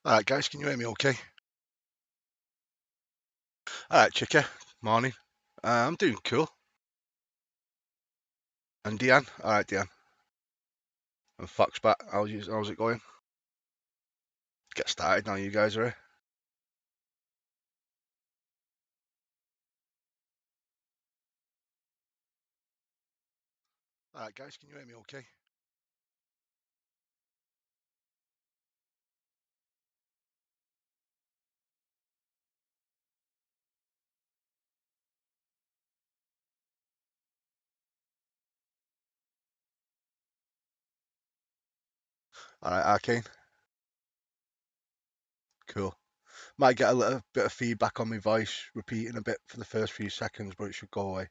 Alright guys, can you hear me okay? Alright Chicky, morning. I'm doing cool. And Deanne? Alright Deanne. And Foxbat, how's it going? Get started now, you guys are here. Alright guys, can you hear me okay? Alright Arcane, cool. Might get a little bit of feedback on my voice, repeating a bit for the first few seconds, but it should go away.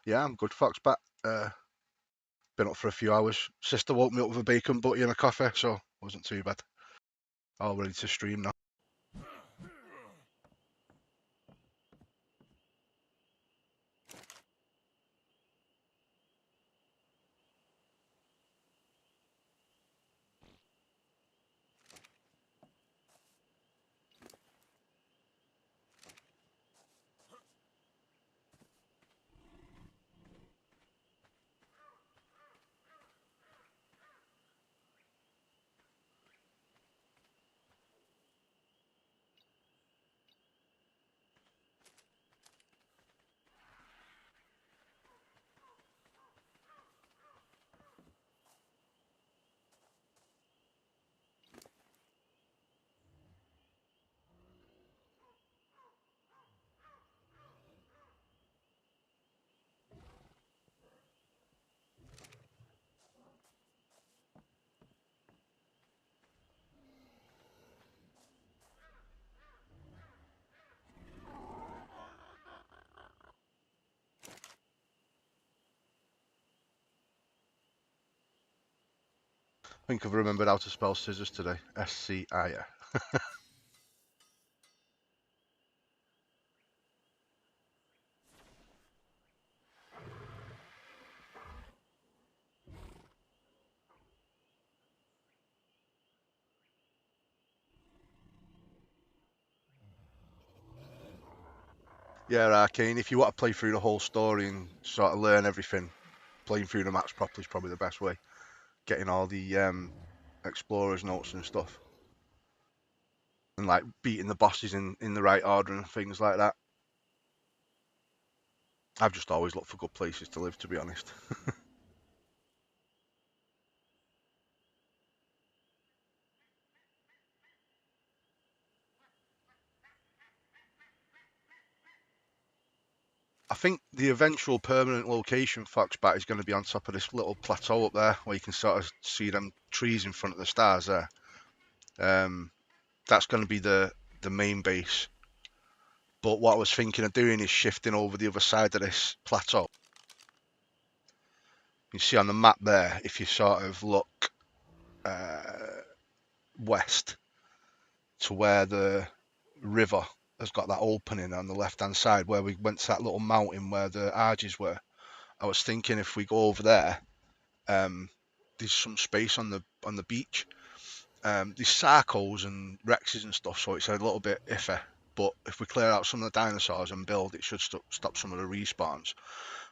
Yeah, I'm good Foxbat. Been up for a few hours. Sister woke me up with a bacon butty and a coffee, so wasn't too bad. All ready to stream now. I think I've remembered how to spell scissors today. S-C-I-S. Yeah, Arcane, if you want to play through the whole story and sort of learn everything, playing through the maps properly is probably the best way. Getting all the explorers notes and stuff. And like beating the bosses in the right order and things like that. I've just always looked for good places to live, to be honest. I think the eventual permanent location Foxbat is going to be on top of this little plateau up there where you can sort of see them trees in front of the stars there. That's going to be the main base. But what I was thinking of doing is shifting over the other side of this plateau. You see on the map there, if you sort of look uh, west to where the river has got that opening on the left hand side where we went to that little mountain where the arches were. I was thinking if we go over there, there's some space on the beach. There's sarcos and rexes and stuff, so it's a little bit iffy. But if we clear out some of the dinosaurs and build, it should stop some of the respawns.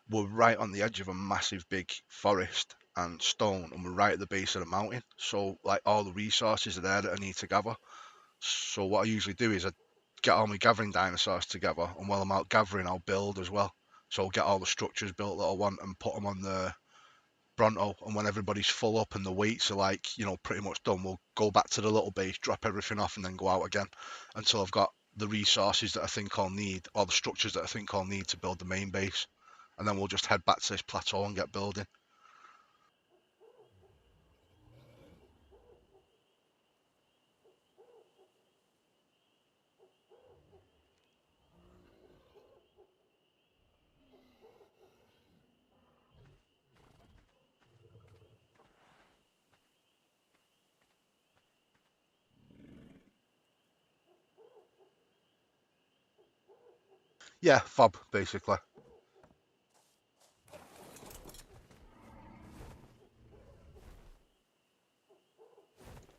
We're right on the edge of a massive big forest and stone, and we're right at the base of the mountain. So like all the resources are there that I need to gather. So what I usually do is I get all my gathering dinosaurs together, and while I'm out gathering, I'll build as well. So I'll get all the structures built that I want and put them on the Bronto. And when everybody's full up and the weights are like, pretty much done, we'll go back to the little base, drop everything off, and then go out again until I've got the resources that I think I'll need, or the structures that I think I'll need to build the main base. And then we'll just head back to this plateau and get building. Yeah, fob basically.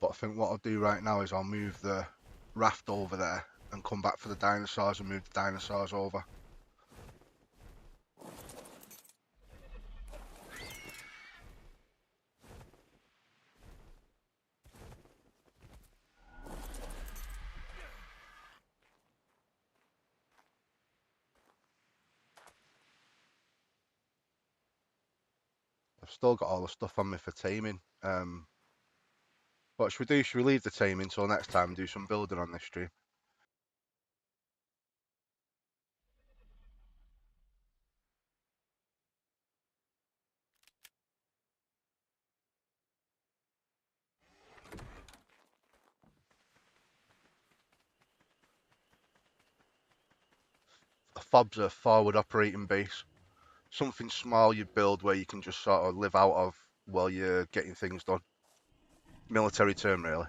But I think what I'll do right now is I'll move the raft over there and come back for the dinosaurs and move the dinosaurs over. I've still got all the stuff on me for taming. What should we do? Should we leave the taming until next time and do some building on this stream? A fob's a forward operating base. Something small you build where you can just sort of live out of while you're getting things done. Military term, really.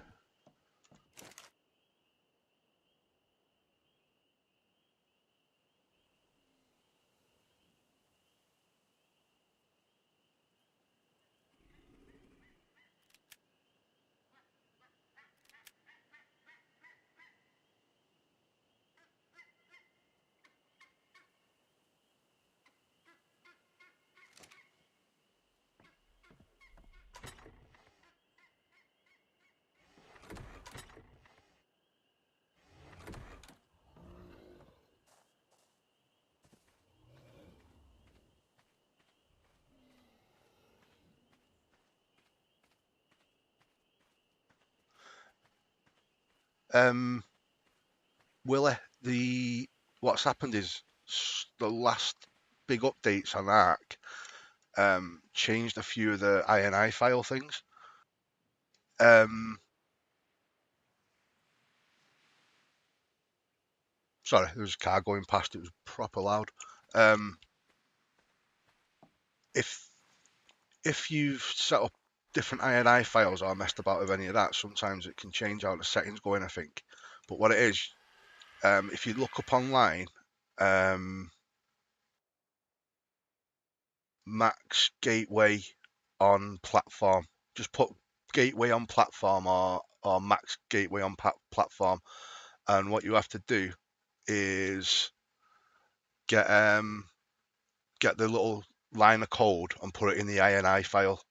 Willie, what's happened is the last big updates on Ark changed a few of the INI file things. Sorry, there was a car going past. It was proper loud. If you've set up different INI files or messed about with any of that, sometimes it can change how the settings go in, I think. But what it is, if you look up online, max gateway on platform, just put gateway on platform or max gateway on platform, and what you have to do is get the little line of code and put it in the INI file.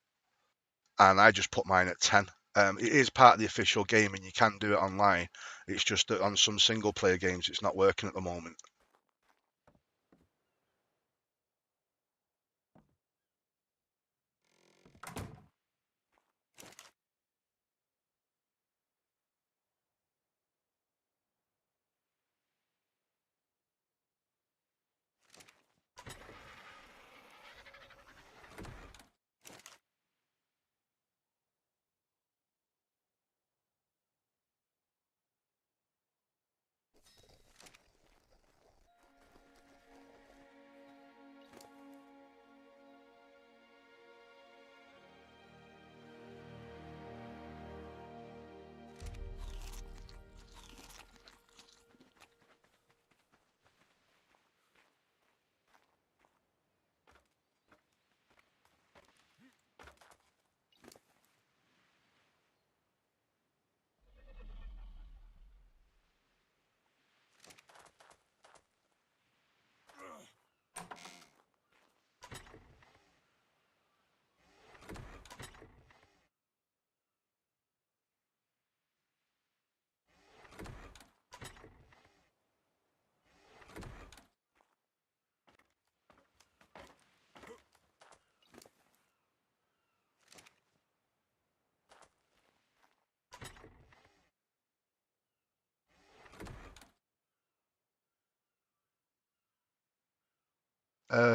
And I just put mine at 10. It is part of the official game and you can do it online. It's just that on some single player games it's not working at the moment.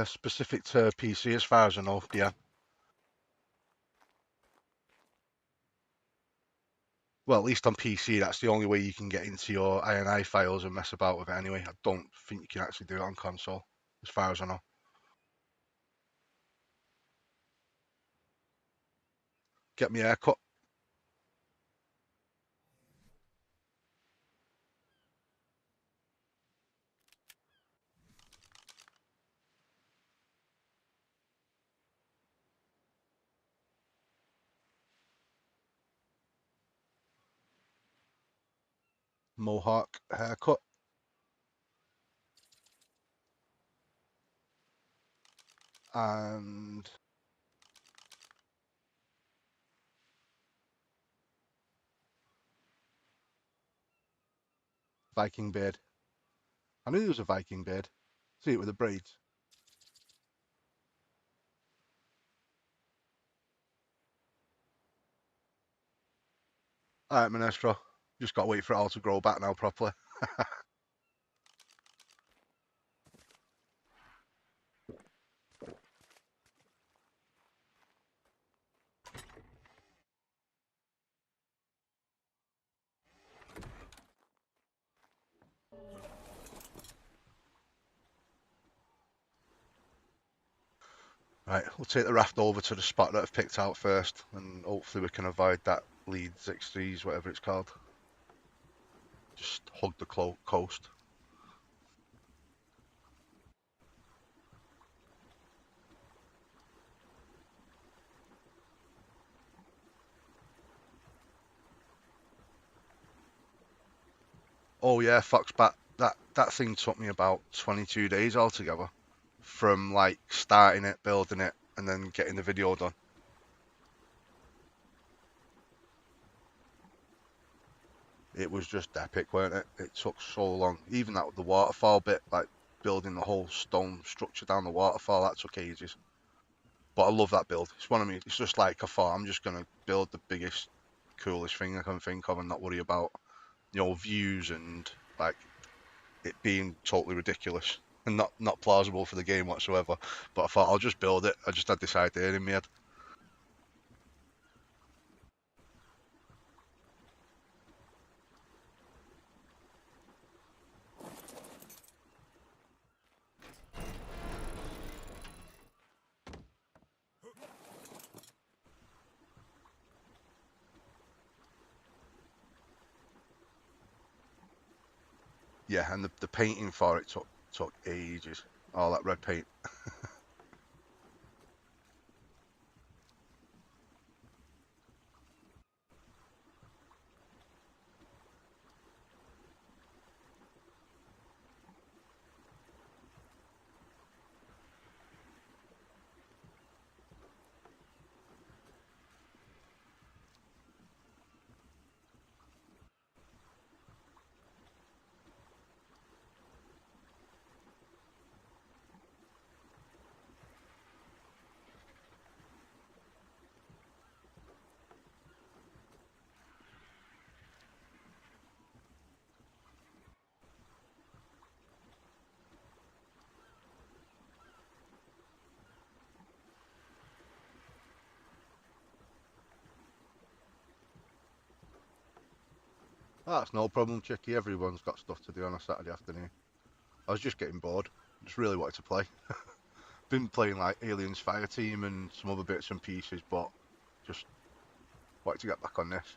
Specific to PC as far as I know, yeah. Well, at least on PC, that's the only way you can get into your INI files and mess about with it anyway. I don't think you can actually do it on console, as far as I know. Get me a haircut. Mohawk haircut. And Viking beard. I knew there was a Viking beard. See it with the braids. Alright, Minestra. Just got to wait for it all to grow back now properly. Right, we'll take the raft over to the spot that I've picked out first, and hopefully we can avoid that Leeds X3s, whatever it's called. Just hug the coast. Oh yeah, Foxbat. That thing took me about 22 days altogether, from like starting it, building it, and then getting the video done. It was just epic, weren't it? It took so long. Even that the waterfall bit, like building the whole stone structure down the waterfall, that took ages. But I love that build. It's one of me. It's just like I thought, I'm just gonna build the biggest, coolest thing I can think of, and not worry about views and like it being totally ridiculous and not plausible for the game whatsoever. But I thought I'll just build it. I just had this idea in my head. Yeah, and the painting for it took ages. All that red paint. That's no problem, Chicky. Everyone's got stuff to do on a Saturday afternoon. I was just getting bored. Just really wanted to play. Been playing like Aliens Fireteam and some other bits and pieces, but just wanted to get back on this.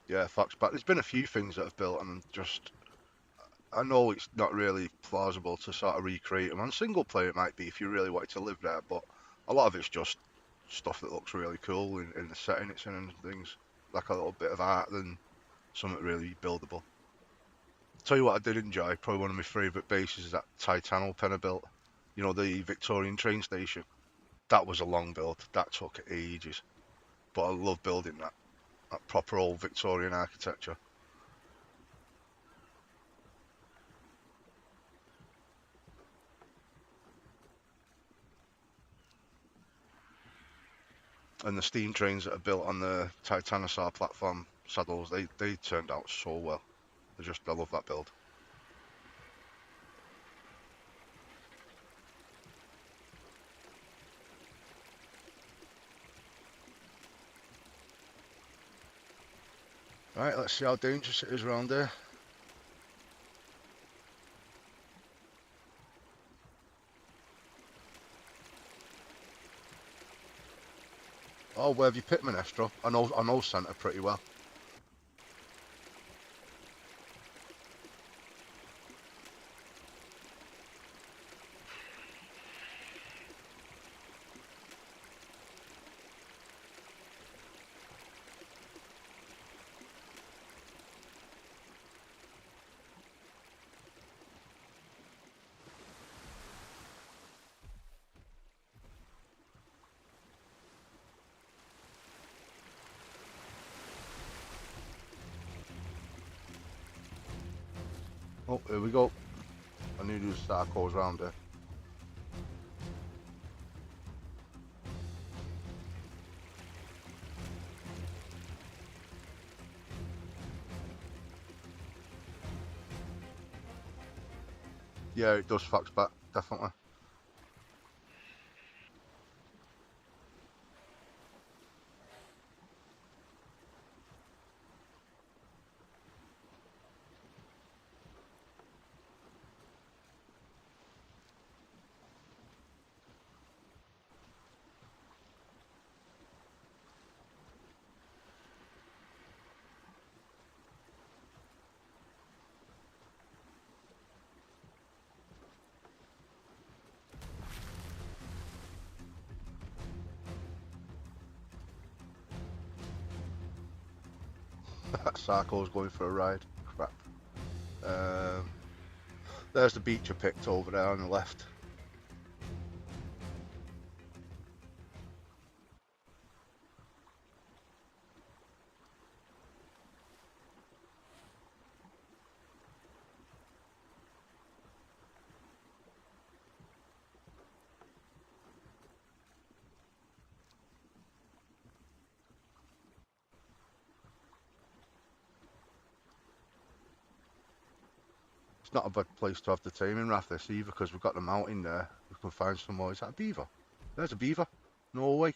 Yeah, Fox, but there's been a few things that I've built and just I know it's not really plausible to sort of recreate them. On single player it might be if you really wanted to live there, but a lot of it's just stuff that looks really cool in the setting it's in and things. Like a little bit of art than something really buildable. Tell you what I did enjoy, probably one of my favourite bases is that Titanal pen I built. You know, the Victorian train station. That was a long build. That took ages. But I love building that proper old Victorian architecture. And the steam trains that are built on the Titanosaur platform saddles, they turned out so well. I love that build. Right, let's see how dangerous it is around here. Oh, where have you picked Minestro? I know Centre pretty well. Oh, here we go. I knew there was Sarcos around here. Yeah, it does fax back, definitely. Sarco's going for a ride. Crap. There's the beach I picked over there on the left. It's not a bad place to have the taming raft this either, because we've got the mountain there. We can find some more. Is that a beaver? There's a beaver. No way.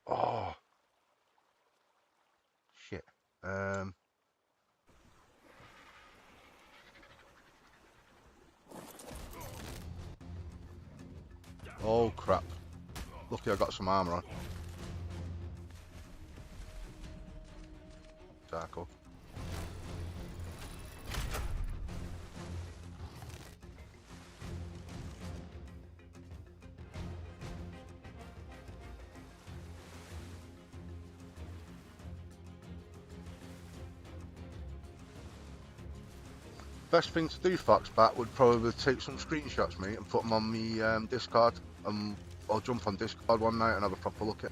Oh, shit. Oh, crap. Lucky I got some armour on. Sarco. Best thing to do, Foxbat, would probably take some screenshots, mate, and put them on me Discord. I'll jump on Discord one night and have a proper look at it.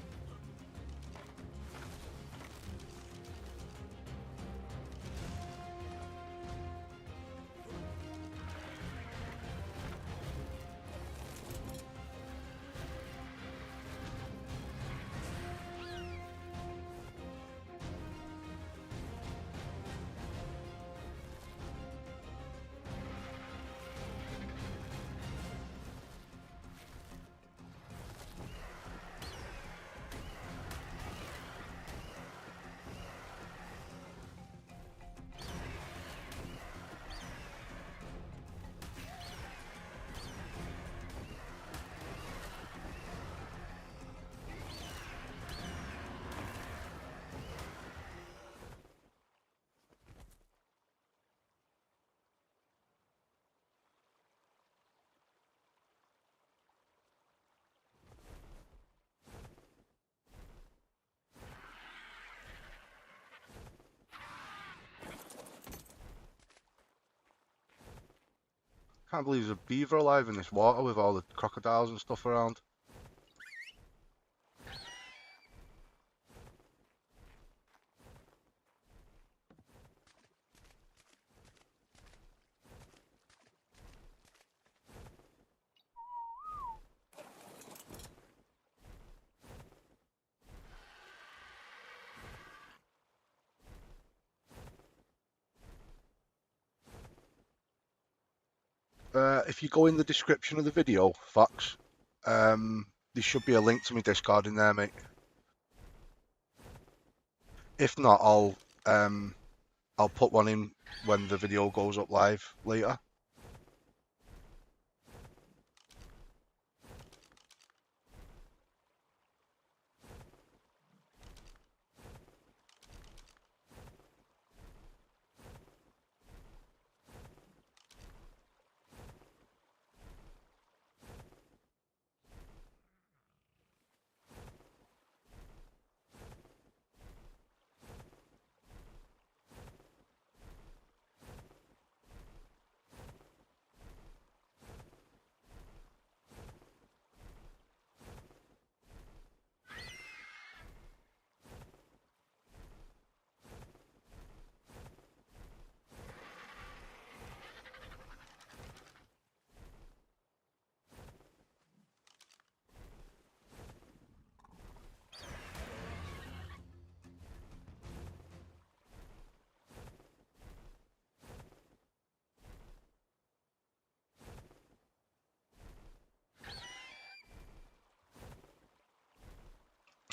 Can't believe there's a beaver alive in this water with all the crocodiles and stuff around. If you go in the description of the video, Fox, there should be a link to my Discord in there, mate. If not, I'll put one in when the video goes up live later.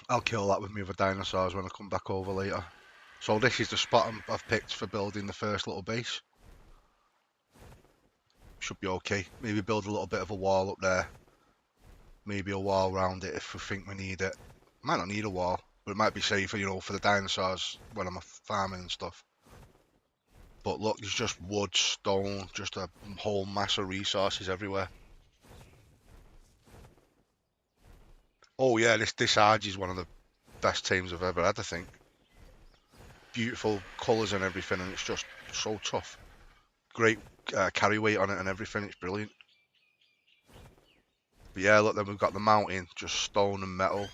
I'll kill that with my other dinosaurs when I come back over later. So this is the spot I've picked for building the first little base. Should be okay. Maybe build a little bit of a wall up there. Maybe a wall around it if we think we need it. Might not need a wall, but it might be safer, you know, for the dinosaurs when I'm farming and stuff. But look, there's just wood, stone, just a whole mass of resources everywhere. Oh yeah, this Argy is one of the best teams I've ever had, I think. Beautiful colours and everything, and it's just so tough. Great carry weight on it and everything, it's brilliant. But yeah, look, then we've got the mountain, just stone and metal.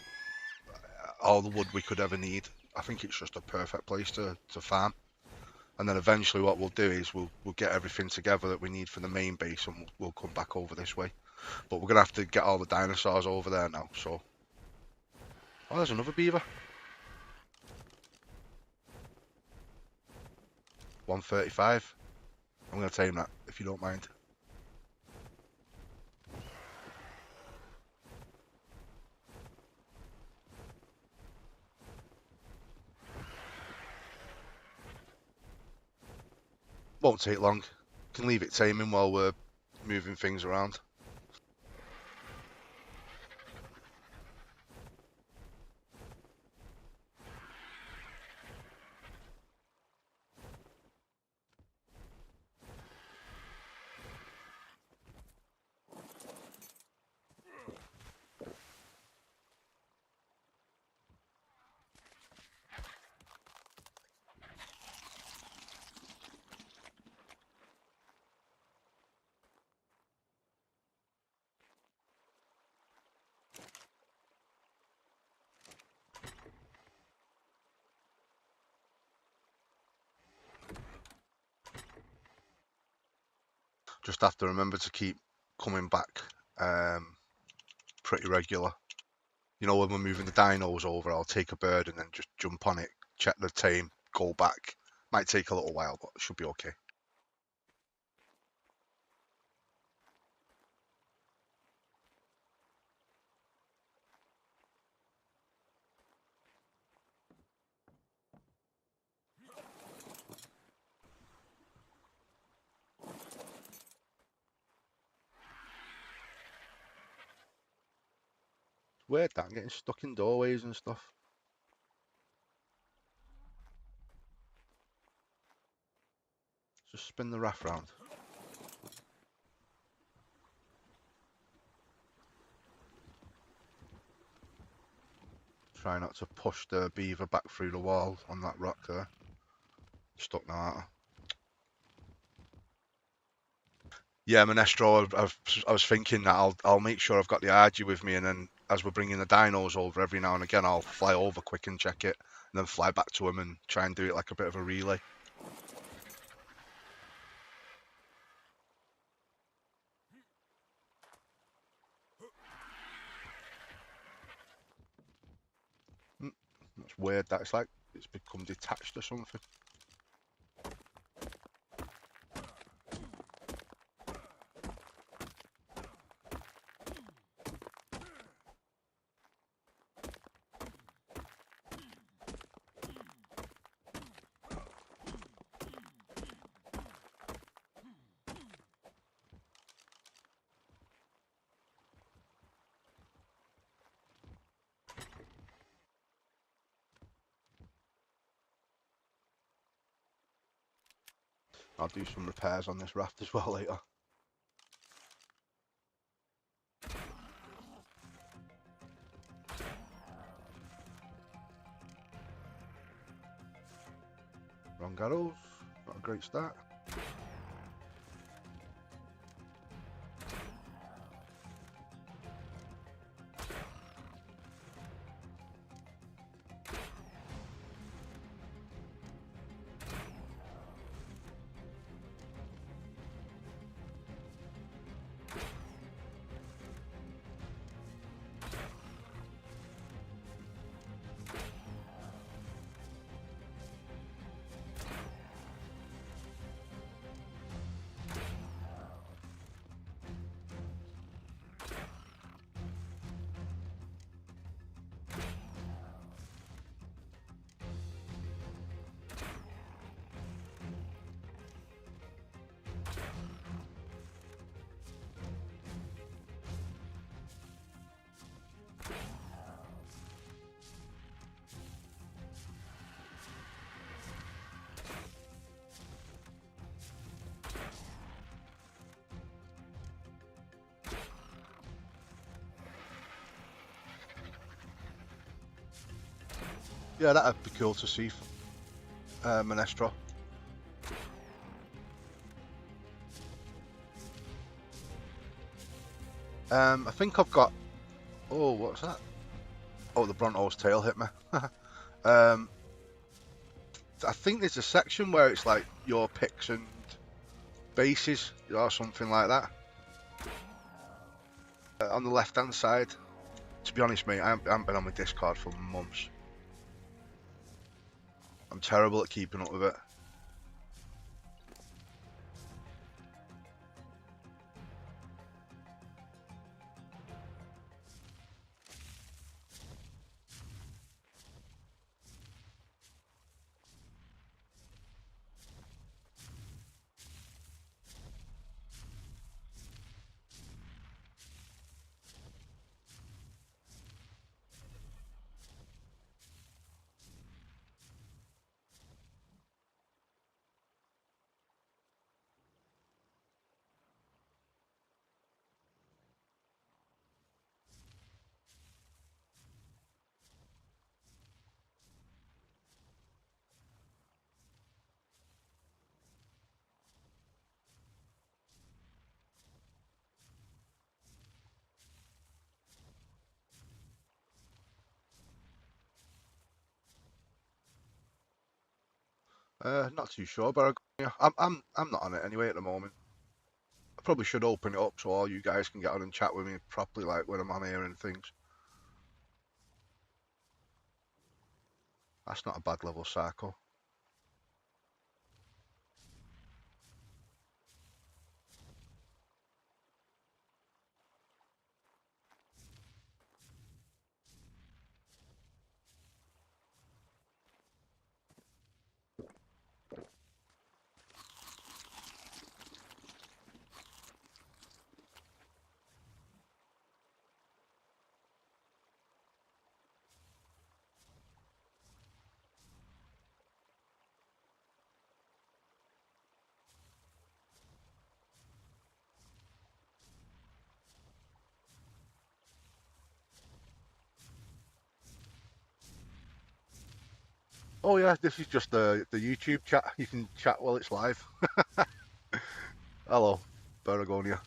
All the wood we could ever need. I think it's just a perfect place to farm. And then eventually what we'll do is we'll get everything together that we need for the main base, and we'll come back over this way. But we're going to have to get all the dinosaurs over there now, so... Oh, there's another beaver. 135. I'm going to tame that, if you don't mind. Won't take long. Can leave it taming while we're moving things around. Just have to remember to keep coming back pretty regular. You know, when we're moving the dinos over, I'll take a bird and then just jump on it, check the tame, go back. Might take a little while, but it should be okay. Weird that, I'm getting stuck in doorways and stuff. Just spin the raft round. Try not to push the beaver back through the wall on that rock there. Stuck now, aren't I? Yeah, Monestro, I was thinking that I'll make sure I've got the Argy with me, and then as we're bringing the dinos over every now and again, I'll fly over quick and check it, and then fly back to them and try and do it like a bit of a relay. That's weird, that it's like it's become detached or something. I'll do some repairs on this raft as well later. Wrong arrows, not a great start. Yeah, that'd be cool to see, Monestro. I think I've got. Oh, what's that? Oh, the Bronto's tail hit me. I think there's a section where it's like your picks and bases or something like that. On the left-hand side. To be honest, mate, I haven't been on my Discord for months. I'm terrible at keeping up with it. Not too sure, but I'm not on it anyway at the moment. I probably should open it up so all you guys can get on and chat with me properly, like when I'm on here and things. That's not a bad level cycle. Oh yeah, this is just the YouTube chat. You can chat while it's live. Hello, Baragonia.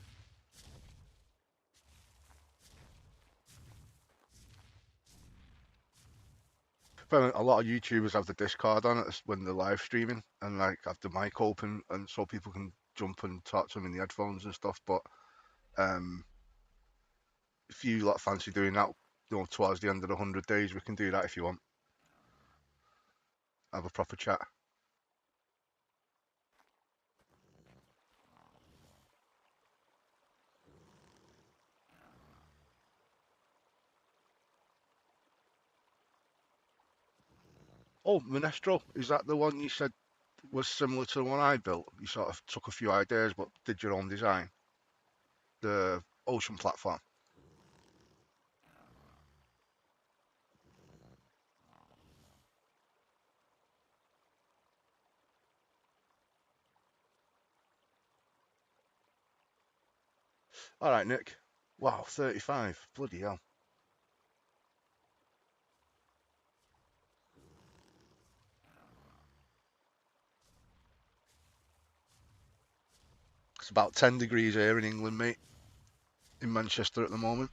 A lot of YouTubers have the Discord on it when they're live streaming and like have the mic open and so people can jump and talk to them in the headphones and stuff. But um, if you like fancy doing that, towards the end of the 100 days, we can do that if you want. Have a proper chat. Oh, Monestro, is that the one you said was similar to the one I built? You sort of took a few ideas but did your own design. The ocean platform. All right, Nick. Wow, 35. Bloody hell. It's about 10 degrees here in England, mate. In Manchester at the moment.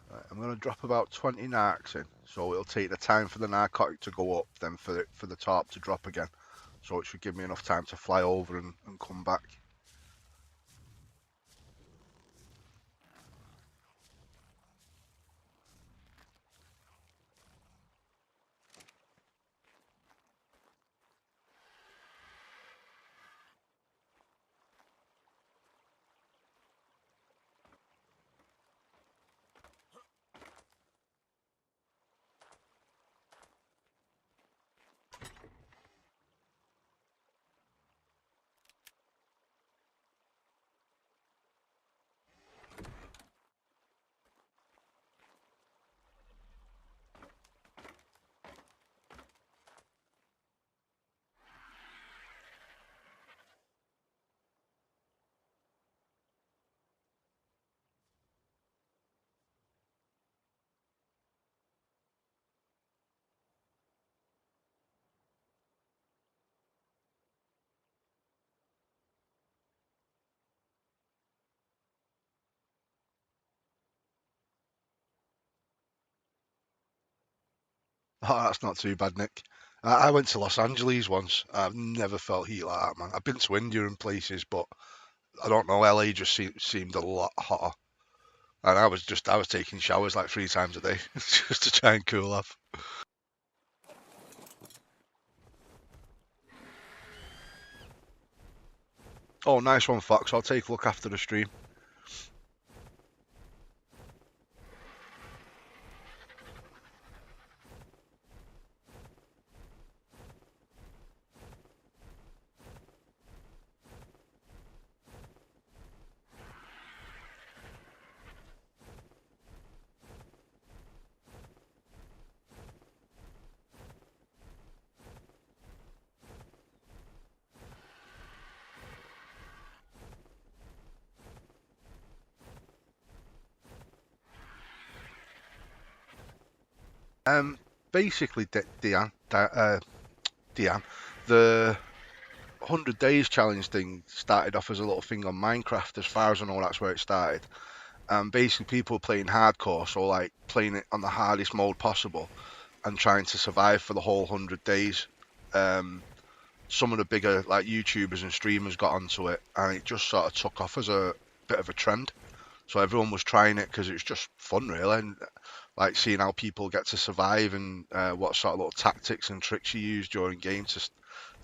Right, I'm going to drop about 20 narcs in, so it'll take the time for the narcotic to go up, then for the tarp to drop again. So it should give me enough time to fly over and come back. Oh, that's not too bad, Nick. I went to Los Angeles once. I've never felt heat like that, man. I've been to India and places, but I don't know. LA just seemed a lot hotter, and I was taking showers like 3 times a day just to try and cool off. Oh, nice one, Fox. I'll take a look after the stream. Um, Basically, Deanne, the 100 days challenge thing started off as a little thing on Minecraft. As far as I know, that's where it started. Basically, people playing hardcore, so like playing it on the hardest mode possible and trying to survive for the whole 100 days. Um, some of the bigger like YouTubers and streamers got onto it, and it just sort of took off as a bit of a trend. So everyone was trying it because it's just fun, really, and like seeing how people get to survive and what sort of little tactics and tricks you use during games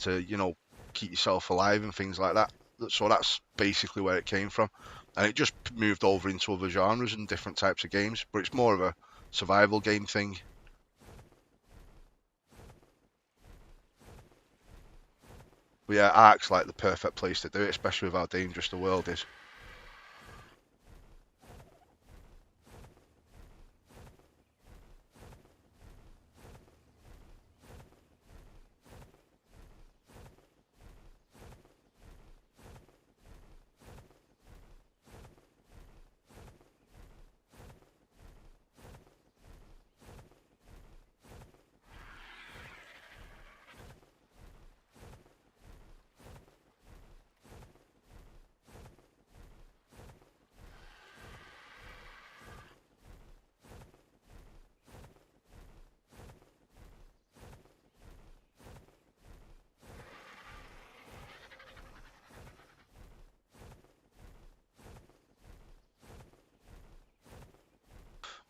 to keep yourself alive and things like that. So that's basically where it came from, and it just moved over into other genres and different types of games. But it's more of a survival game thing. But yeah, Ark's like the perfect place to do it, especially with how dangerous the world is.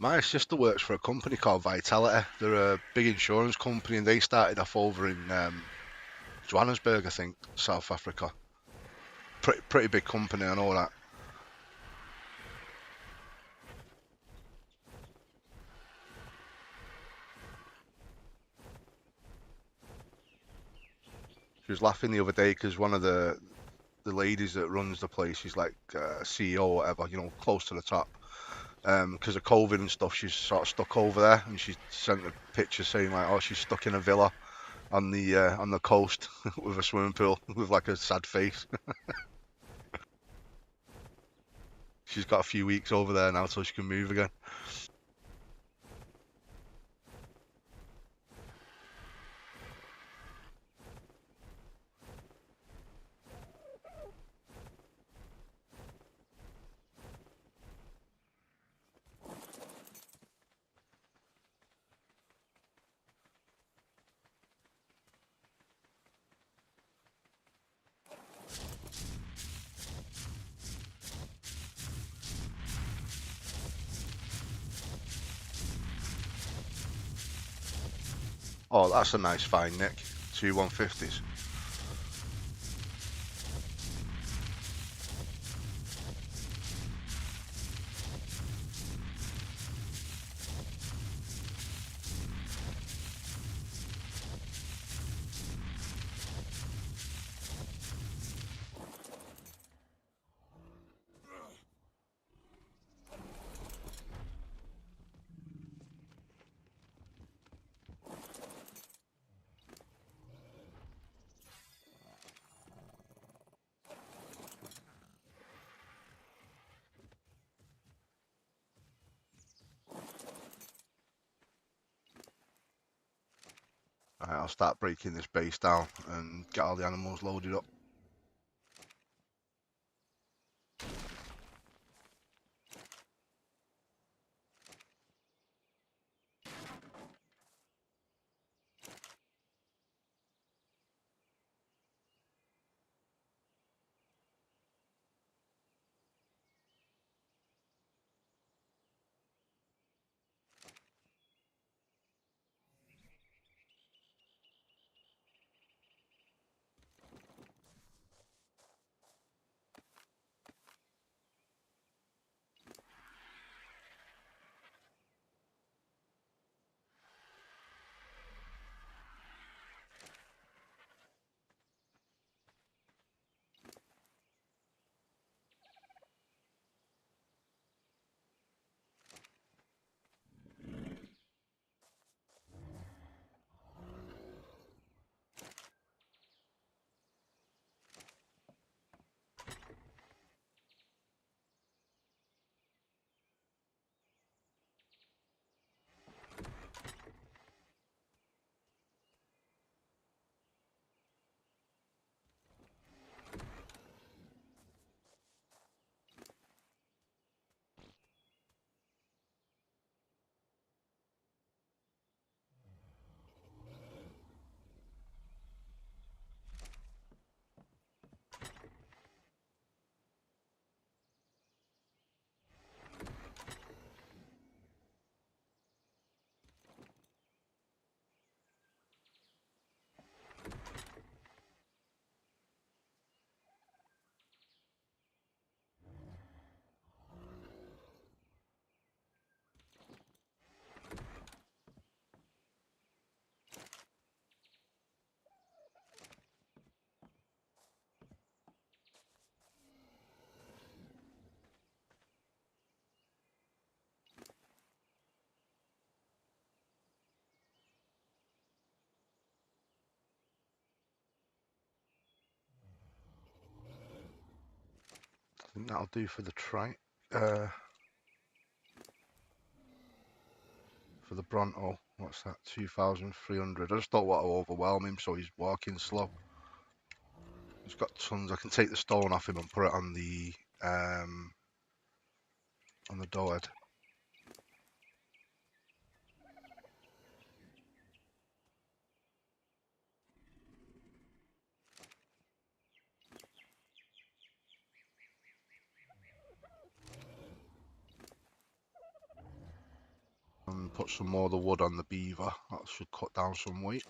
My sister works for a company called Vitality. They're a big insurance company, and they started off over in Johannesburg, I think, South Africa. Pretty big company, I know that. She was laughing the other day because one of the ladies that runs the place, she's like CEO or whatever, close to the top. because of COVID and stuff, she's sort of stuck over there, and she sent a picture saying like, oh, she's stuck in a villa on the coast with a swimming pool with like a sad face. She's got a few weeks over there now till she can move again. Oh, that's a nice find, Nick. Two 150s. Right, I'll start breaking this base down and get all the animals loaded up. I think that'll do for the for the Bronto. What's that? 2,300. I just don't want to overwhelm him, so he's walking slow. He's got tons. I can take the stone off him and put it on the Doed. And put some more of the wood on the beaver. That should cut down some weight.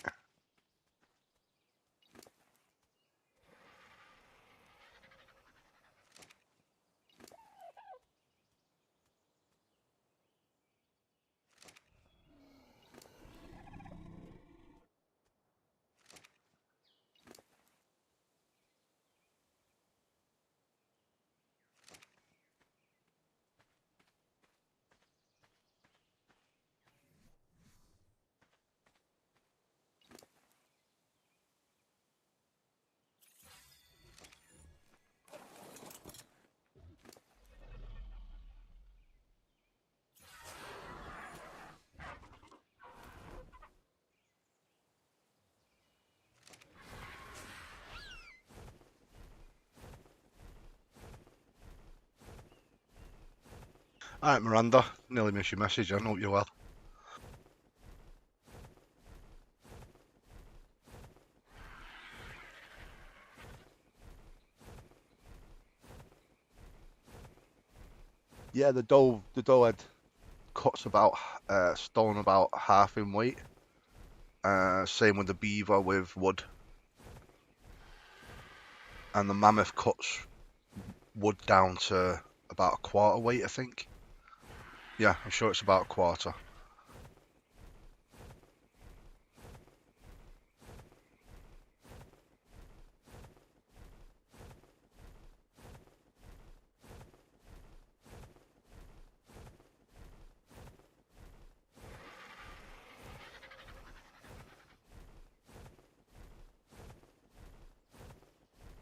Alright, Miranda. Nearly missed your message. I hope you're well. Yeah, the doe head cuts about stone about half in weight. Same with the beaver with wood, and the mammoth cuts wood down to about a quarter weight, I think. Yeah, I'm sure it's about a quarter.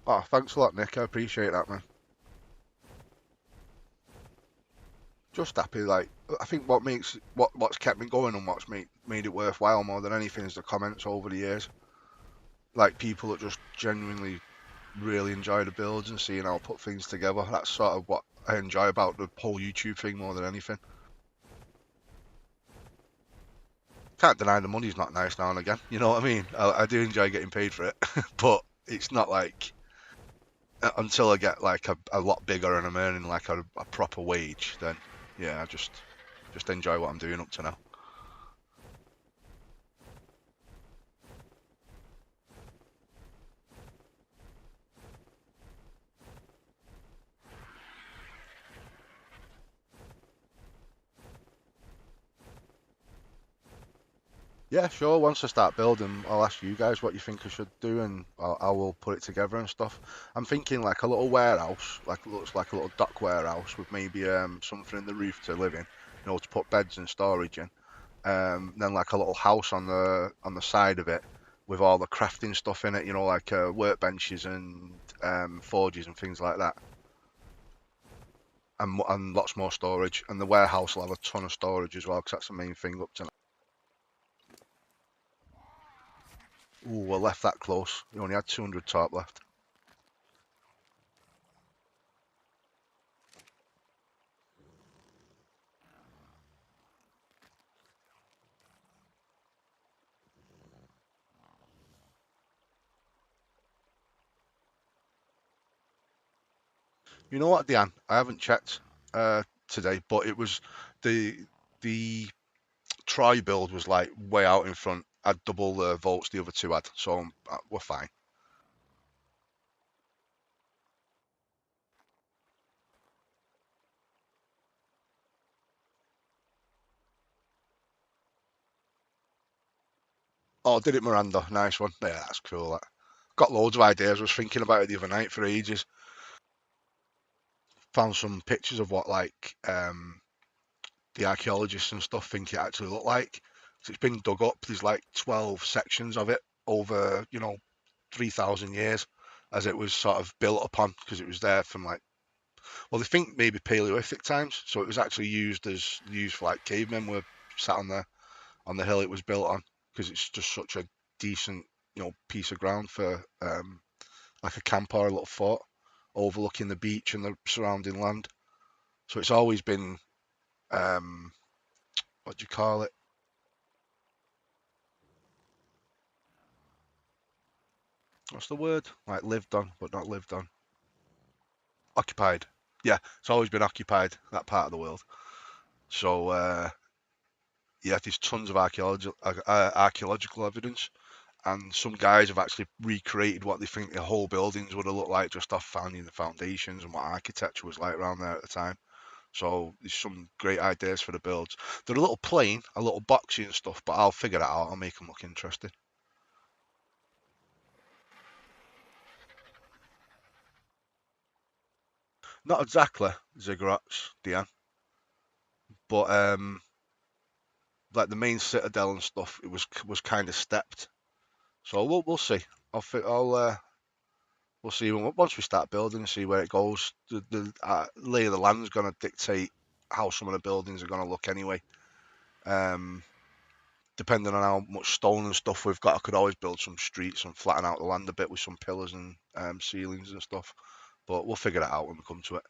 Oh, thanks a lot, Nick. I appreciate that, man. Just happy, like I think what's kept me going and what's made it worthwhile more than anything is the comments over the years. Like people that just genuinely really enjoy the builds and seeing how I put things together. That's sort of what I enjoy about the whole YouTube thing more than anything. Can't deny the money's not nice now and again. You know what I mean? I do enjoy getting paid for it, but it's not like until I get like a lot bigger and I'm earning like a proper wage, then yeah, I just enjoy what I'm doing up to now. Yeah, sure. Once I start building, I'll ask you guys what you think I should do, and I will put it together and stuff. I'm thinking like a little warehouse, like looks like a little dock warehouse with maybe something in the roof to live in, to put beds and storage in. Then like a little house on the side of it with all the crafting stuff in it, like workbenches and forges and things like that, and lots more storage. And the warehouse will have a ton of storage as well, because that's the main thing up to now. Ooh, I left that close. We only had 200 top left. You know what, Dan? I haven't checked today, but it was the the try build was like way out in front. Had double the votes the other two had, so we're fine. Oh, did it, Miranda? Nice one. Yeah, that's cool. That. Got loads of ideas. I was thinking about it the other night for ages. Found some pictures of what like the archaeologists and stuff think it actually looked like. So it's been dug up. There's like 12 sections of it over 3,000 years as it was sort of built upon because it was there from like they think maybe Paleolithic times. So it was actually used for like cavemen were sat on the hill it was built on because it's just such a decent piece of ground for like a camp or a little fort overlooking the beach and the surrounding land. So it's always been um, what do you call it? What's the word? Like lived on, but not lived on. Occupied. Yeah, it's always been occupied, that part of the world. So yeah, there's tons of archaeological evidence, and some guys have actually recreated what they think the whole buildings would have looked like just off finding the foundations and what architecture was like around there at the time. So there's some great ideas for the builds. They're a little plain, a little boxy and stuff, but I'll figure that out. I'll make them look interesting. Not exactly ziggurats, Diane, but like the main citadel and stuff, it was kind of stepped. So we'll see. I'll we'll see once we start building and see where it goes. The lay of the land is going to dictate how some of the buildings are going to look anyway. Um, Depending on how much stone and stuff we've got, I could always build some streets and flatten out the land a bit with some pillars and ceilings and stuff. But we'll figure that out when we come to it.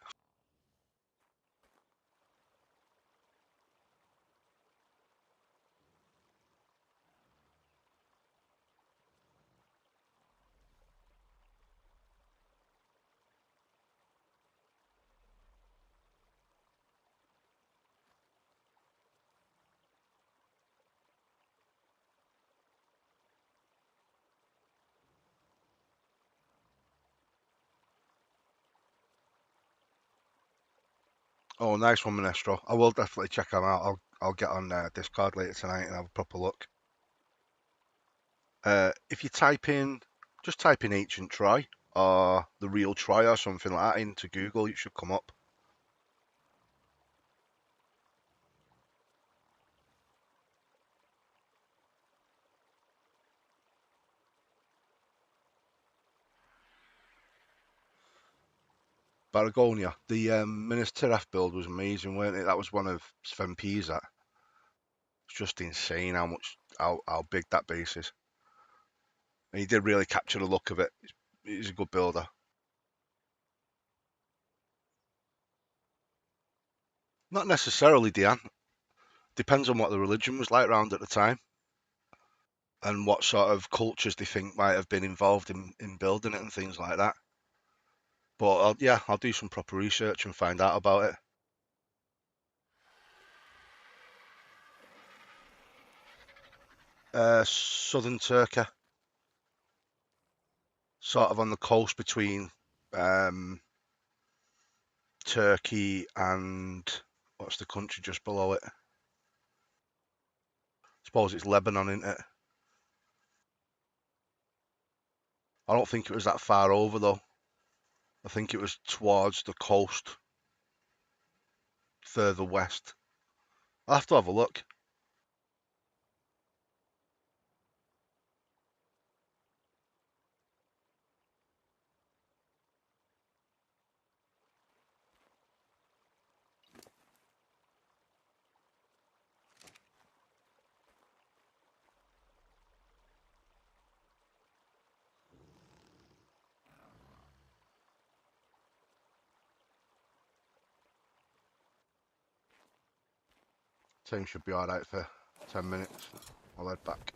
Oh, nice one, Minestro. I will definitely check them out. I'll get on Discord later tonight and have a proper look. If you just type in ancient Troy or the real Troy or something like that into Google, it should come up. Baragonia. The Minas Tirith build was amazing, weren't it? That was one of Sven P's. It's just insane how big that base is. And he did really capture the look of it. He's a good builder. Not necessarily, Diane. Depends on what the religion was like around at the time and what sort of cultures they think might have been involved in building it and things like that. But yeah, I'll do some proper research and find out about it. Southern Turkey, sort of on the coast between um, Turkey and what's the country just below it? I suppose it's Lebanon, isn't it? I don't think it was that far over though. I think it was towards the coast, further west. I'll have to have a look. Time should be alright for 10 minutes. I'll head back.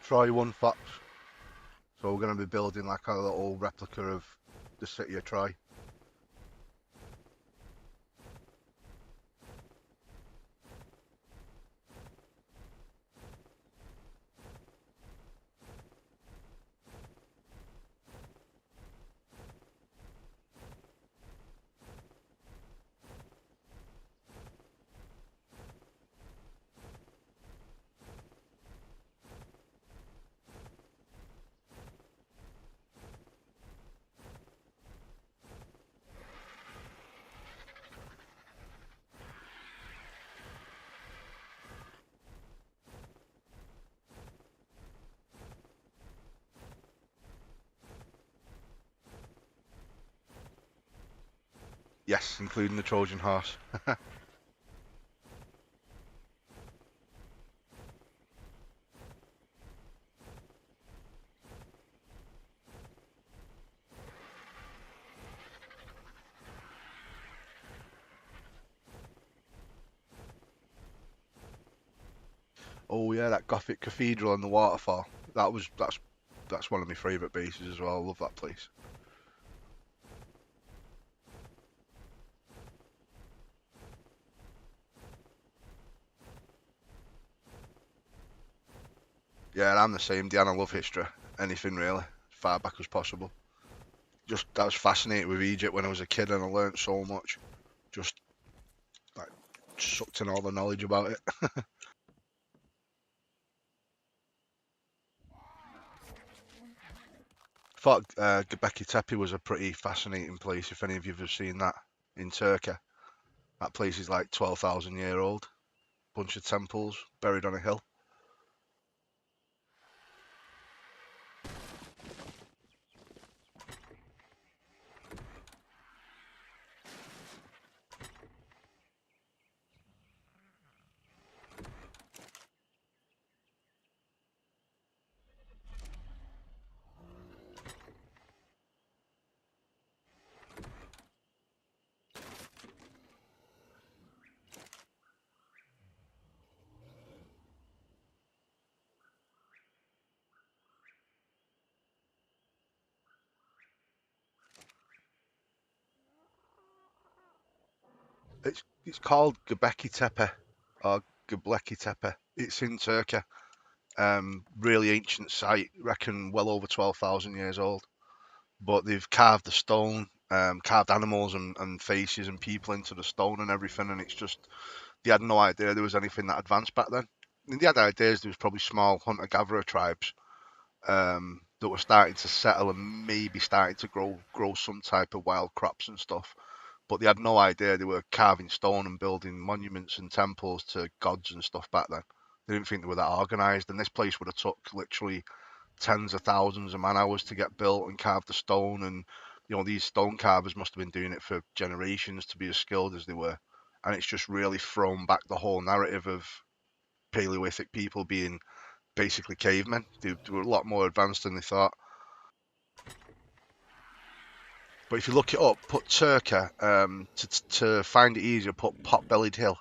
Troy 1 Fox. So we're going to be building like a little replica of the city of Troy. Yes, including the Trojan horse. Oh yeah, that Gothic cathedral and the waterfall. That's one of my favourite bases as well. I love that place. Yeah, I'm the same, Dan. I love history. Anything really, as far back as possible. I was fascinated with Egypt when I was a kid, and I learnt so much. Just like sucked in all the knowledge about it. Thought Göbekli Tepe was a pretty fascinating place. If any of you have seen that in Turkey, that place is like 12,000 year old. Bunch of temples buried on a hill. It's called Göbekli Tepe or Göbekli Tepe. It's in Turkey. Really ancient site. Reckon well over 12,000 years old. But they've carved the stone, carved animals and faces and people into the stone and everything. And it's just they had no idea there was anything that advanced back then. And they had ideas there was probably small hunter-gatherer tribes that were starting to settle and maybe starting to grow some type of wild crops and stuff. But they had no idea they were carving stone and building monuments and temples to gods and stuff back then. They didn't think they were that organised, and this place would have took literally tens of thousands of man hours to get built and carve the stone. And these stone carvers must have been doing it for generations to be as skilled as they were. And it's just really thrown back the whole narrative of Paleolithic people being basically cavemen. They were a lot more advanced than they thought. But if you look it up, put Turkey, to find it easier, put pot-bellied hill,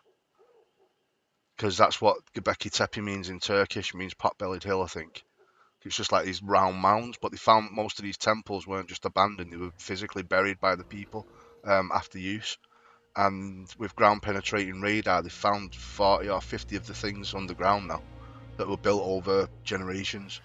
because that's what Göbekli Tepe means in Turkish. It means pot-bellied hill, I think. It's just like these round mounds, but they found most of these temples weren't just abandoned; they were physically buried by the people after use. And with ground-penetrating radar, they found 40 or 50 of the things underground now that were built over generations.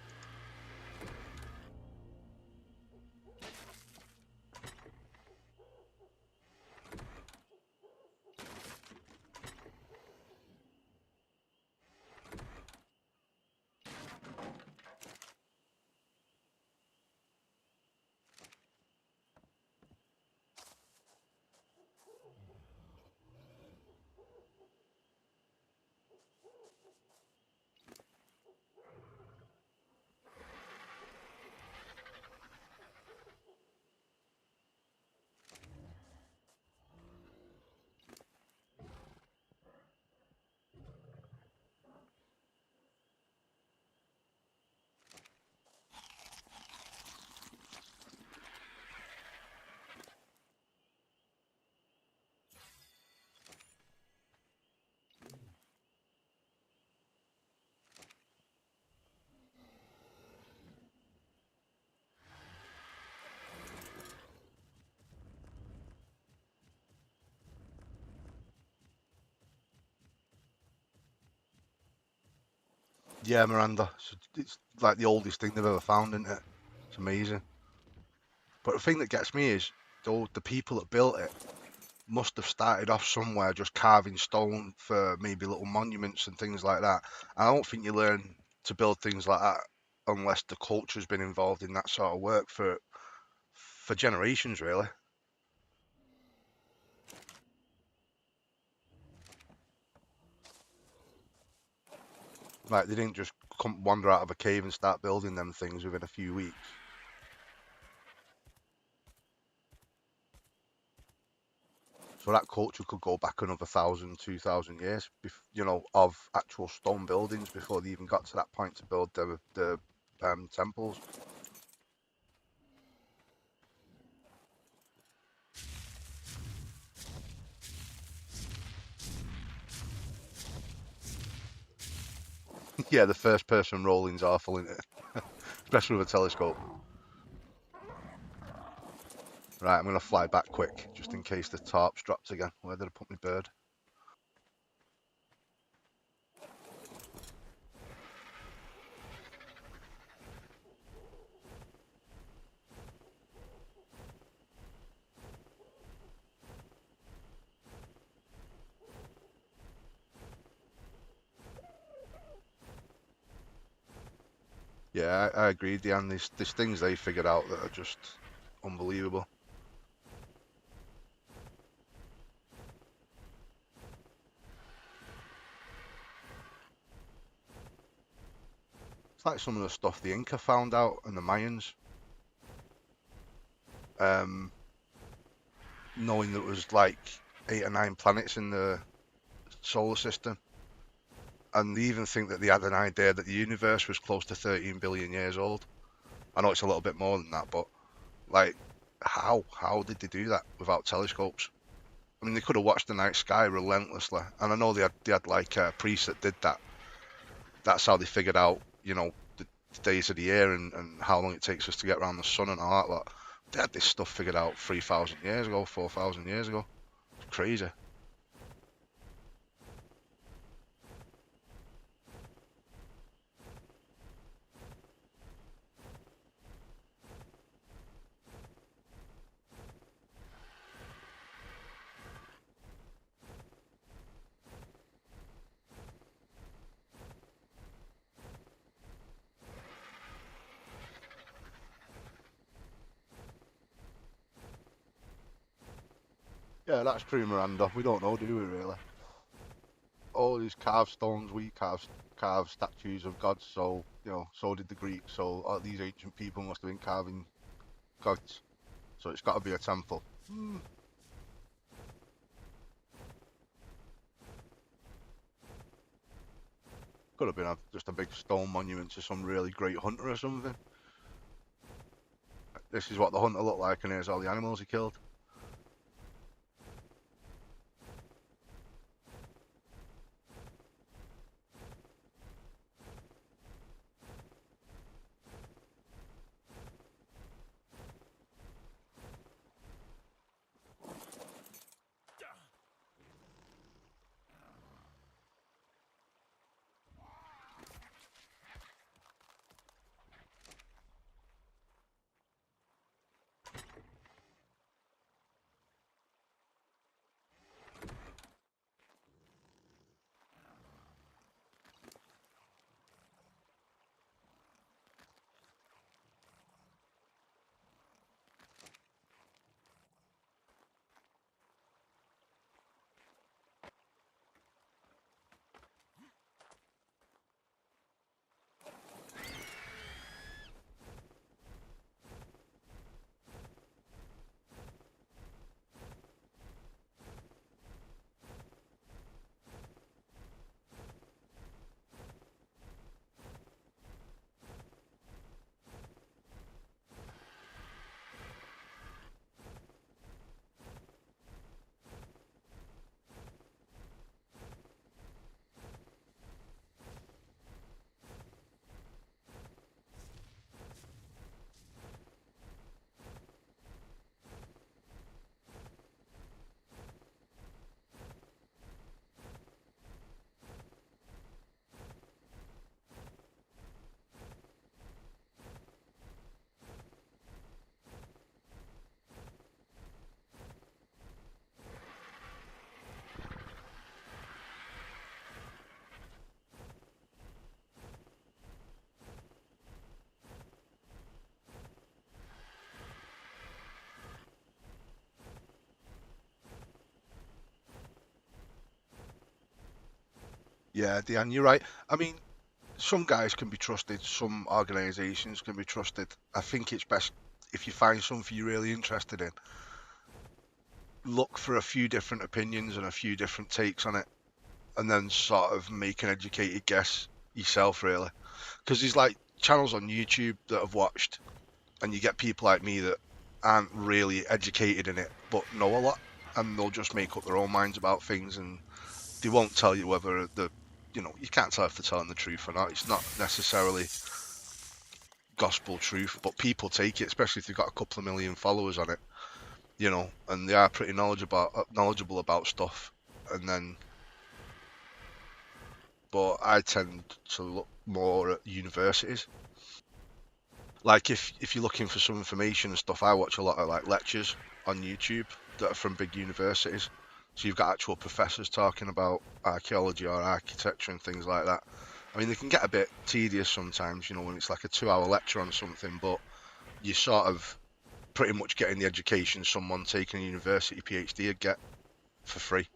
Yeah, Miranda. It's like the oldest thing they've ever found, isn't it? It's amazing. But the thing that gets me is, though, the people that built it must have started off somewhere just carving stone for maybe little monuments and things like that. I don't think you learn to build things like that unless the culture's been involved in that sort of work for generations, really. Like they didn't just come wander out of a cave and start building them things within a few weeks. So that culture could go back another 1,000, 2,000 years, of actual stone buildings before they even got to that point to build the temples. Yeah, the first person rolling's awful, isn't it? Especially with a telescope. Right, I'm gonna fly back quick, just in case the tarp's dropped again. Where did I put my bird? Yeah, I agree, Dan. There's things they figured out that are just unbelievable. It's like some of the stuff the Inca found out and the Mayans. Um, Knowing there was like 8 or 9 planets in the solar system, and they even think that they had an idea that the universe was close to 13 billion years old. I know it's a little bit more than that, but like, how did they do that without telescopes? I mean, they could have watched the night sky relentlessly, and I know they had like priests that did that. That's how they figured out, the days of the year and how long it takes us to get around the sun and all that lot. They had this stuff figured out 3,000 years ago, 4,000 years ago. It's crazy. Yeah, that's true, Miranda. We don't know, do we, really? All these carved stones, we carved statues of gods, so, so did the Greeks, so all these ancient people must have been carving gods. So it's got to be a temple. Could have been just a big stone monument to some really great hunter or something. This is what the hunter looked like, and here's all the animals he killed. Yeah, Dan, you're right. I mean, some guys can be trusted, some organisations can be trusted. I think it's best if you find something you're really interested in, look for a few different opinions and a few different takes on it, and then sort of make an educated guess yourself, really. Because there's like channels on YouTube that I've watched, and you get people like me that aren't really educated in it, but know a lot, and they'll just make up their own minds about things, and they won't tell you whether you can't tell if they're telling the truth or not. It's not necessarily gospel truth, but people take it, especially if they've got a couple of million followers on it, and they are pretty knowledgeable about stuff. And then, but I tend to look more at universities. Like if you're looking for some information and stuff, I watch a lot of like lectures on YouTube that are from big universities. So you've got actual professors talking about archaeology or architecture and things like that. I mean, they can get a bit tedious sometimes, when it's like a 2-hour lecture on something, but you sort of pretty much getting the education someone taking a university PhD would get for free.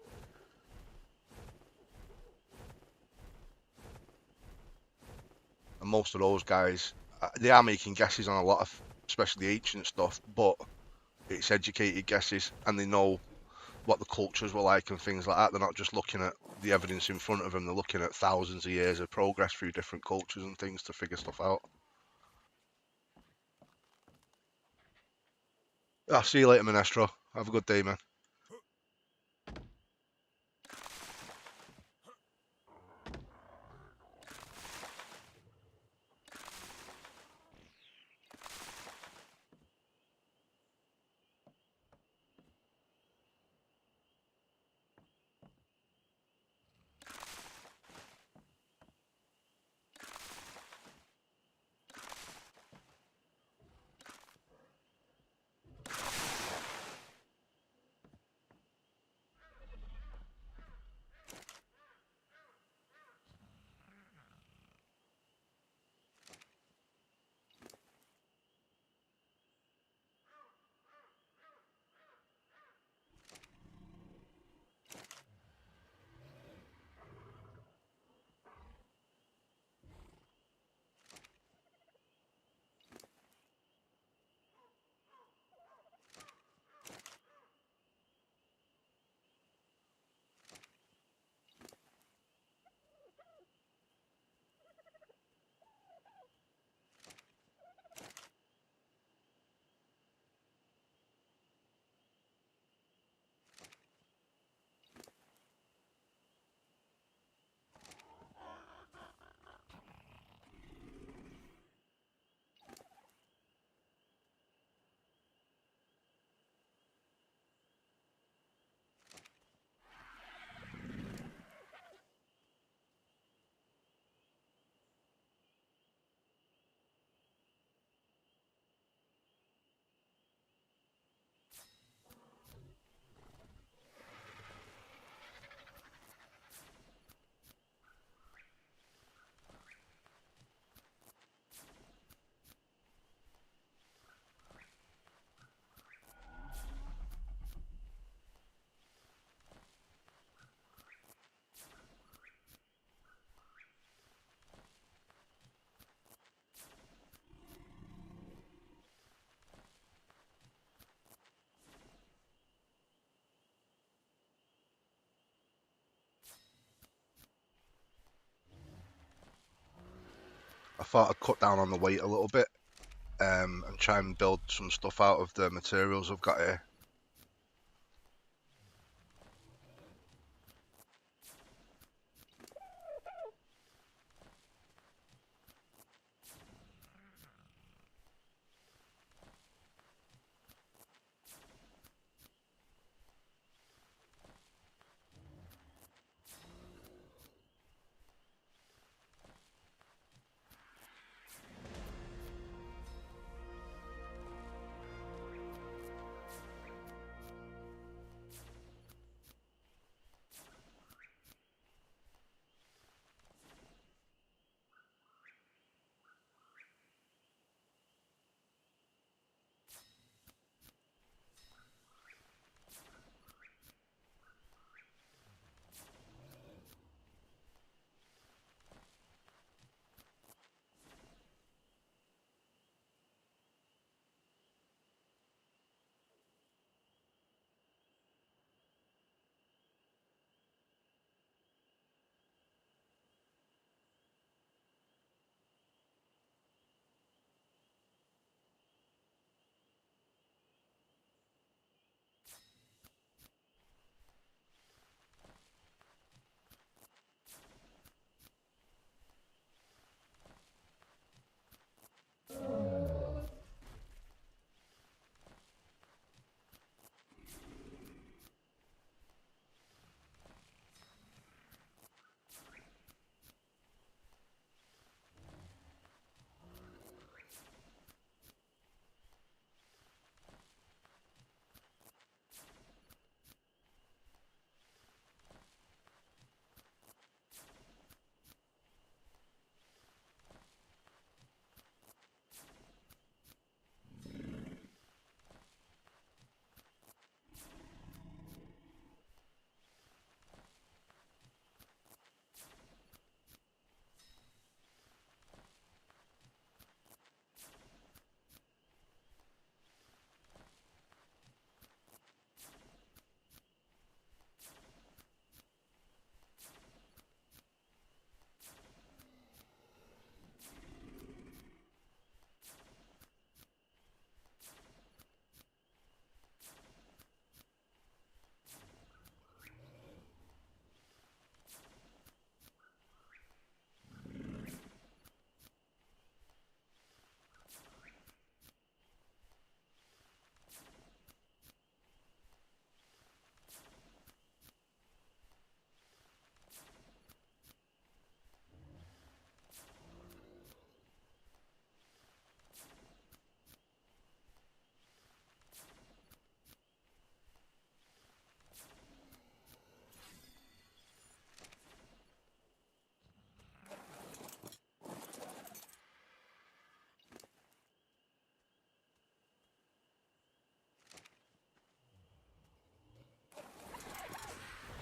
And most of those guys, they are making guesses on a lot of, especially ancient stuff, but it's educated guesses, and they know what the cultures were like and things like that. They're not just looking at the evidence in front of them, they're looking at thousands of years of progress through different cultures and things to figure stuff out. I'll see you later, Minestro. Have a good day, man. I thought I'd cut down on the weight a little bit and try and build some stuff out of the materials I've got here.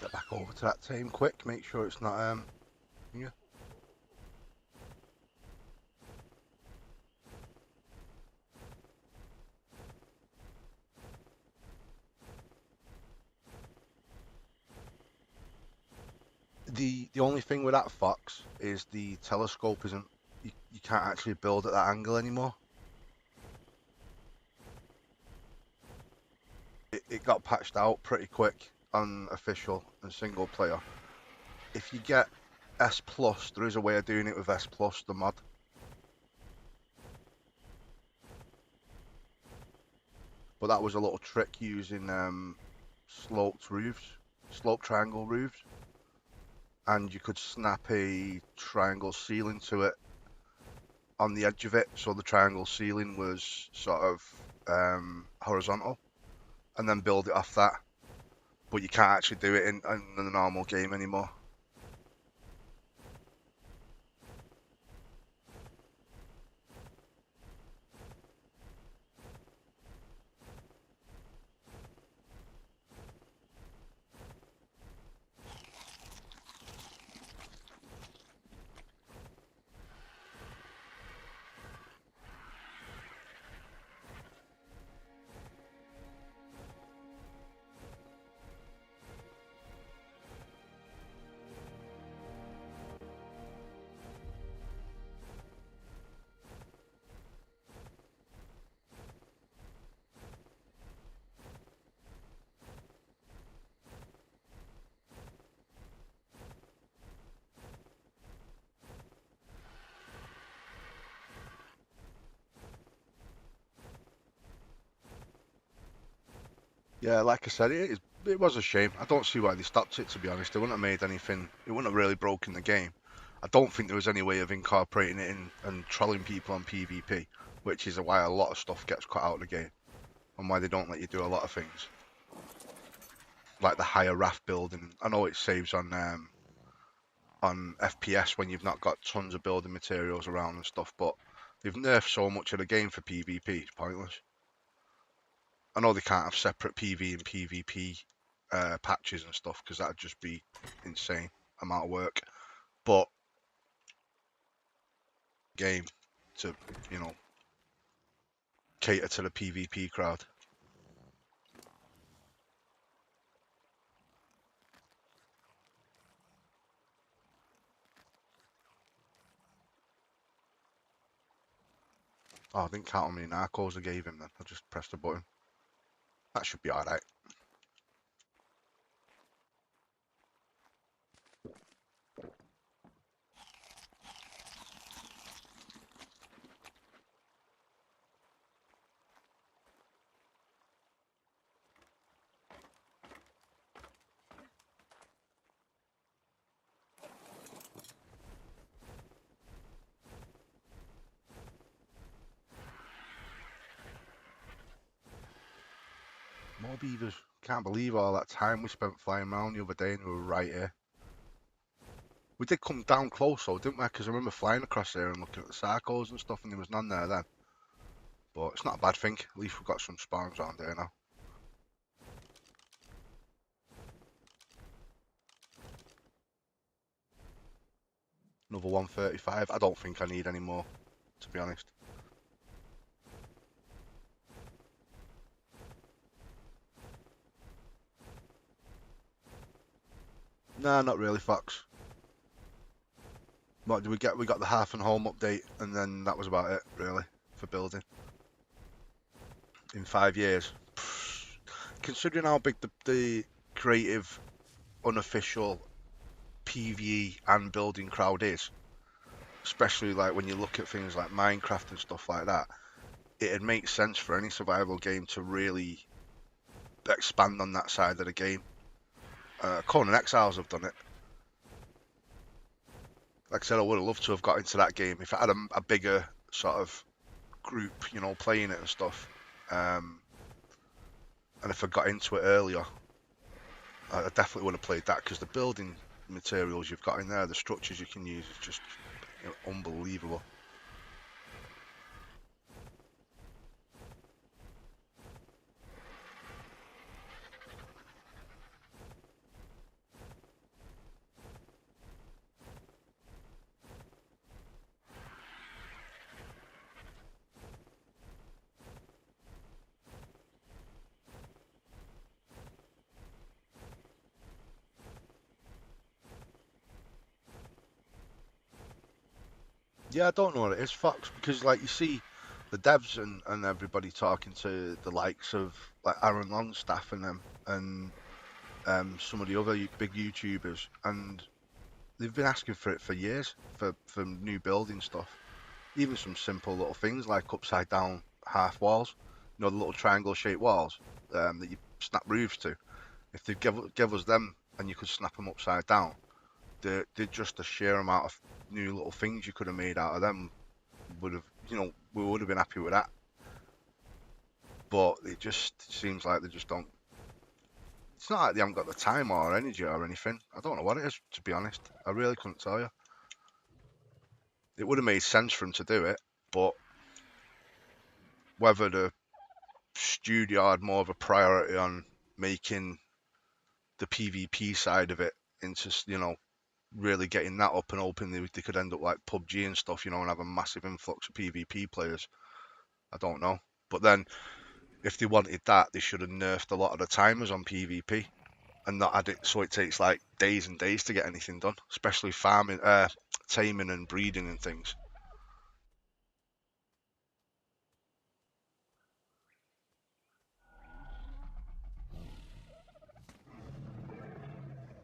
Get back over to that tame quick, make sure it's not yeah. The only thing with that fox is the telescope isn't, you can't actually build at that angle anymore. It got patched out pretty quick on official and single player. If you get S plus, there is a way of doing it with S plus, the mod. But that was a little trick using sloped roofs, sloped triangle roofs, and you could snap a triangle ceiling to it on the edge of it, so the triangle ceiling was sort of horizontal, and then build it off that. But you can't actually do it in the normal game anymore. Yeah, like I said, it was a shame. I don't see why they stopped it, to be honest. They wouldn't have made anything, it wouldn't have really broken the game. I don't think there was any way of incorporating it in and trolling people on PvP, which is why a lot of stuff gets cut out of the game and why they don't let you do a lot of things. Like the higher raft building. I know it saves on FPS when you've not got tons of building materials around and stuff, but they've nerfed so much of the game for PvP, it's pointless. I know they can't have separate PV and PvP patches and stuff because that'd just be insane amount of work. But game to you know cater to the PvP crowd. Oh, I didn't count how many narcos I gave him then. I just pressed the button. That should be alright. More beavers. Can't believe all that time we spent flying around the other day and we were right here. We did come down close though, didn't we? Because I remember flying across there and looking at the circles and stuff and there was none there then. But it's not a bad thing. At least we've got some spawns around there now. Another 135. I don't think I need any more, to be honest. Nah, not really, Fox. What did we get? We got the half and home update, and then that was about it, really, for building. In 5 years. Considering how big the creative, unofficial PvE and building crowd is, especially like when you look at things like Minecraft and stuff like that, it'd make sense for any survival game to really expand on that side of the game. Conan Exiles have done it. Like I said, I would have loved to have got into that game if I had a bigger sort of group, playing it and stuff. And if I got into it earlier, I definitely would have played that because the building materials you've got in there, the structures you can use, is just unbelievable. Yeah, I don't know what it is, Fox, because like you see the devs and everybody talking to the likes of like Aaron Longstaff and them and some of the other big YouTubers, and they've been asking for it for years for new building stuff. Even some simple little things like upside down half walls, the little triangle shaped walls that you snap roofs to. If they give us them and you could snap them upside down, they're just the sheer amount of new little things you could have made out of them would have, we would have been happy with that. But it just seems like they just don't. It's not like they haven't got the time or energy or anything. I don't know what it is, to be honest. I really couldn't tell you. It would have made sense for them to do it, but whether the studio had more of a priority on making the PvP side of it into, really getting that up and open, they could end up like PUBG and stuff, and have a massive influx of PvP players. I don't know. But then, if they wanted that, they should have nerfed a lot of the timers on PvP and not had it so it takes like days and days to get anything done, especially farming, taming and breeding and things.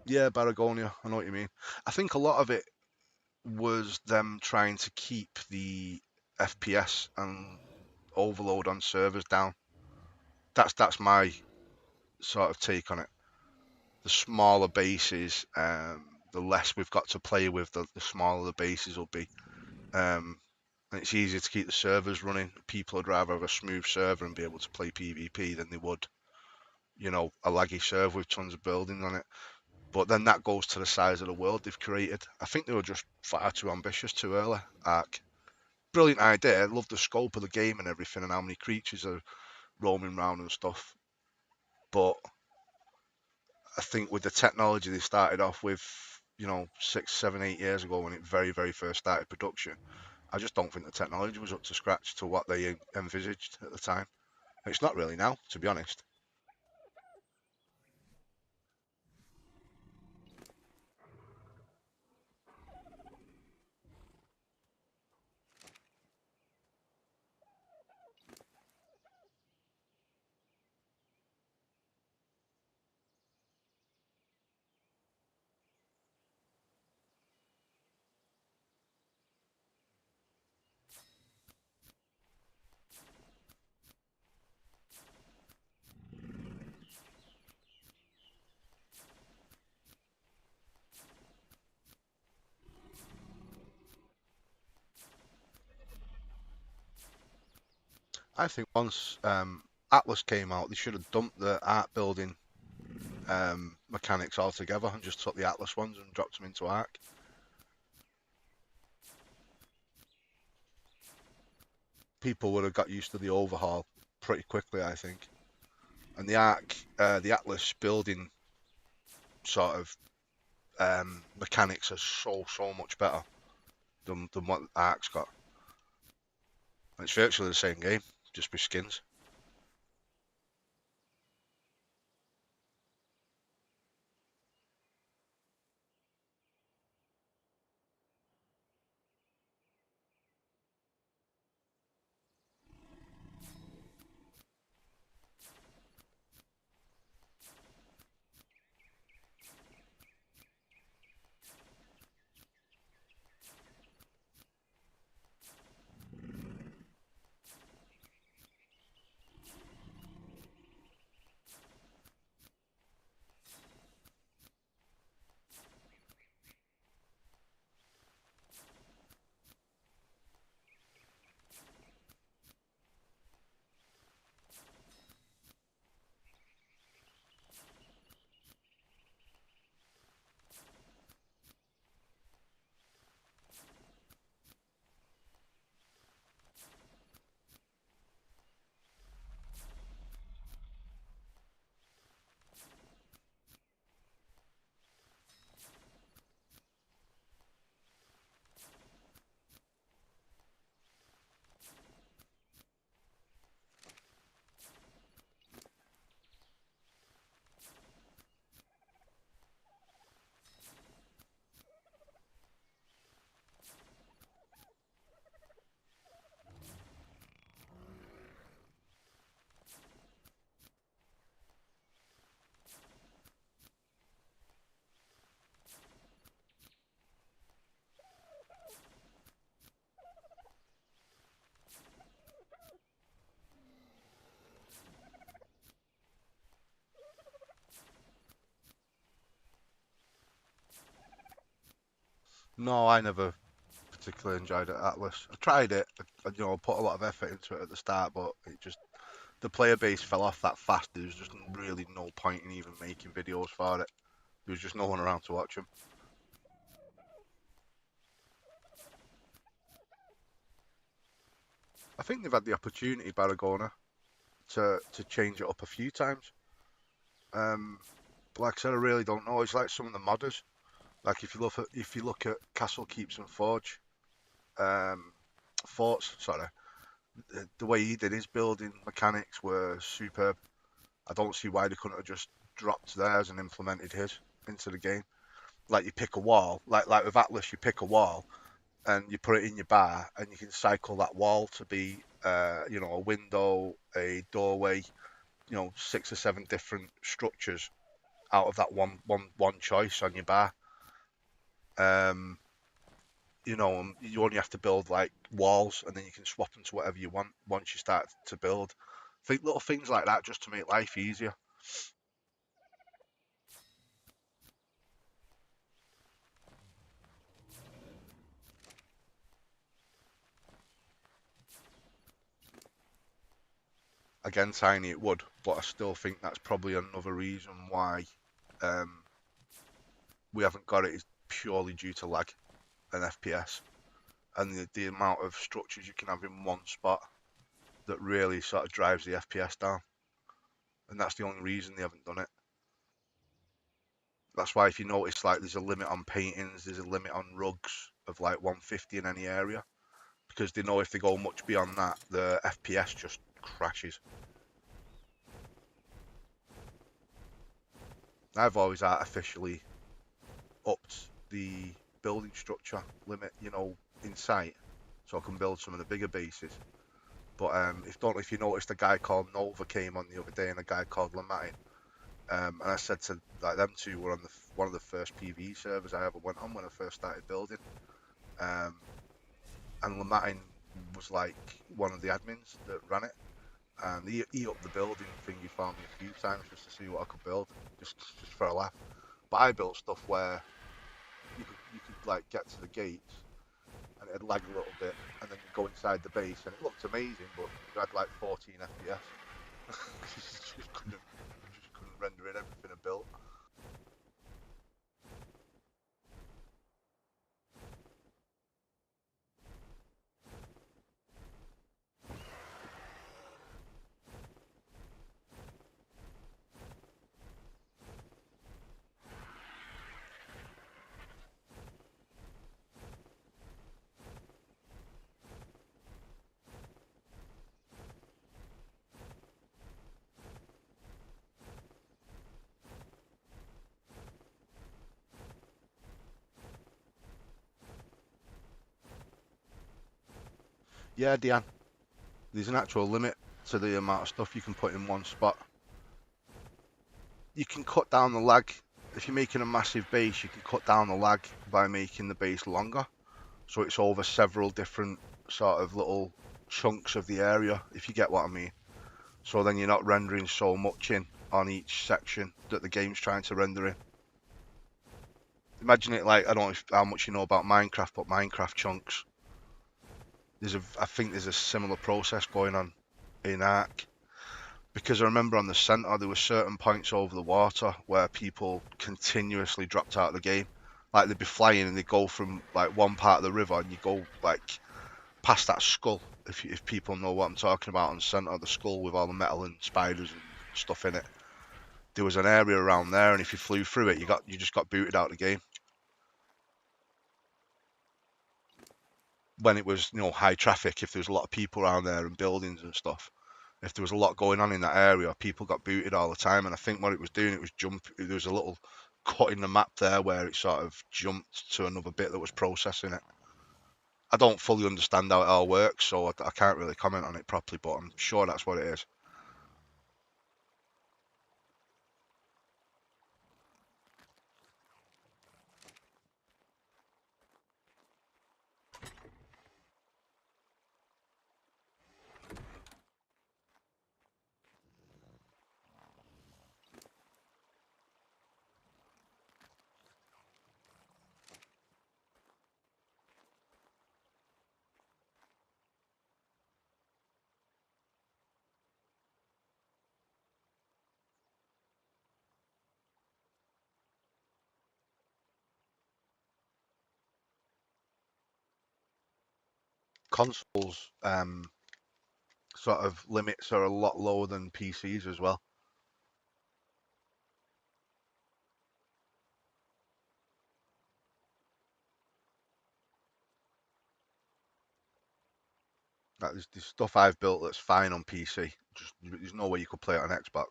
Yeah, Baragonia, I know what you mean. I think a lot of it was them trying to keep the FPS and overload on servers down. That's my sort of take on it. The smaller bases, the less we've got to play with, the smaller the bases will be. And it's easier to keep the servers running. People would rather have a smooth server and be able to play PvP than they would, a laggy server with tons of building on it. But then that goes to the size of the world they've created. I think they were just far too ambitious too early. Ark. Brilliant idea. I love the scope of the game and everything and how many creatures are roaming around and stuff. But I think with the technology they started off with, 6, 7, 8 years ago when it very, very first started production, I just don't think the technology was up to scratch to what they envisaged at the time. It's not really now, to be honest. I think once Atlas came out, they should have dumped the art building mechanics altogether and just took the Atlas ones and dropped them into Ark. People would have got used to the overhaul pretty quickly, I think. And the Ark, the Atlas building sort of mechanics are so much better than what Ark's got. And it's virtually the same game, just with skins. No, I never particularly enjoyed it, Atlas. I tried it, put a lot of effort into it at the start, but the player base fell off that fast. There was just really no point in even making videos for it. There was just no one around to watch them. I think they've had the opportunity, Baragona, to change it up a few times. But like I said, I really don't know. It's like some of the modders. Like if you look at Castle Keeps and Forts, sorry, the way he did his building mechanics were superb. I don't see why they couldn't have just dropped theirs and implemented his into the game. Like you pick a wall, like with Atlas, you pick a wall and you put it in your bar, and you can cycle that wall to be, a window, a doorway, 6 or 7 different structures out of that one choice on your bar. Um, you only have to build like walls, and then you can swap them to whatever you want once you start to build. I think little things like that just to make life easier. again, tiny it would, but I still think that's probably another reason why we haven't got it is purely due to lag and FPS and the amount of structures you can have in one spot that really sort of drives the FPS down. And that's the only reason they haven't done it. That's why if you notice, like, there's a limit on paintings, there's a limit on rugs of like 150 in any area, because they know if they go much beyond that, the FPS just crashes. I've always artificially upped the building structure limit, in sight, so I can build some of the bigger bases. But if you noticed, a guy called Nova came on the other day and a guy called Lamatin. And I said to, like, them two were on one of the first PvE servers I ever went on when I first started building. Um, and Lamatin was like one of the admins that ran it. And he upped the building thingy for me a few times just to see what I could build, just for a laugh. But I built stuff where you could like get to the gates and it'd lag a little bit, and then you go inside the base and it looked amazing, but you had like 14 FPS. you just couldn't render in everything I built. Yeah, Deanne, there's an actual limit to the amount of stuff you can put in one spot. You can cut down the lag. If you're making a massive base, you can cut down the lag by making the base longer. So it's over several different sort of little chunks of the area, if you get what I mean. So then you're not rendering so much in on each section that the game's trying to render in. Imagine it like, I don't know how much you know about Minecraft, but Minecraft chunks. I think there's a similar process going on in Ark. Because I remember on the centre there were certain points over the water where people continuously dropped out of the game. Like they'd be flying and they'd go from like one part of the river and you go like past that skull, if people know what I'm talking about, on the centre of the skull with all the metal and spiders and stuff in it. There was an area around there, and if you flew through it, you just got booted out of the game. When it was, high traffic, if there was a lot of people around there and buildings and stuff, if there was a lot going on in that area, people got booted all the time. And I think what it was doing, it was there was a little cut in the map there where it sort of jumped to another bit that was processing it. I don't fully understand how it all works, so I can't really comment on it properly, but I'm sure that's what it is. Consoles sort of limits are a lot lower than PCs as well. Like there's stuff I've built that's fine on PC. Just there's no way you could play it on Xbox.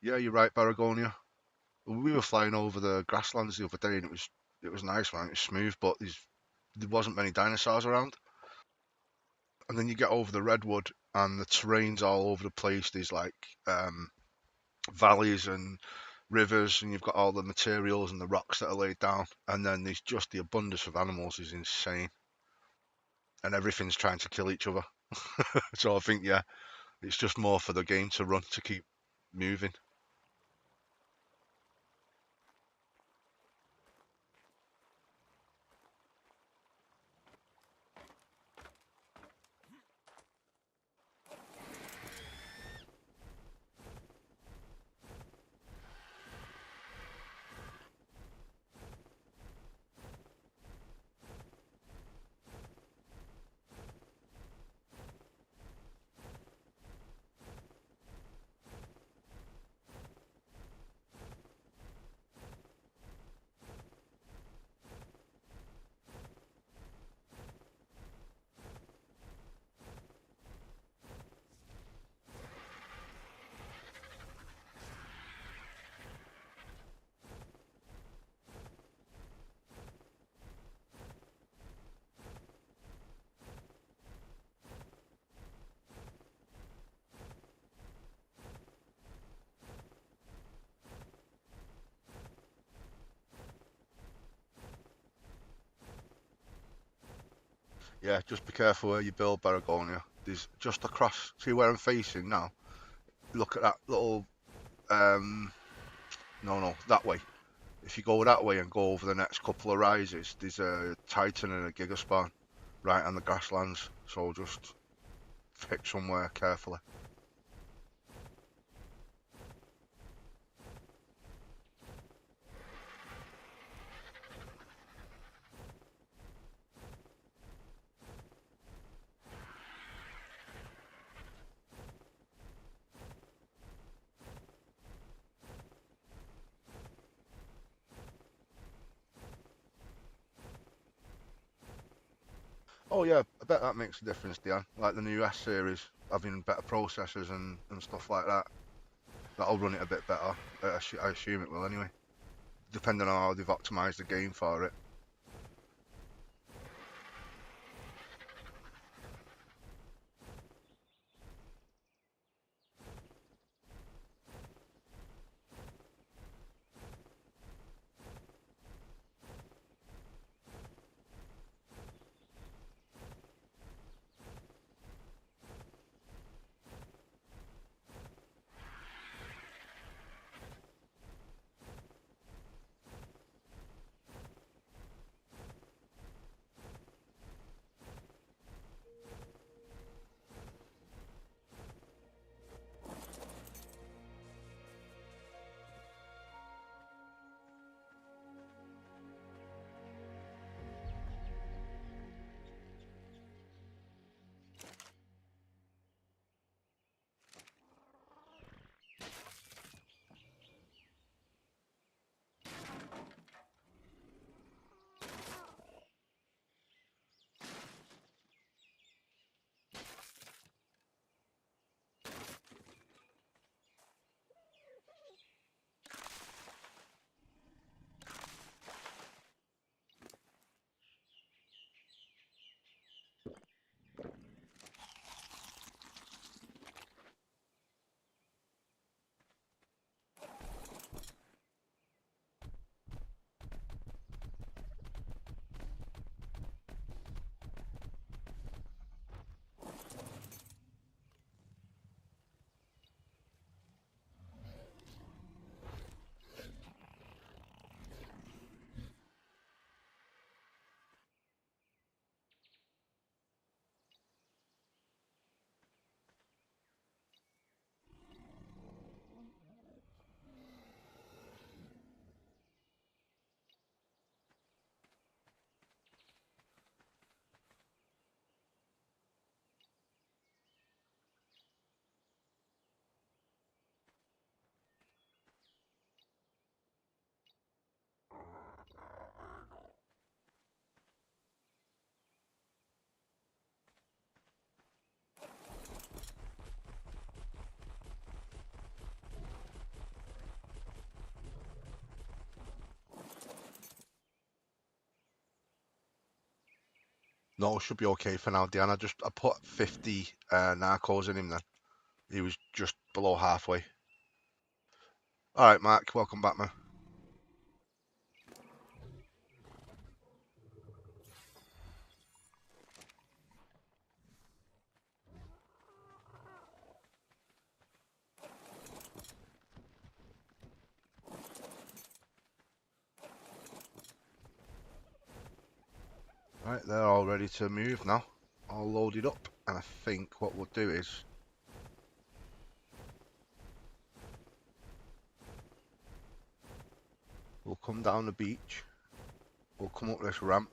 Yeah, you're right, Baragonia. We were flying over the grasslands the other day, and it was nice, man. It was smooth, but there wasn't many dinosaurs around. And then you get over the redwood, and the terrain's all over the place. There's like valleys and rivers, and you've got all the materials and the rocks that are laid down. And then there's just the abundance of animals is insane, and everything's trying to kill each other. So I think, yeah, it's just more for the game to run to keep moving. Yeah, just be careful where you build, Beregonia. There's just across, see where I'm facing now? Look at that little, no, that way. If you go that way and go over the next couple of rises, there's a Titan and a Gigaspawn right on the grasslands. So just pick somewhere carefully. Oh yeah, I bet that makes a difference, Dan. Like the new S series having better processors and stuff like that. That'll run it a bit better. I assume it will anyway, depending on how they've optimized the game for it. No, it should be okay for now, Dan. I put 50 narcos in him then. He was just below halfway. All right, Mark, welcome back, man. Right, they're all ready to move now. All loaded up. And I think what we'll do is we'll come down the beach. We'll come up this ramp.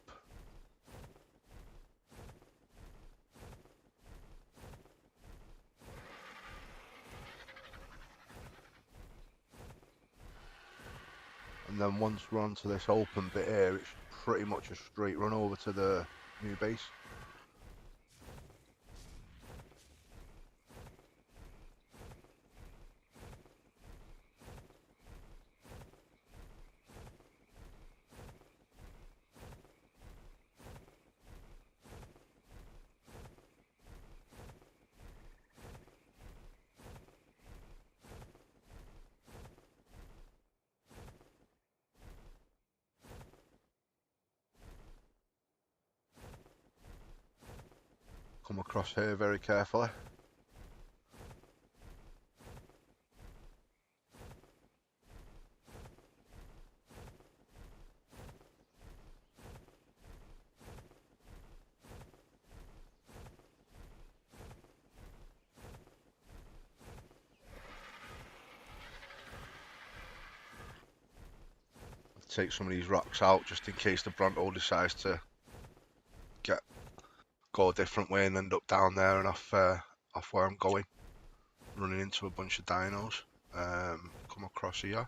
And then once we're onto this open bit here, it's pretty much a straight run over to the new base. Come across here very carefully. Take some of these rocks out just in case the Bronto decides to go a different way and end up down there and off where I'm going, running into a bunch of dinos. Come across here.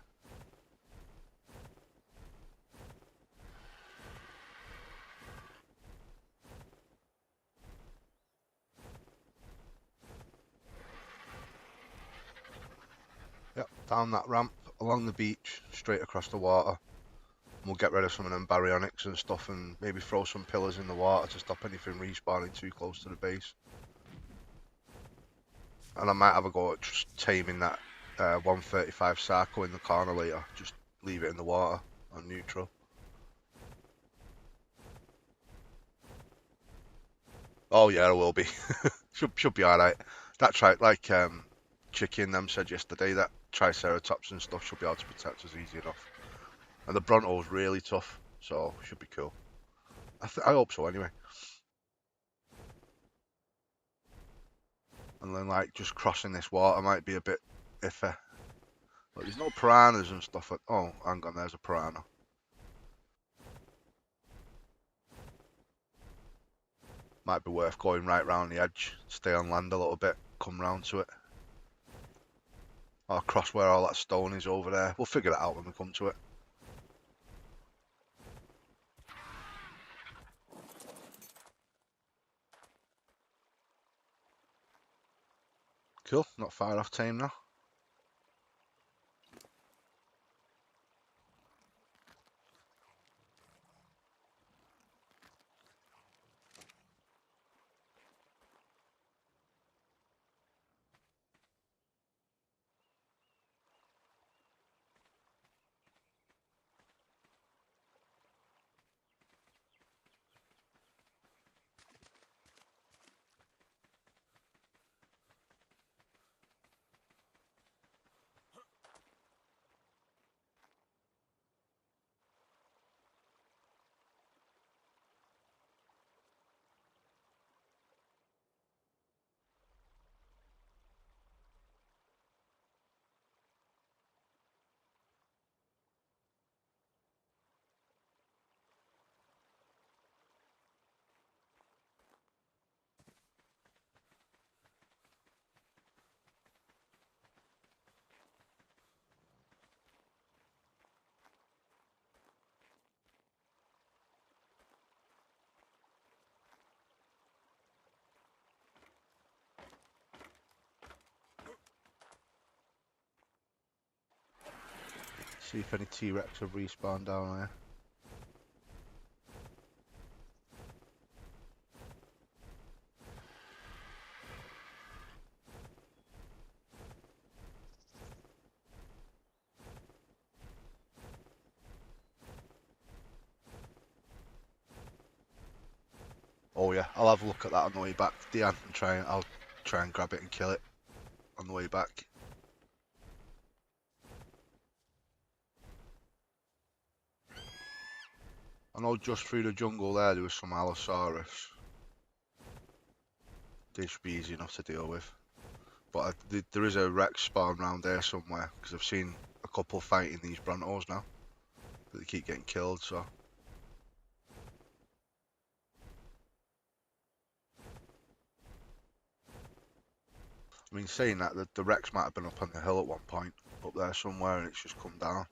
Yep, down that ramp, along the beach, straight across the water. We'll get rid of some of them baryonyx and stuff and maybe throw some pillars in the water to stop anything respawning too close to the base. And I might have a go at just taming that 135 Sarco in the corner later. Just leave it in the water on neutral. Oh yeah, I will be. should be alright. That's right, like Chicky and them said yesterday, that Triceratops and stuff should be able to protect us easy enough. And the Bronto's really tough, so should be cool. I hope so anyway. And then like just crossing this water might be a bit iffy. But there's no piranhas and stuff. Oh, hang on, there's a piranha. Might be worth going right round the edge, stay on land a little bit, come round to it. Or cross where all that stone is over there. We'll figure that out when we come to it. Cool, not far off Tame now. See if any T-Rex have respawned down there. Oh yeah, I'll have a look at that on the way back, Deanne, and I'll try and grab it and kill it on the way back. I know just through the jungle there was some Allosaurus. They should be easy enough to deal with. But there is a Rex spawn around there somewhere, because I've seen a couple fighting these Brontos now. But they keep getting killed, so. I mean, saying that, the Rex might have been up on the hill at one point, up there somewhere, and it's just come down.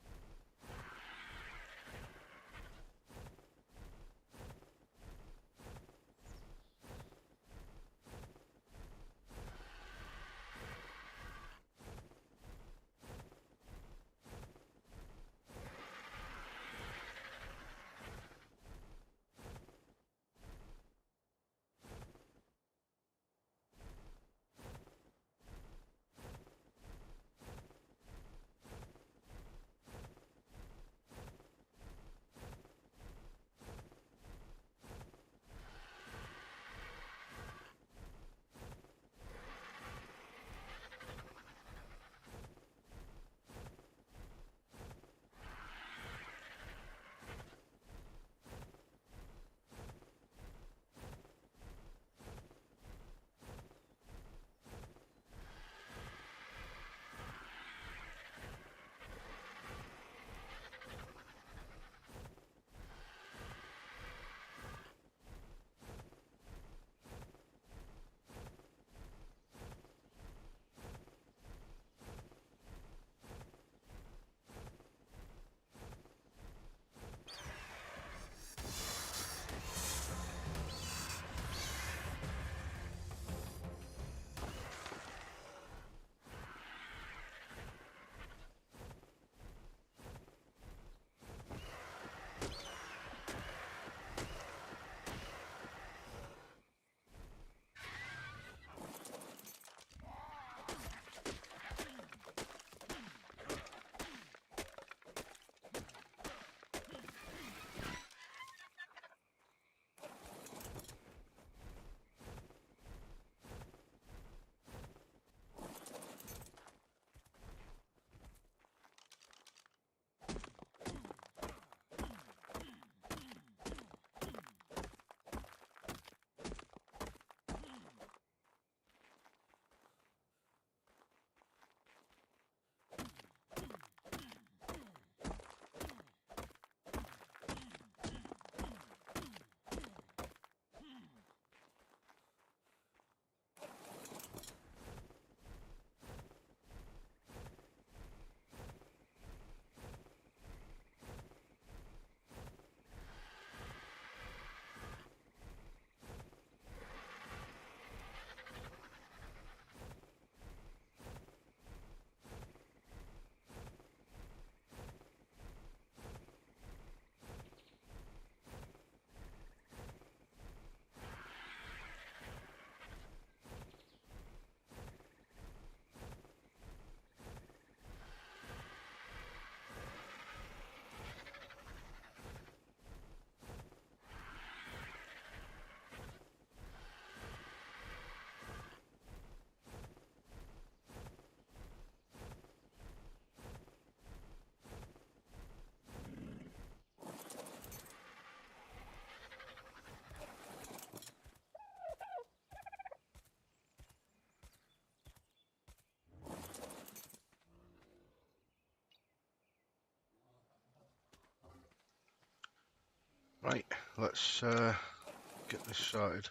Right, let's get this sorted.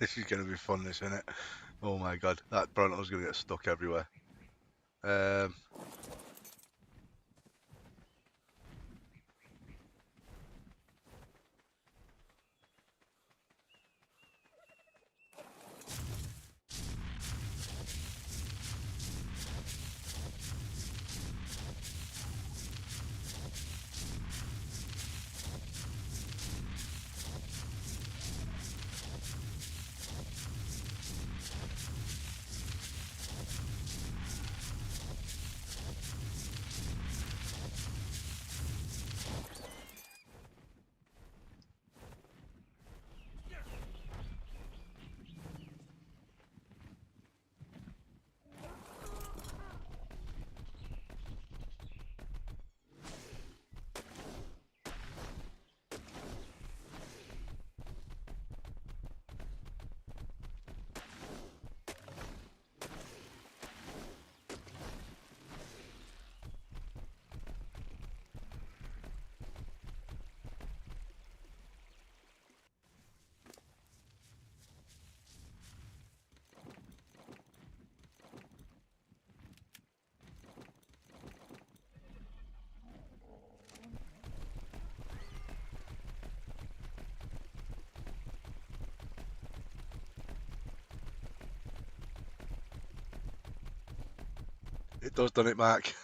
This is going to be fun, this, isn't it? Oh my god, that Bronto's going to get stuck everywhere. It does, doesn't it, Mark?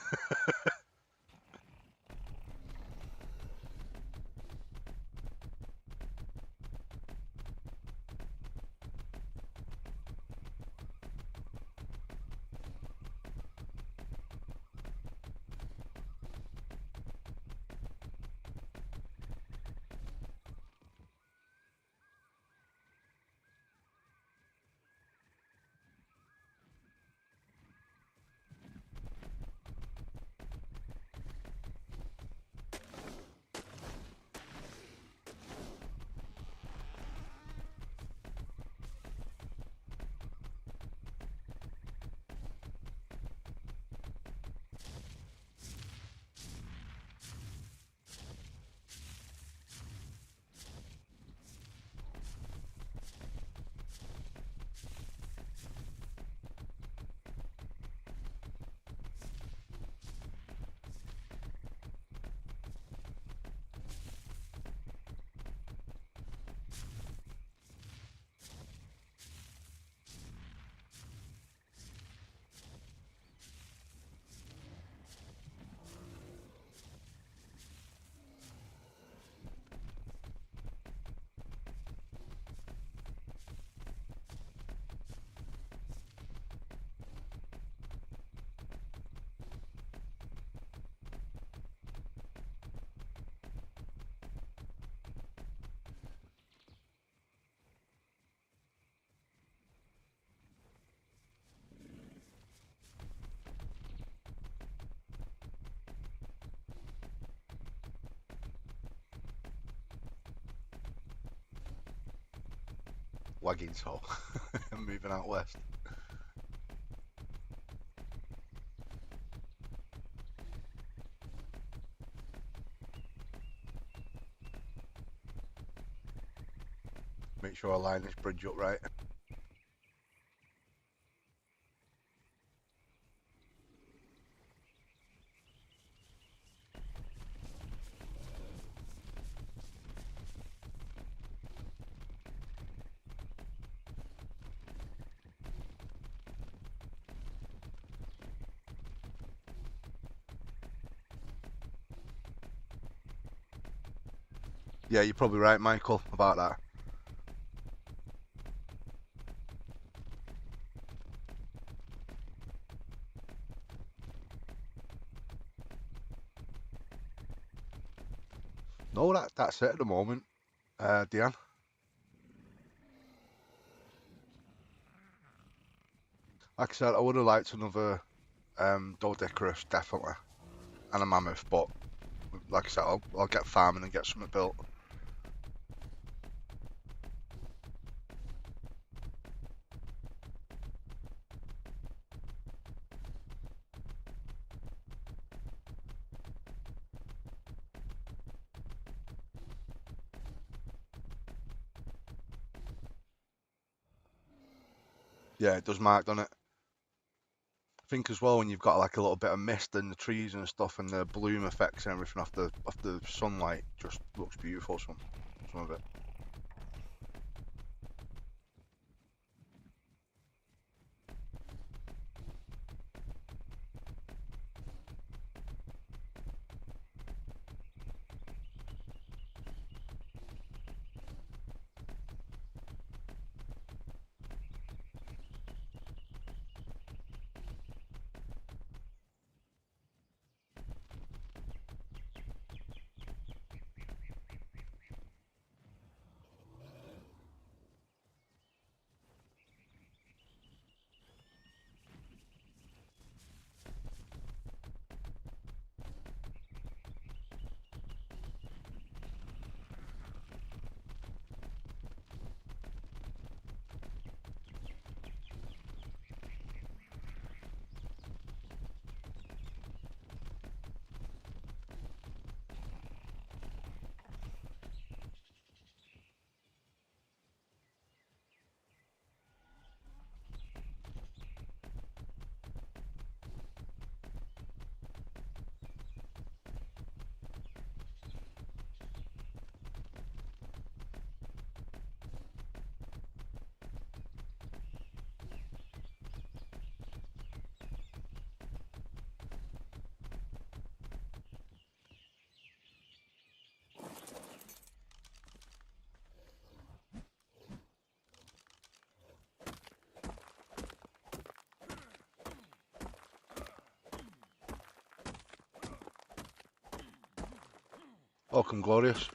Wagging so. I'm moving out west. Make sure I line this bridge up right. Yeah, you're probably right, Michael, about that. No, that's it at the moment, Deanne. Like I said, I would have liked another Doedicurus, definitely, and a mammoth, but like I said, I'll get farming and get something built. Yeah, it does mark, doesn't it? I think as well when you've got like a little bit of mist in the trees and stuff, and the bloom effects and everything off the sunlight, just looks beautiful. Some of it. Welcome, Glorious.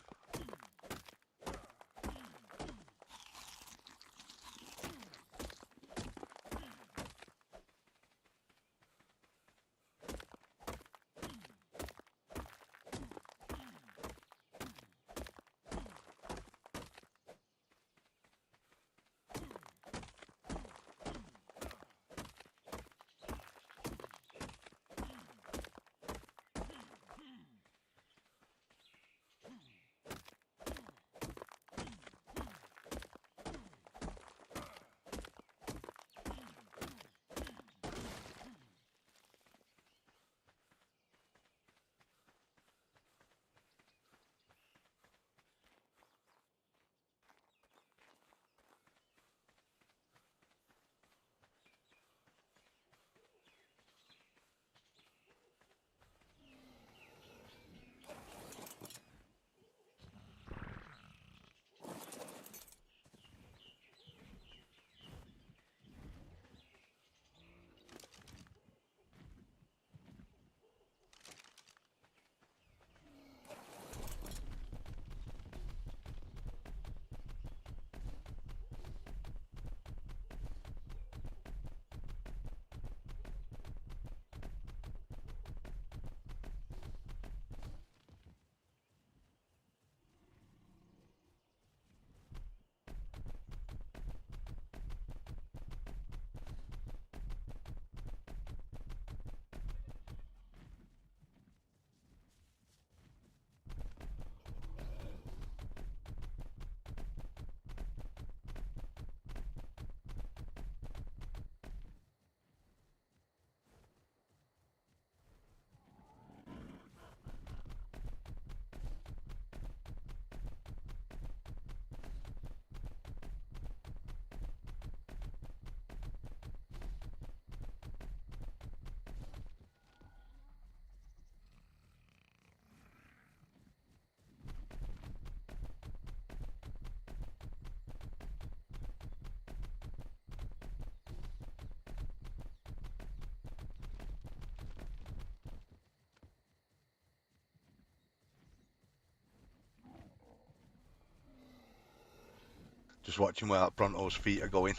Just watching where that Bronto's feet are going.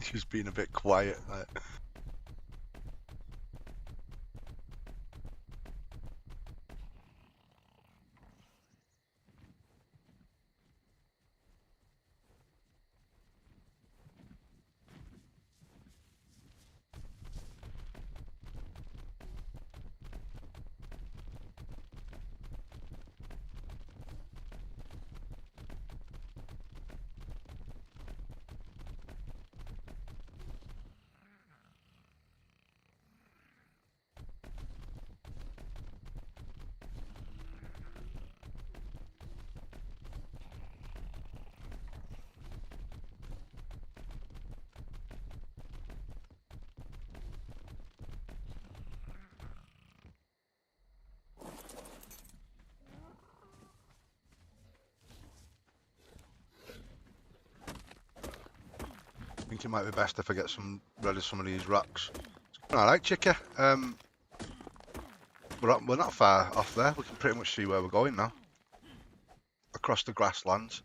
Just being a bit quiet. think it might be best if I get rid of some of these rocks. Alright, Chicky. We're not far off there. We can pretty much see where we're going now. Across the grasslands.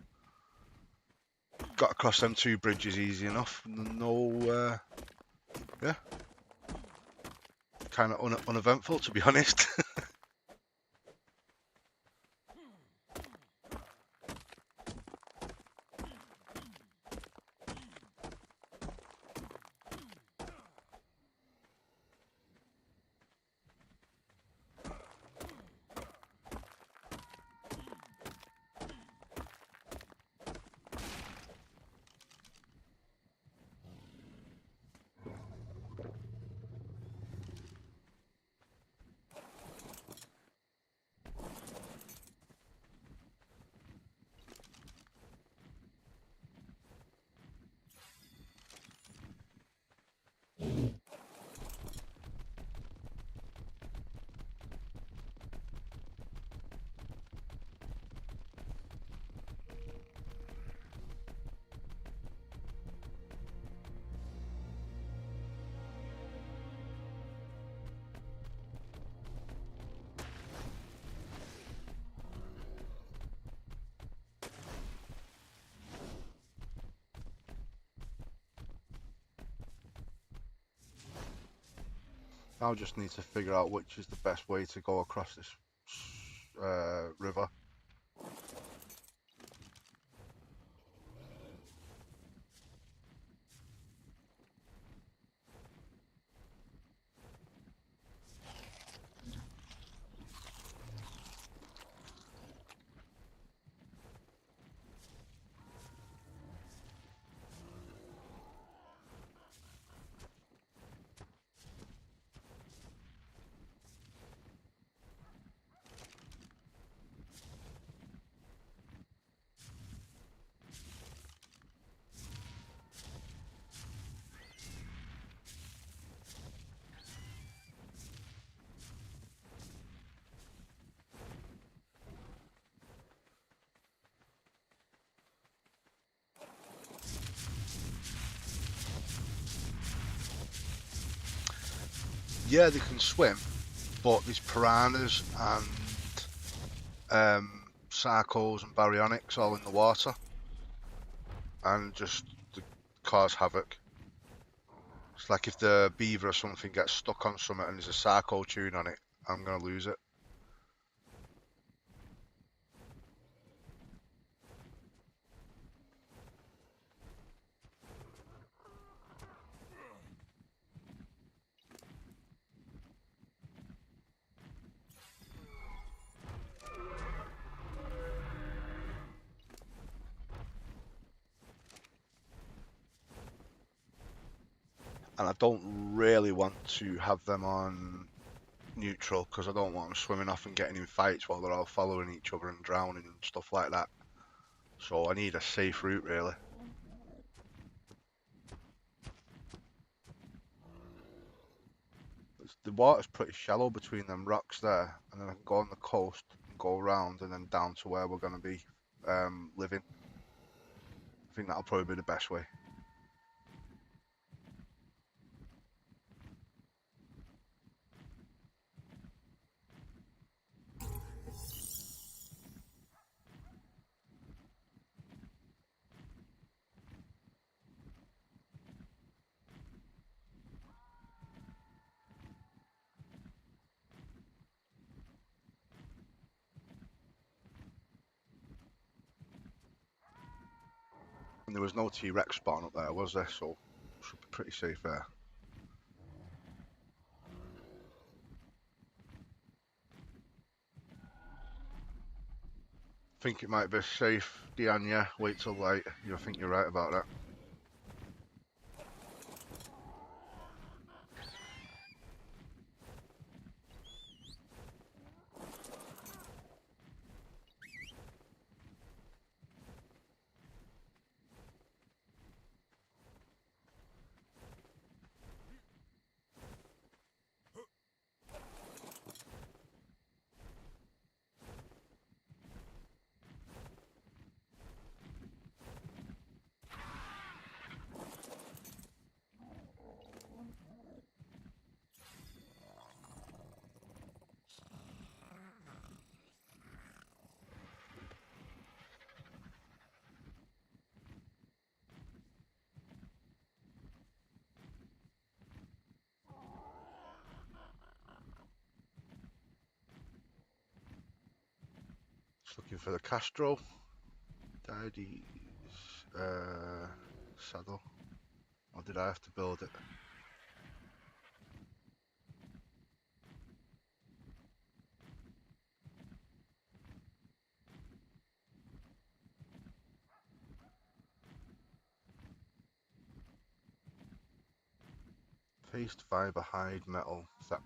Got across them 2 bridges easy enough. No, yeah. Kind of uneventful, to be honest. Now I just need to figure out which is the best way to go across this river. Yeah, they can swim, but there's piranhas and sarcos and baryonyx all in the water, and just cause havoc. It's like if the beaver or something gets stuck on something and there's a sarco tune on it, I'm gonna lose it. And I don't really want to have them on neutral because I don't want them swimming off and getting in fights while they're all following each other and drowning and stuff like that. So I need a safe route, really. The water's pretty shallow between them rocks there, and then I can go on the coast and go around and then down to where we're going to be living. I think that'll probably be the best way. And there was no TRex spawn up there, was there? So should be pretty safe there. Think it might be safe, Deanne, yeah. Wait till light. I think you're right about that. Just looking for the Castro. Daddy's saddle. Or did I have to build it? Paste, fiber, hide, metal. Is that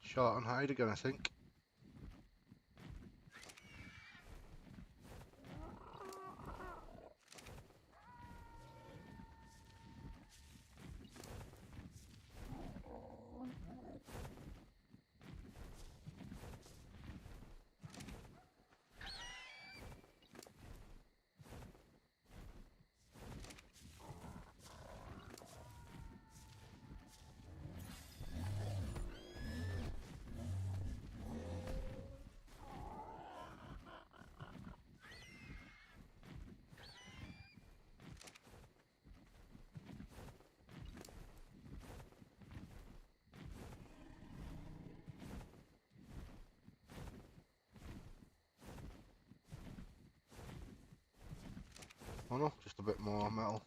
short on hide again, I think. Oh no, just a bit more metal.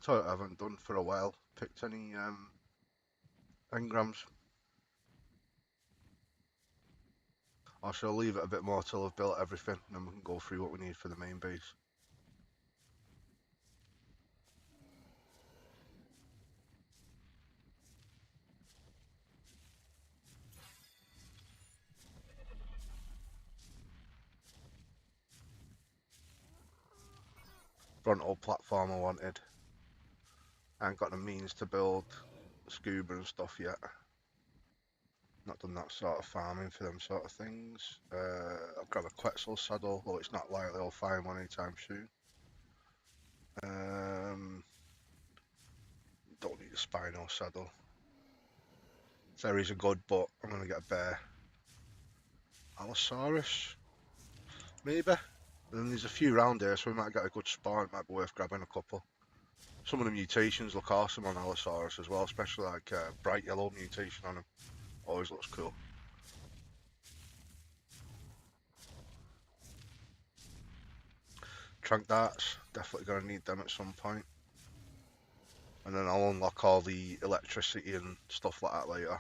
So I haven't done for a while. Picked any engrams. I shall leave it a bit more till I've built everything, and then we can go through what we need for the main base. Frontal platform I wanted. I ain't got the means to build scuba and stuff yet. Not done that sort of farming for them sort of things. I'll grab a Quetzal saddle, though it's not likely I'll find one anytime soon. Don't need a Spino saddle. Fairies are good, but I'm going to get a bear. Allosaurus? Maybe. And then there's a few round here, so we might get a good spawn. It might be worth grabbing a couple. Some of the mutations look awesome on Allosaurus as well, especially like bright yellow mutation on him. Always looks cool. Trank darts, definitely going to need them at some point. And then I'll unlock all the electricity and stuff like that later.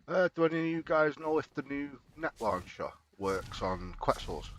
Do any of you guys know if the new net launcher works on Quetzals?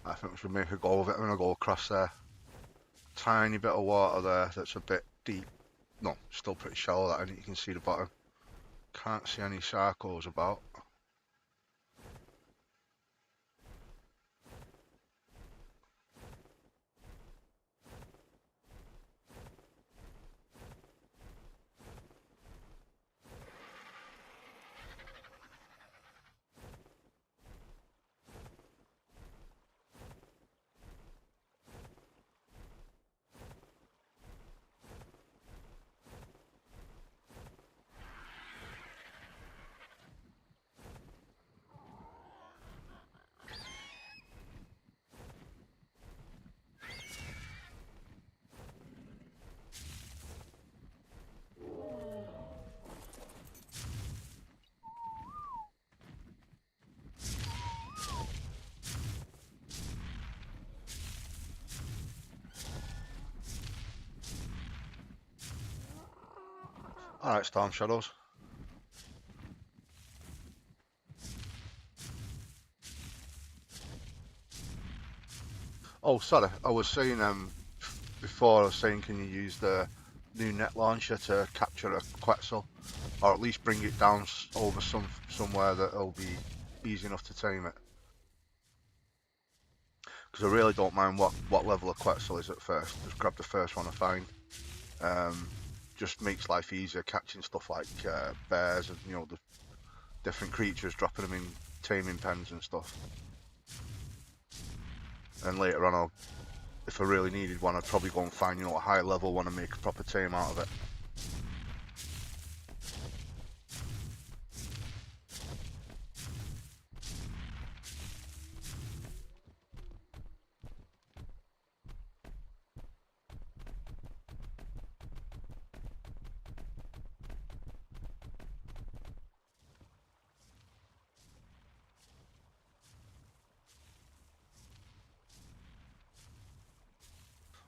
I think we should make a go of it. I'm going to go across there. Tiny bit of water there that's a bit deep. No, still pretty shallow, that, and you can see the bottom. Can't see any sarcos about. Alright, Storm Shadows. Oh, sorry, I was saying before, I was saying, can you use the new net launcher to capture a Quetzal? Or at least bring it down over somewhere that it'll be easy enough to tame it. Because I really don't mind what level of Quetzal is at first. Just grab the first one I find. Just makes life easier catching stuff like bears and, you know, the different creatures, dropping them in taming pens and stuff. And later on, if I really needed one, I'd probably go and find, you know, a high level one and make a proper tame out of it.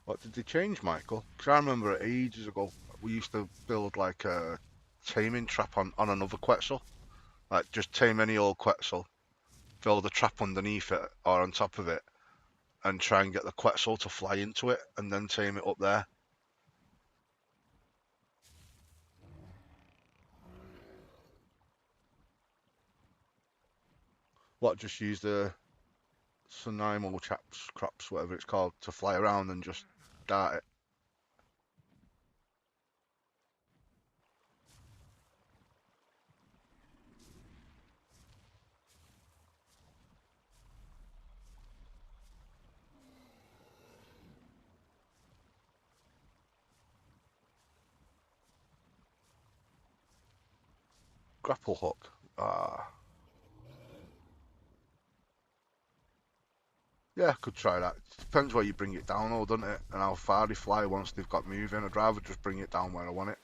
What did they change, Michael? Because I remember ages ago, we used to build like a taming trap on another Quetzal. Like just tame any old Quetzal, build a trap underneath it or on top of it, and try and get the Quetzal to fly into it and then tame it up there. What, just use the Sunimo chaps, crops, whatever it's called, to fly around and just dart it? Grapple hook. Yeah, I could try that. Depends where you bring it down though, doesn't it? And how far they fly once they've got moving. I'd rather just bring it down where I want it.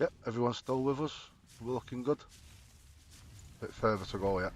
Yep, everyone's still with us. We're looking good. Bit further to go yet.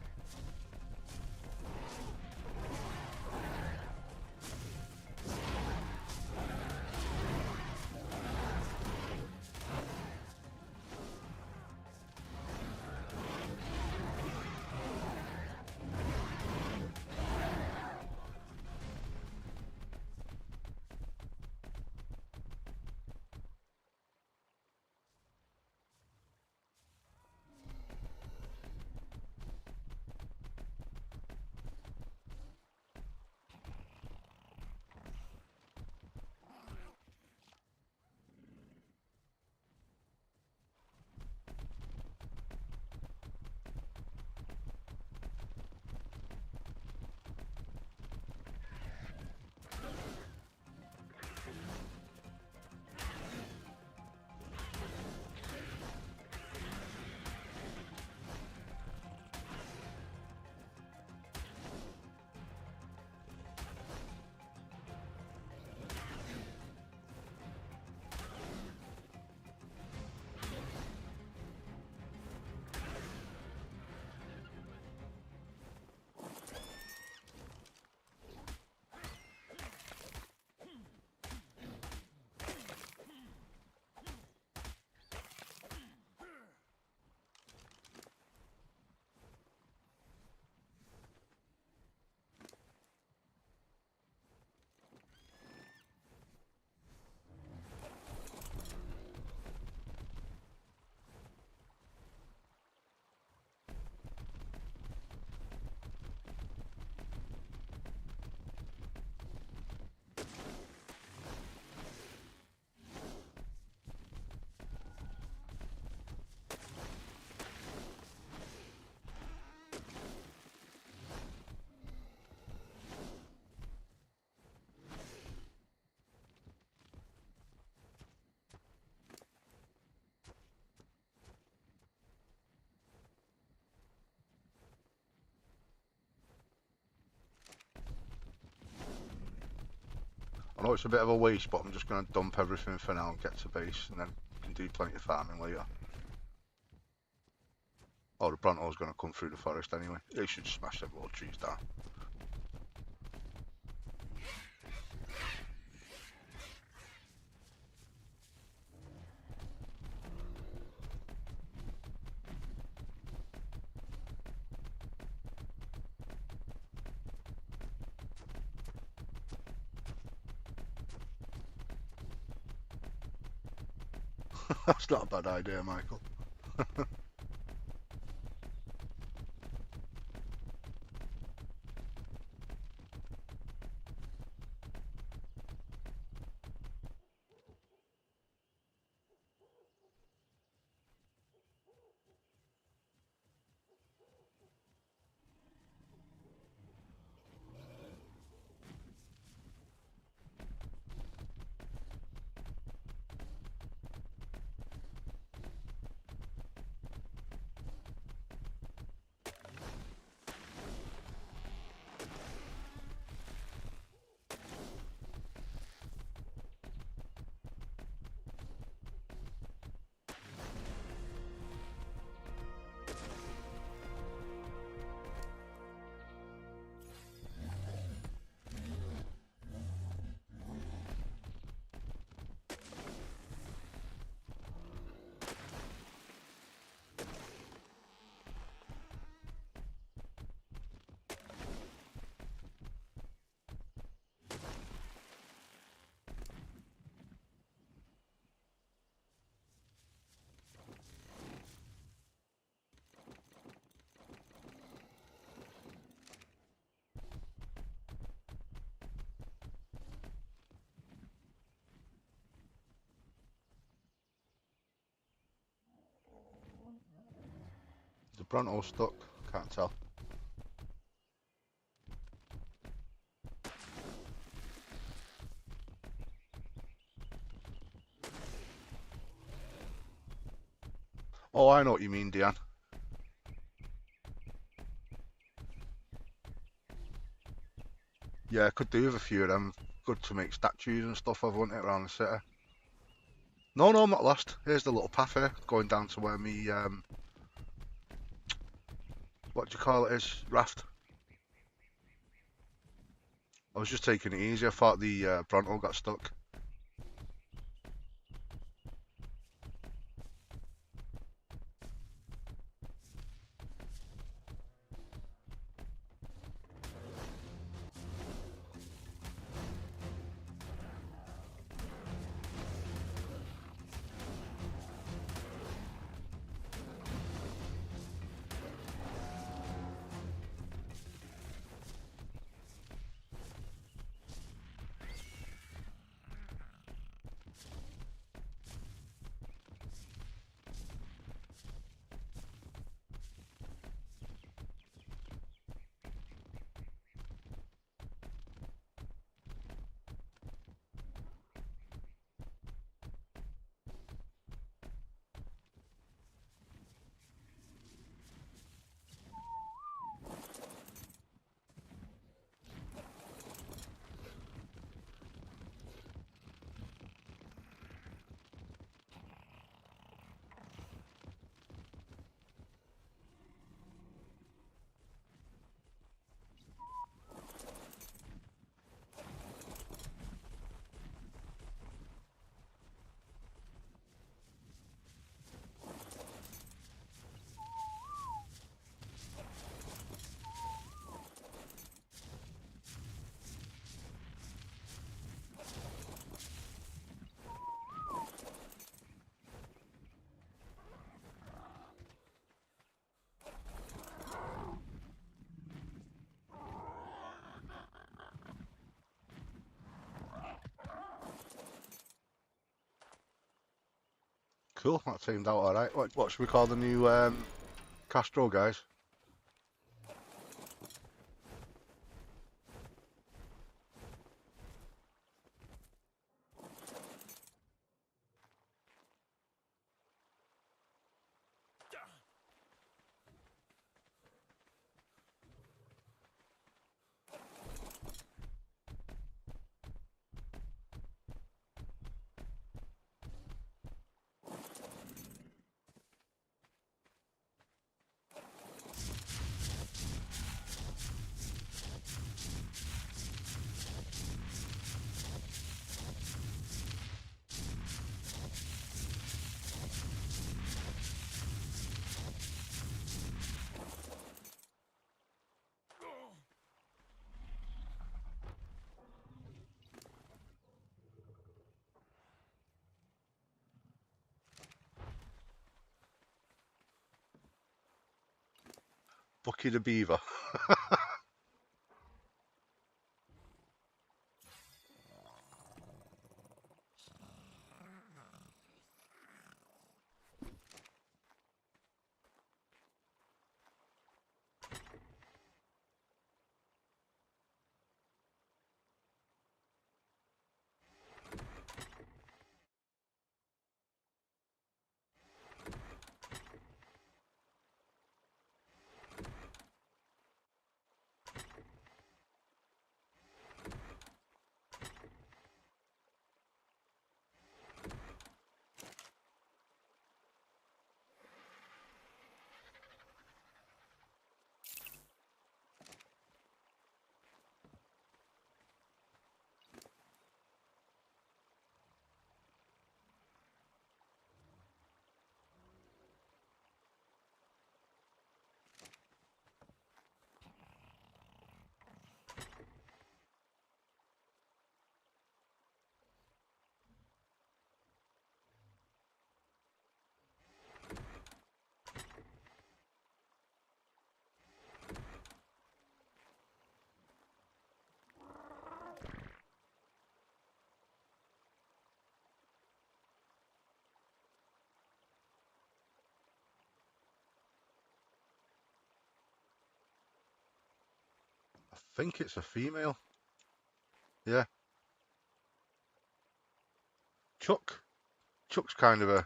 I know it's a bit of a waste, but I'm just going to dump everything for now and get to base, and then can do plenty of farming later. Oh, the Bronto's going to come through the forest anyway. They should smash them little trees down. That's not a bad idea, Michael. The Bronto stuck? Can't tell. Oh, I know what you mean, Diane. Yeah, I could do with a few of them. Good to make statues and stuff of, wouldn't it, around the city? No, no, I'm not lost. Here's the little path here, going down to where me, what do you call it is? Raft. I was just taking it easy. I thought the Bronto got stuck. Cool, that seemed out alright. What should we call the new Castro guys? Bucky the Beaver. I think it's a female. Yeah. Chuck. Chuck's kind of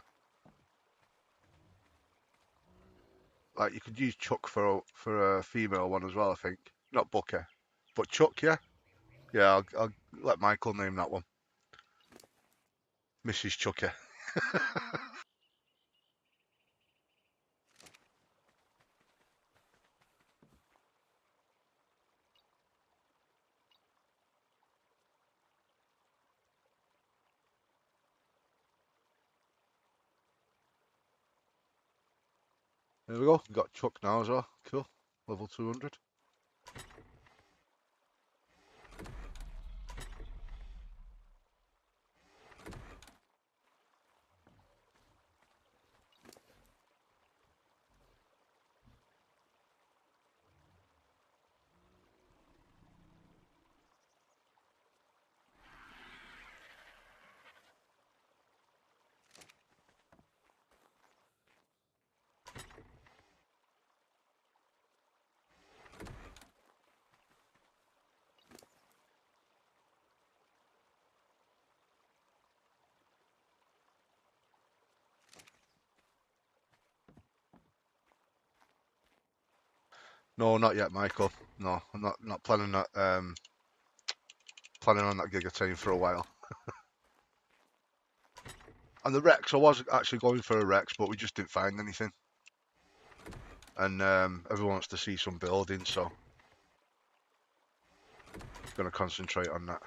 like you could use Chuck for a female one as well. I think not Bucky, but Chuck. Yeah, yeah. I'll let Michael name that one. Mrs. Chucky. There we go. We've got Chuck now as well. Cool. Level 200. No, not yet, Michael. No, I'm not planning that. Planning on that gigatine for a while. And the Rex, I was actually going for a Rex, but we just didn't find anything. And everyone wants to see some building, so I'm going to concentrate on that.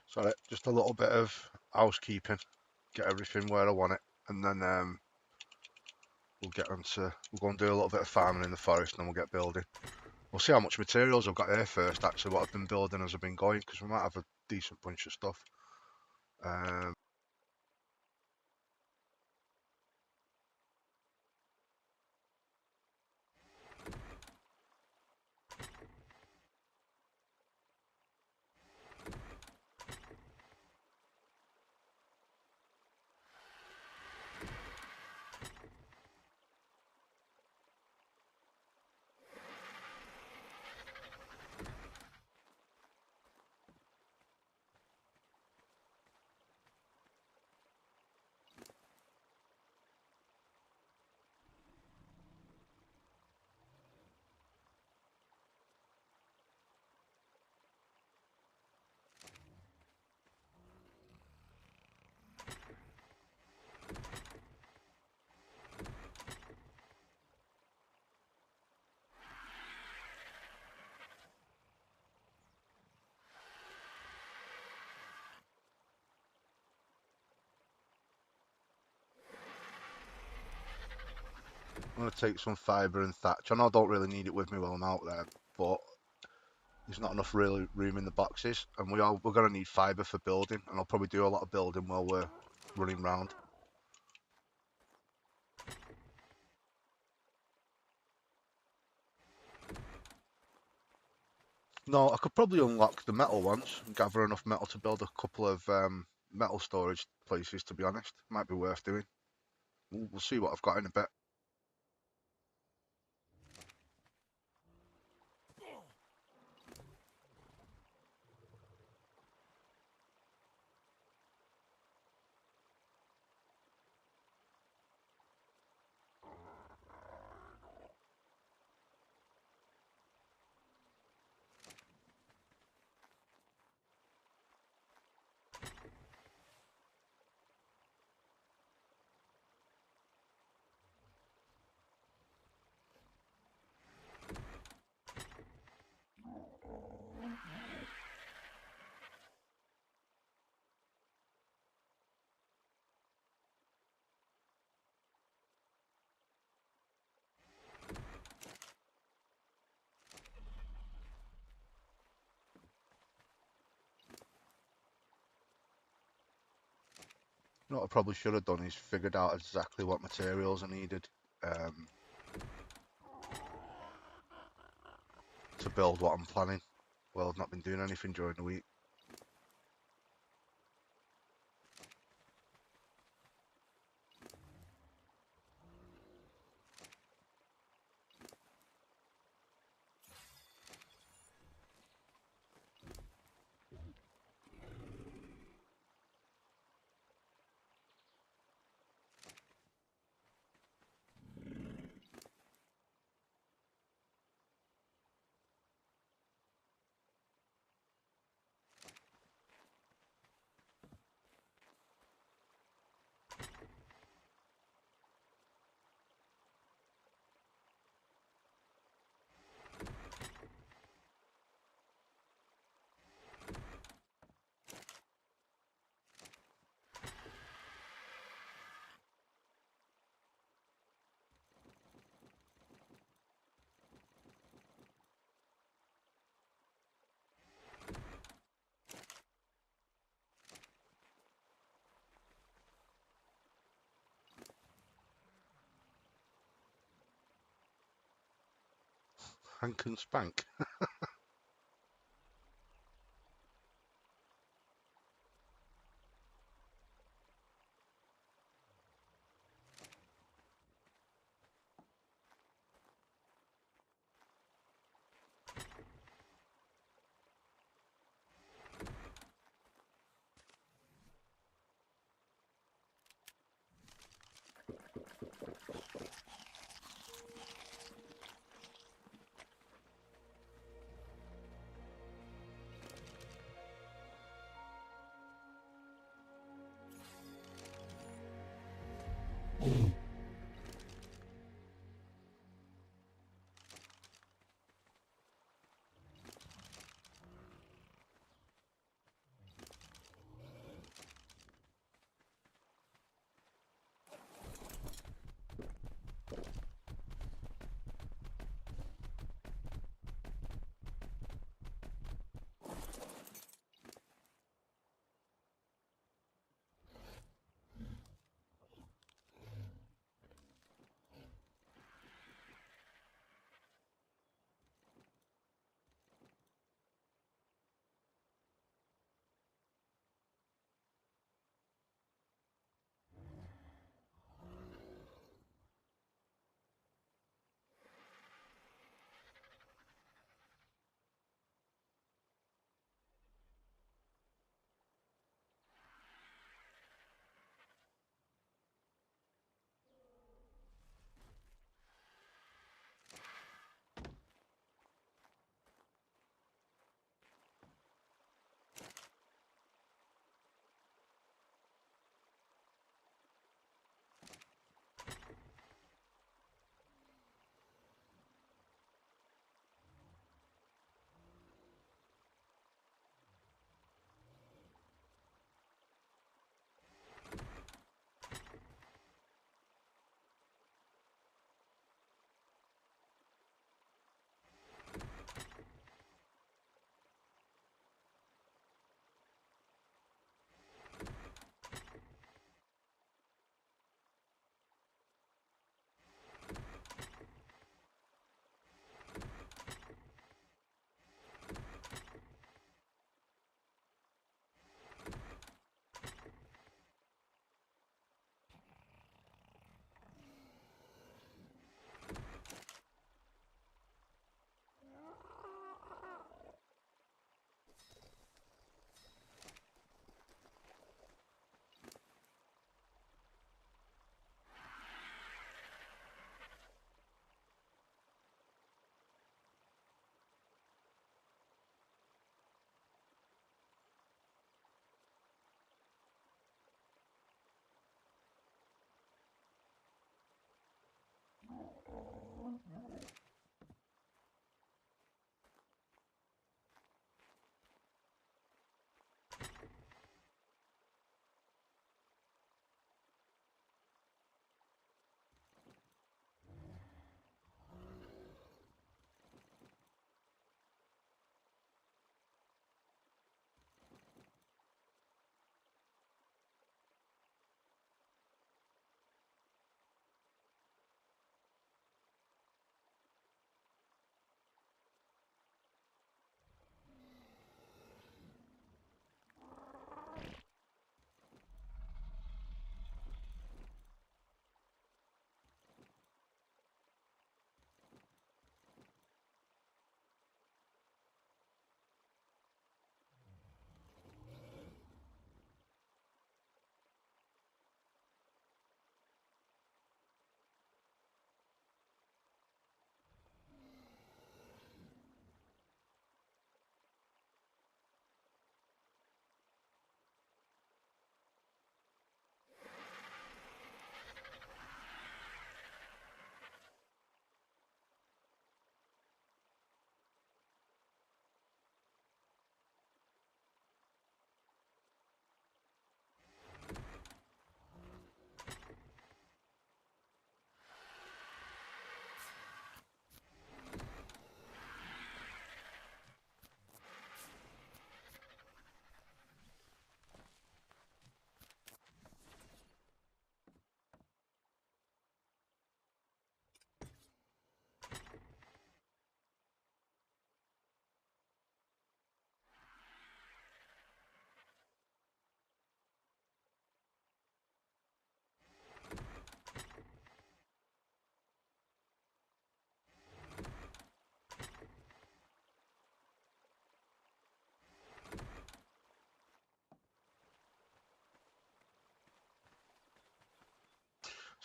Sorry, just a little bit of housekeeping, get everything where I want it, and then we'll go and do a little bit of farming in the forest, and then we'll get building. We'll see how much materials I've got here first, actually, what I've been building as I've been going, because we might have a decent bunch of stuff. I'm going to take some fibre and thatch. I know I don't really need it with me while I'm out there, but there's not enough really room in the boxes, and we're going to need fibre for building, and I'll probably do a lot of building while we're running round. No, I could probably unlock the metal ones and gather enough metal to build a couple of metal storage places, to be honest. Might be worth doing. We'll see what I've got in a bit. What I probably should have done is figured out exactly what materials I needed um, to build what I'm planning. Well, I've not been doing anything during the week. Hank and Spank.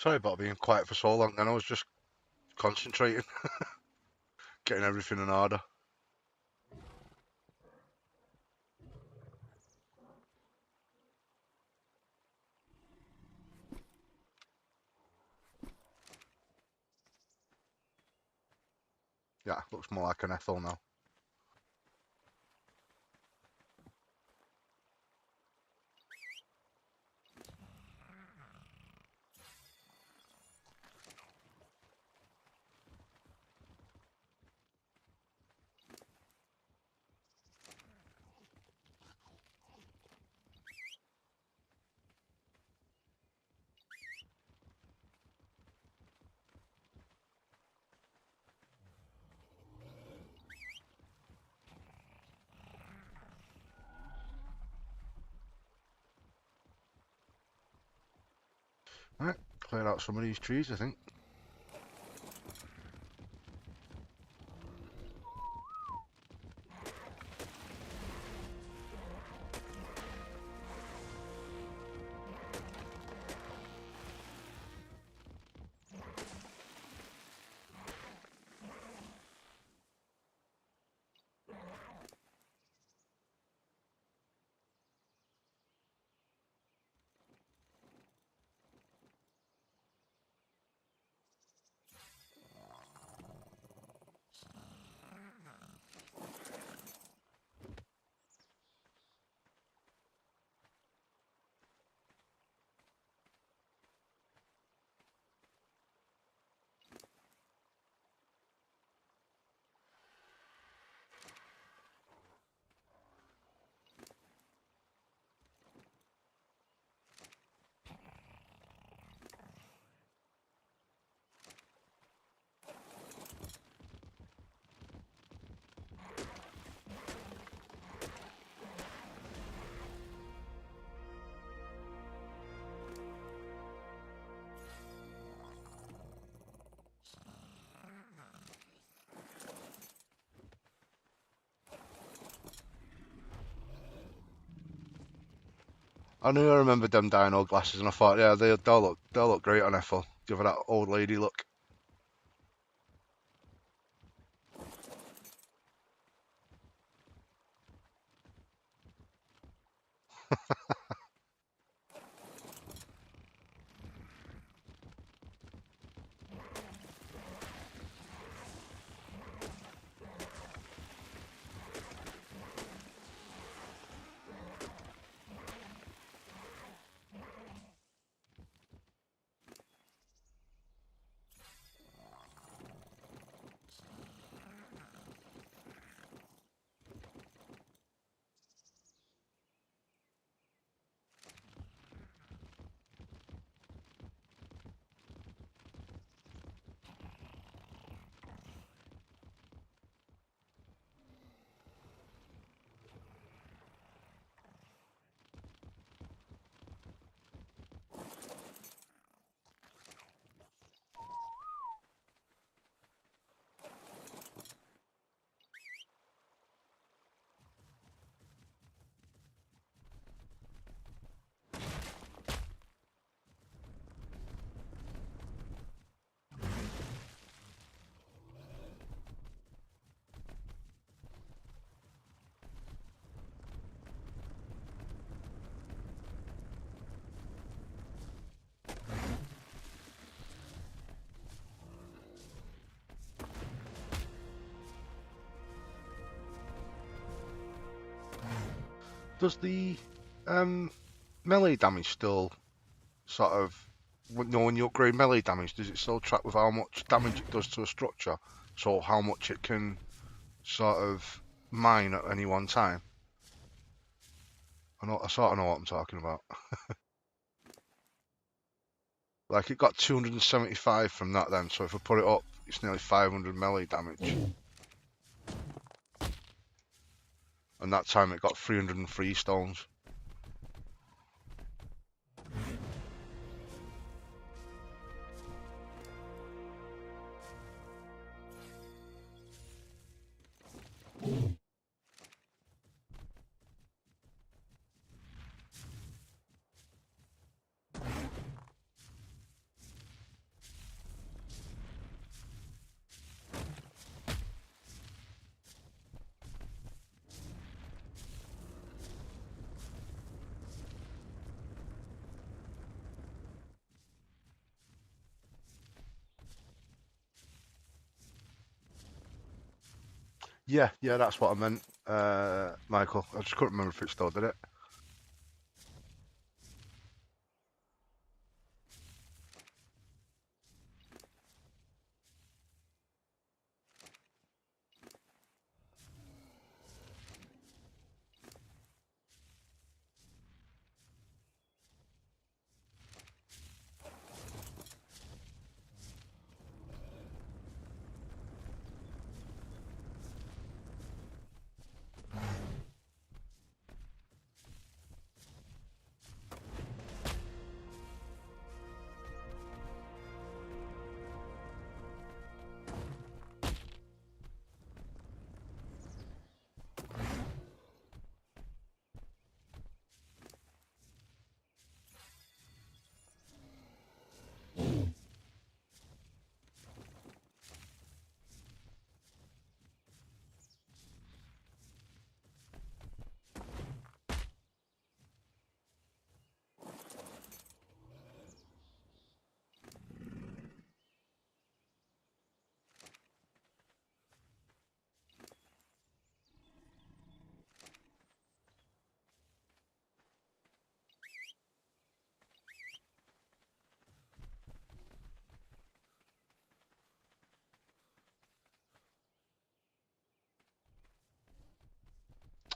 Sorry about being quiet for so long then, I was just concentrating, getting everything in order. Yeah, looks more like an Ethel now. Right, clear out some of these trees, I think. I knew I remembered them dino glasses and I thought, yeah, they'll look great on Ethel. Give her that old lady look. Does the melee damage still sort of, when you upgrade melee damage, does it still track with how much damage it does to a structure? So how much it can sort of mine at any one time? I sort of know what I'm talking about. Like it got 275 from that then, so if I put it up, it's nearly 500 melee damage. And that time it got 303 stones. Yeah, that's what I meant, Michael. I just couldn't remember if it still did it.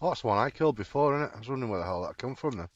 Oh, that's the one I killed before, isn't it? I was wondering where the hell that come from then.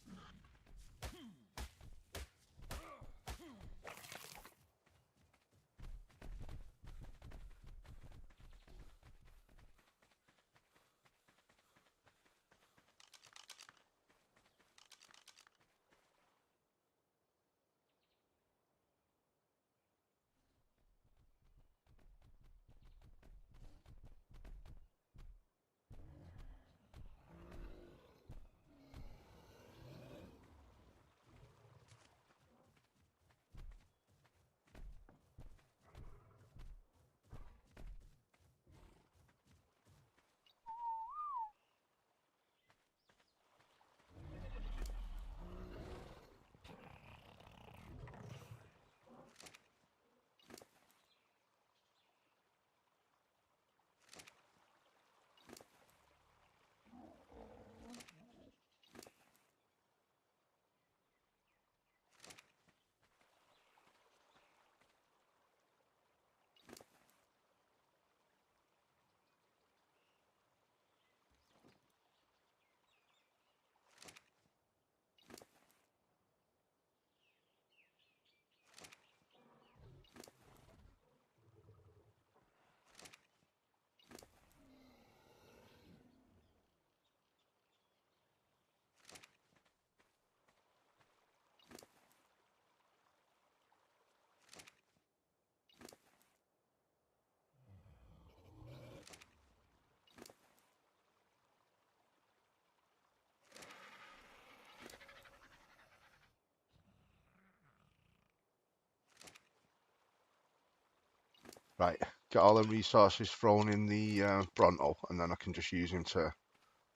Right, get all the resources thrown in the Bronto, and then I can just use him to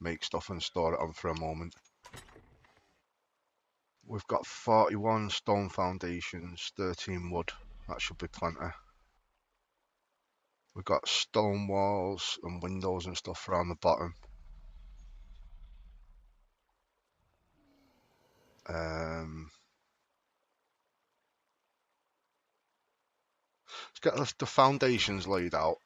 make stuff and store it on for a moment. We've got 41 stone foundations, 13 wood. That should be plenty. We've got stone walls and windows and stuff around the bottom. Let's get the foundations laid out.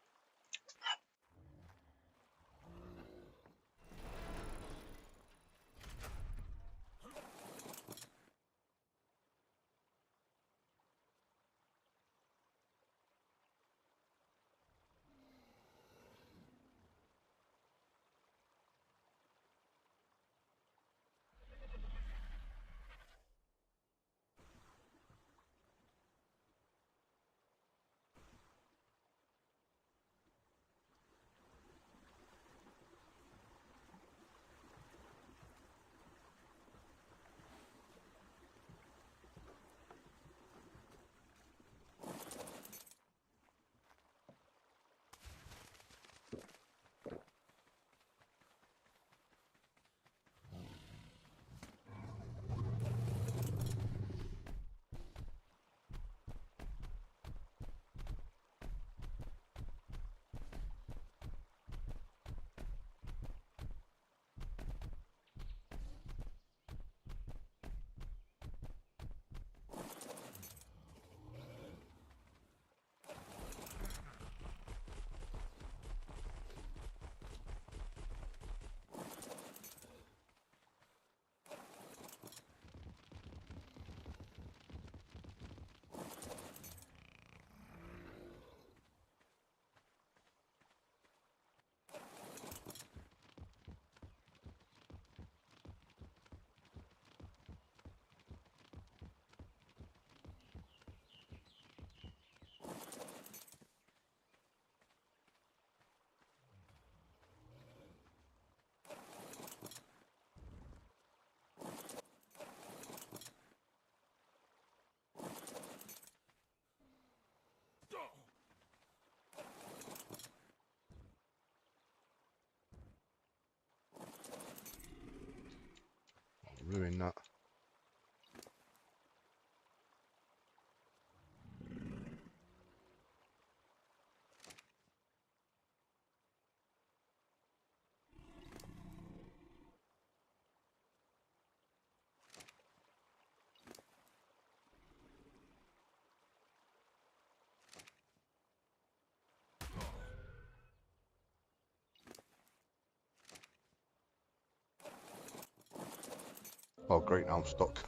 Oh, great, now I'm stuck.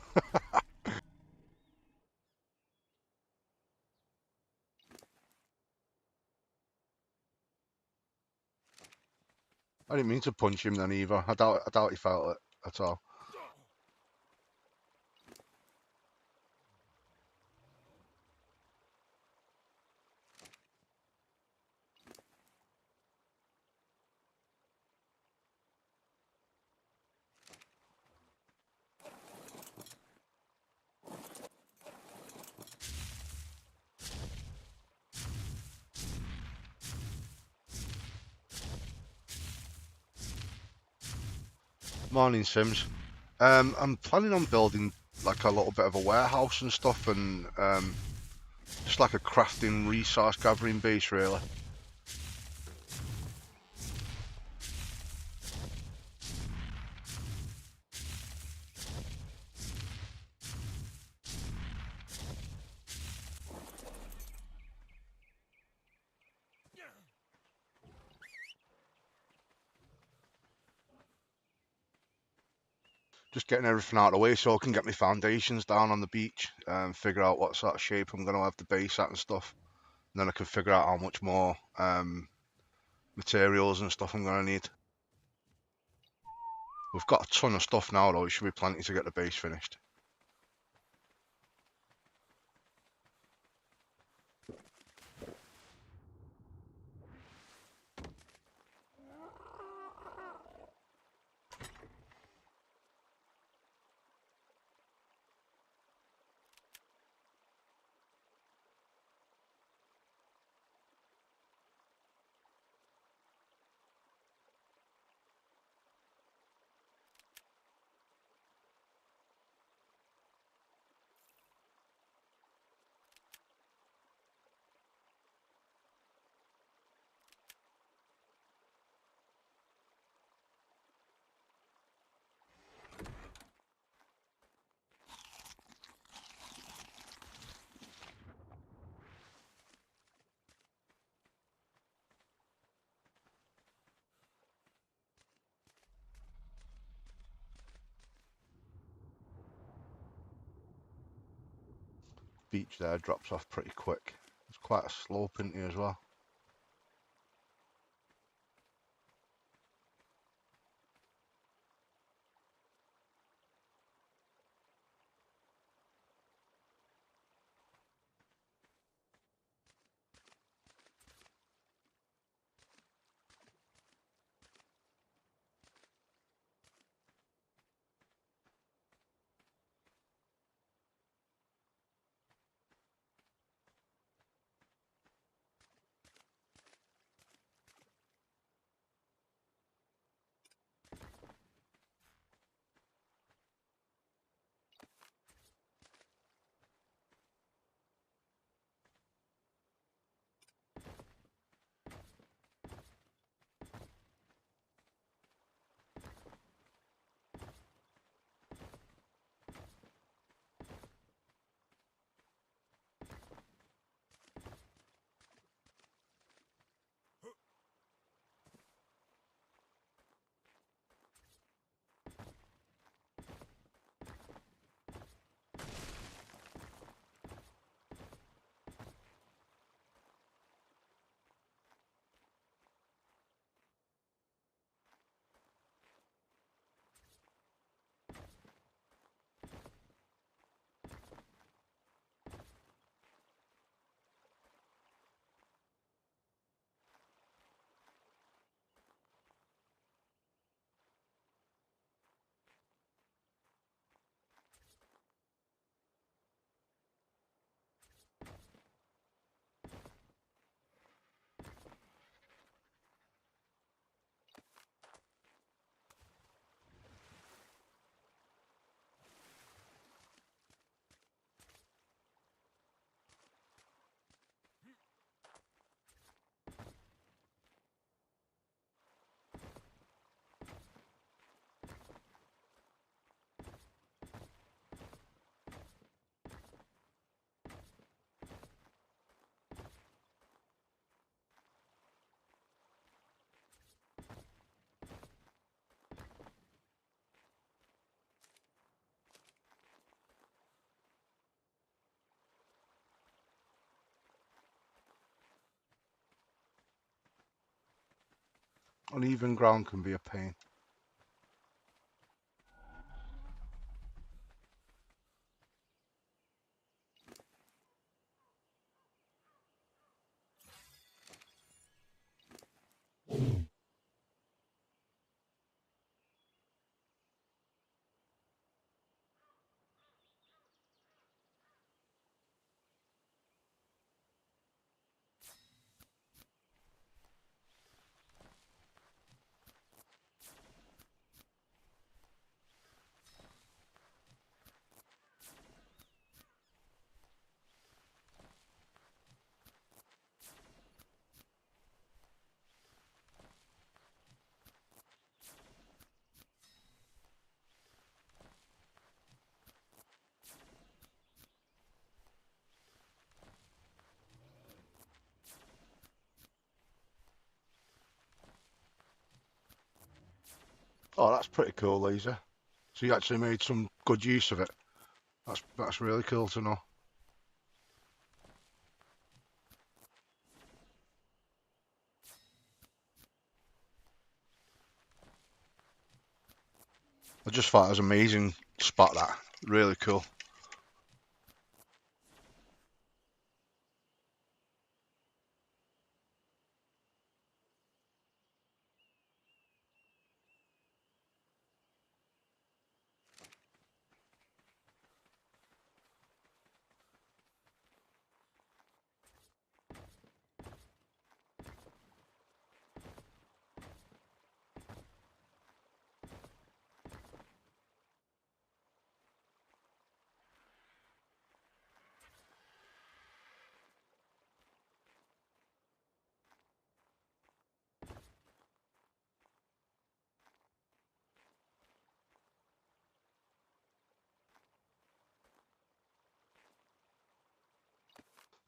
I didn't mean to punch him then either. I doubt he felt it at all. Morning, Sims. I'm planning on building like a little bit of a warehouse and stuff, and just like a crafting resource gathering base, really. Just getting everything out of the way so I can get my foundations down on the beach and figure out what sort of shape I'm going to have the base at and stuff. And then I can figure out how much more materials and stuff I'm going to need. We've got a ton of stuff now though, it should be plenty to get the base finished. Beach there drops off pretty quick. It's quite a slope in here as well. Uneven ground can be a pain. Oh, that's pretty cool, laser. So you actually made some good use of it. That's really cool to know. I just thought it was amazing spot that. Really cool.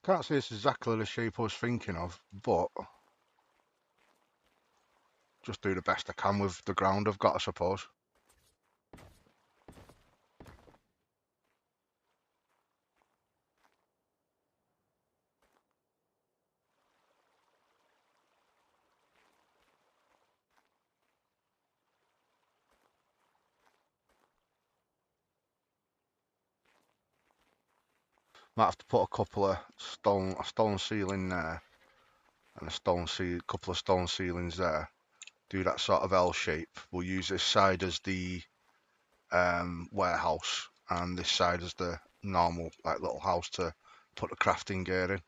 Can't say it's exactly the shape I was thinking of, but just do the best I can with the ground I've got, I suppose. Might have to put a couple of a stone ceiling there, and couple of stone ceilings there. Do that sort of L shape. We'll use this side as the warehouse, and this side as the normal like little house to put the crafting gear in.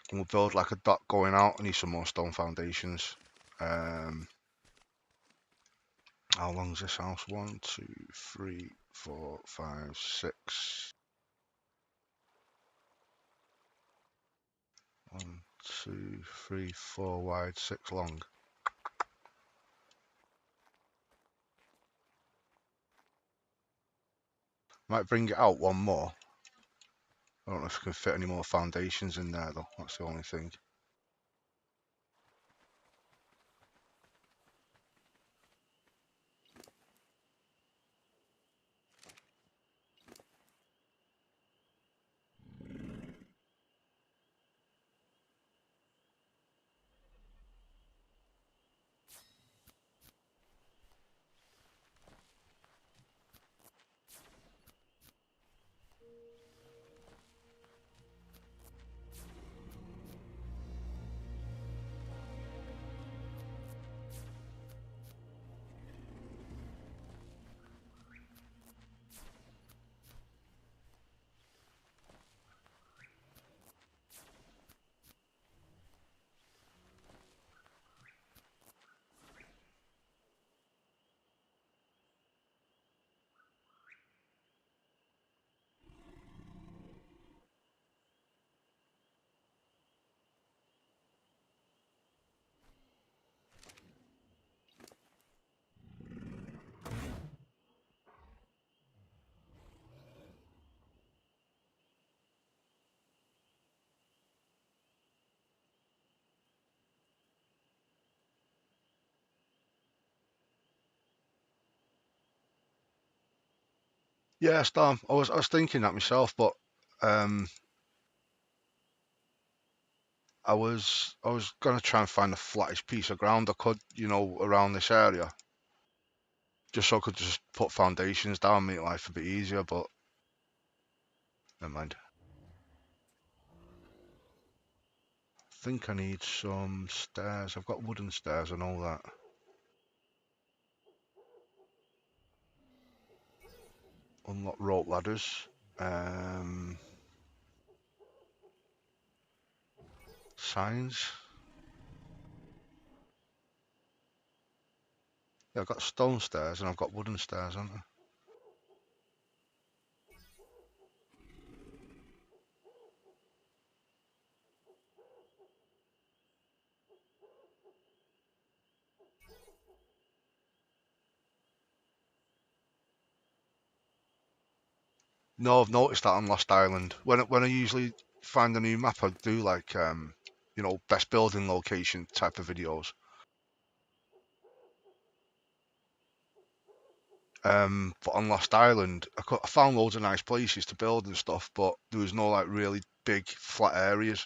And we'll build like a dot going out. I need some more stone foundations. Um, how long's this house? 1, 2, 3, 4, 5, 6. 1, 2, 3, 4 wide, 6 long. Might bring it out one more. I don't know if I can fit any more foundations in there though. That's the only thing. Yeah, Storm. I was thinking that myself, but um, I was gonna try and find the flattest piece of ground I could, around this area, just so I could just put foundations down, make life a bit easier. But never mind. I think I need some stairs. I've got wooden stairs and all that. Unlock rope ladders. Signs. Yeah, I've got stone stairs and I've got wooden stairs, haven't I? No, I've noticed that on Lost Island. When I usually find a new map, I do like best building location type of videos. But on Lost Island, I found loads of nice places to build and stuff, but there was no like really big flat areas.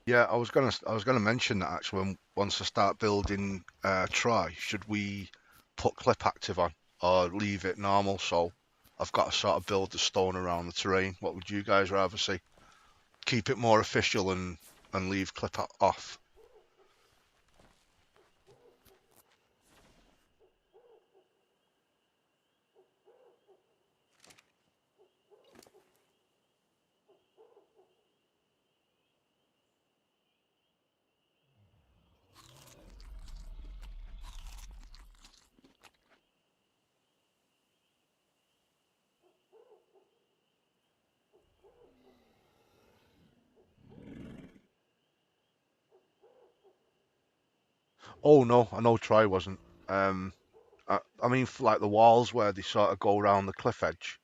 Yeah, I was gonna mention that actually. Once I start building should we put clip active on or leave it normal? So I've got to sort of build the stone around the terrain. What would you guys rather see? Keep it more official and leave off. Oh no, I know Troy wasn't. I mean, for like the walls where they sort of go around the cliff edge.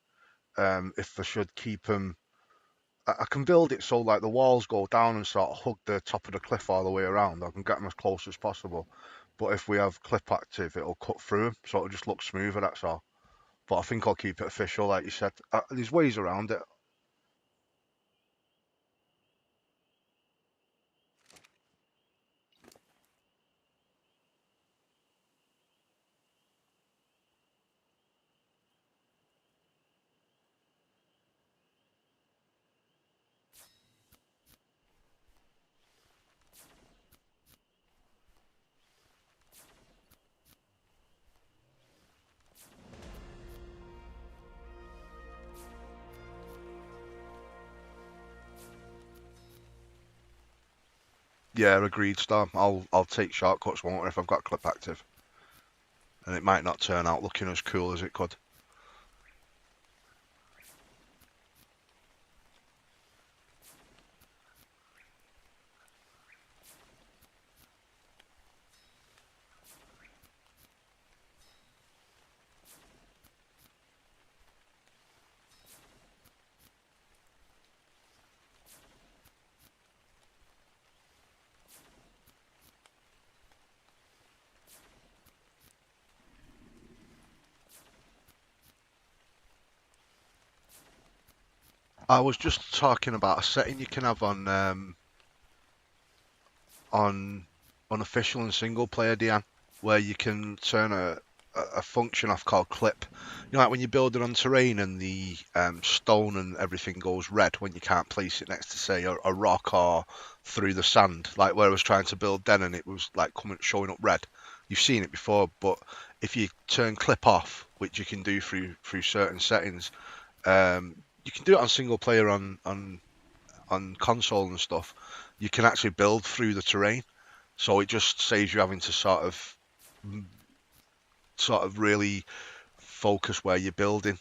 If I should keep them, I can build it so like the walls go down and sort of hug the top of the cliff all the way around. I can get them as close as possible. But if we have clip active, it'll cut through them, so it'll just look smoother. That's all. But I think I'll keep it official, like you said. There's ways around it. Yeah, agreed, Storm. I'll take shortcuts, won't I, if I've got clip active, and it might not turn out looking as cool as it could. I was just talking about a setting you can have on unofficial and single player DM, where you can turn a function off called clip. Like when you're building on terrain and the stone and everything goes red when you can't place it next to, say, a rock or through the sand. Like where I was trying to build then and it was like showing up red. You've seen it before, but if you turn clip off, which you can do through certain settings, you can do it on single player on console and stuff. You can actually build through the terrain, so it just saves you having to sort of really focus where you're building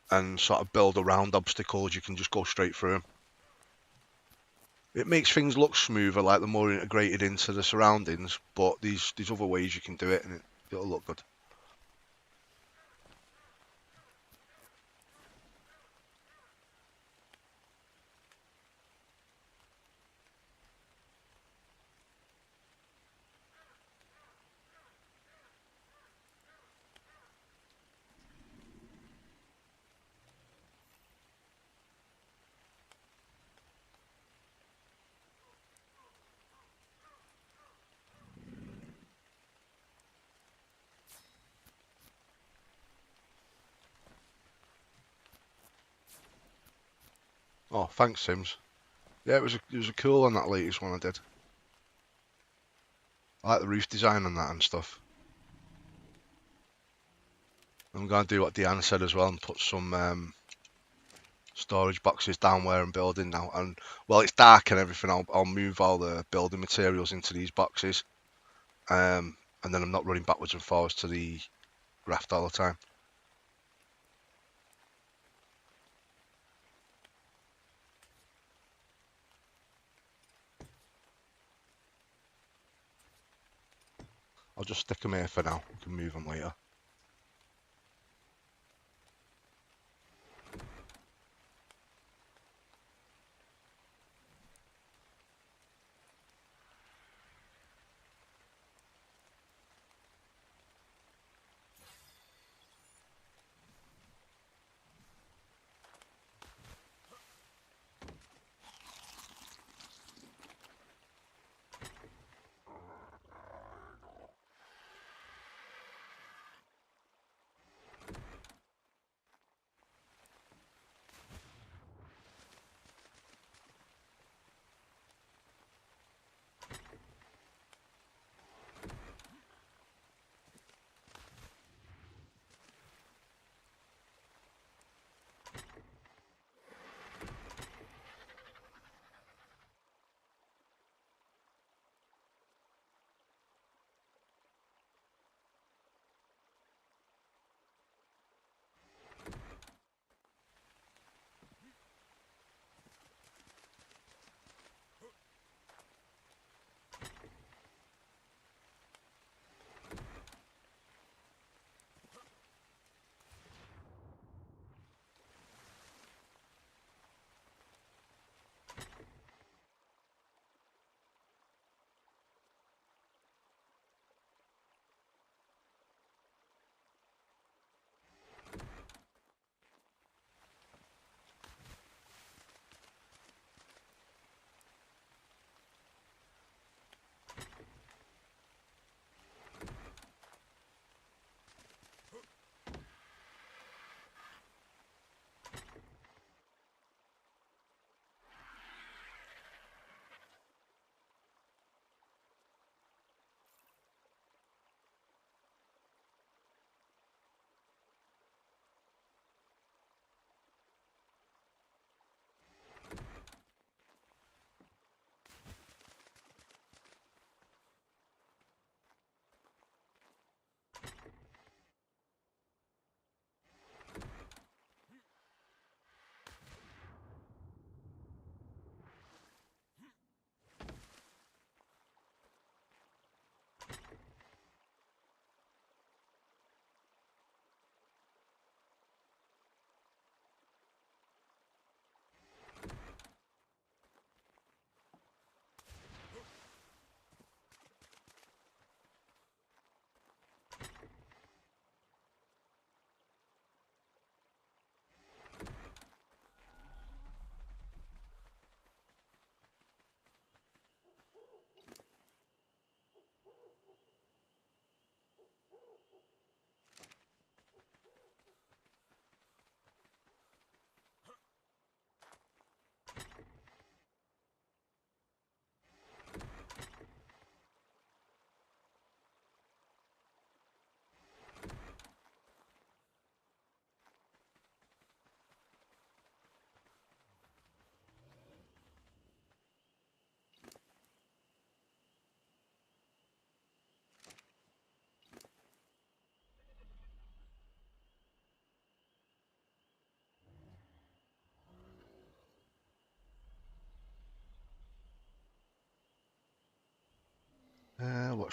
and sort of build around obstacles. You can just go straight through them. It makes things look smoother, like they're more integrated into the surroundings, but these other ways you can do it and it'll look good. Oh, thanks, Sims. Yeah, it was a cool on that latest one I did. I like the roof design on that and stuff. I'm going to do what Deanna said as well and put some storage boxes down where I'm building now. And while it's dark and everything, I'll move all the building materials into these boxes. And then I'm not running backwards and forwards to the raft all the time. I'll just stick them here for now. We can move them later.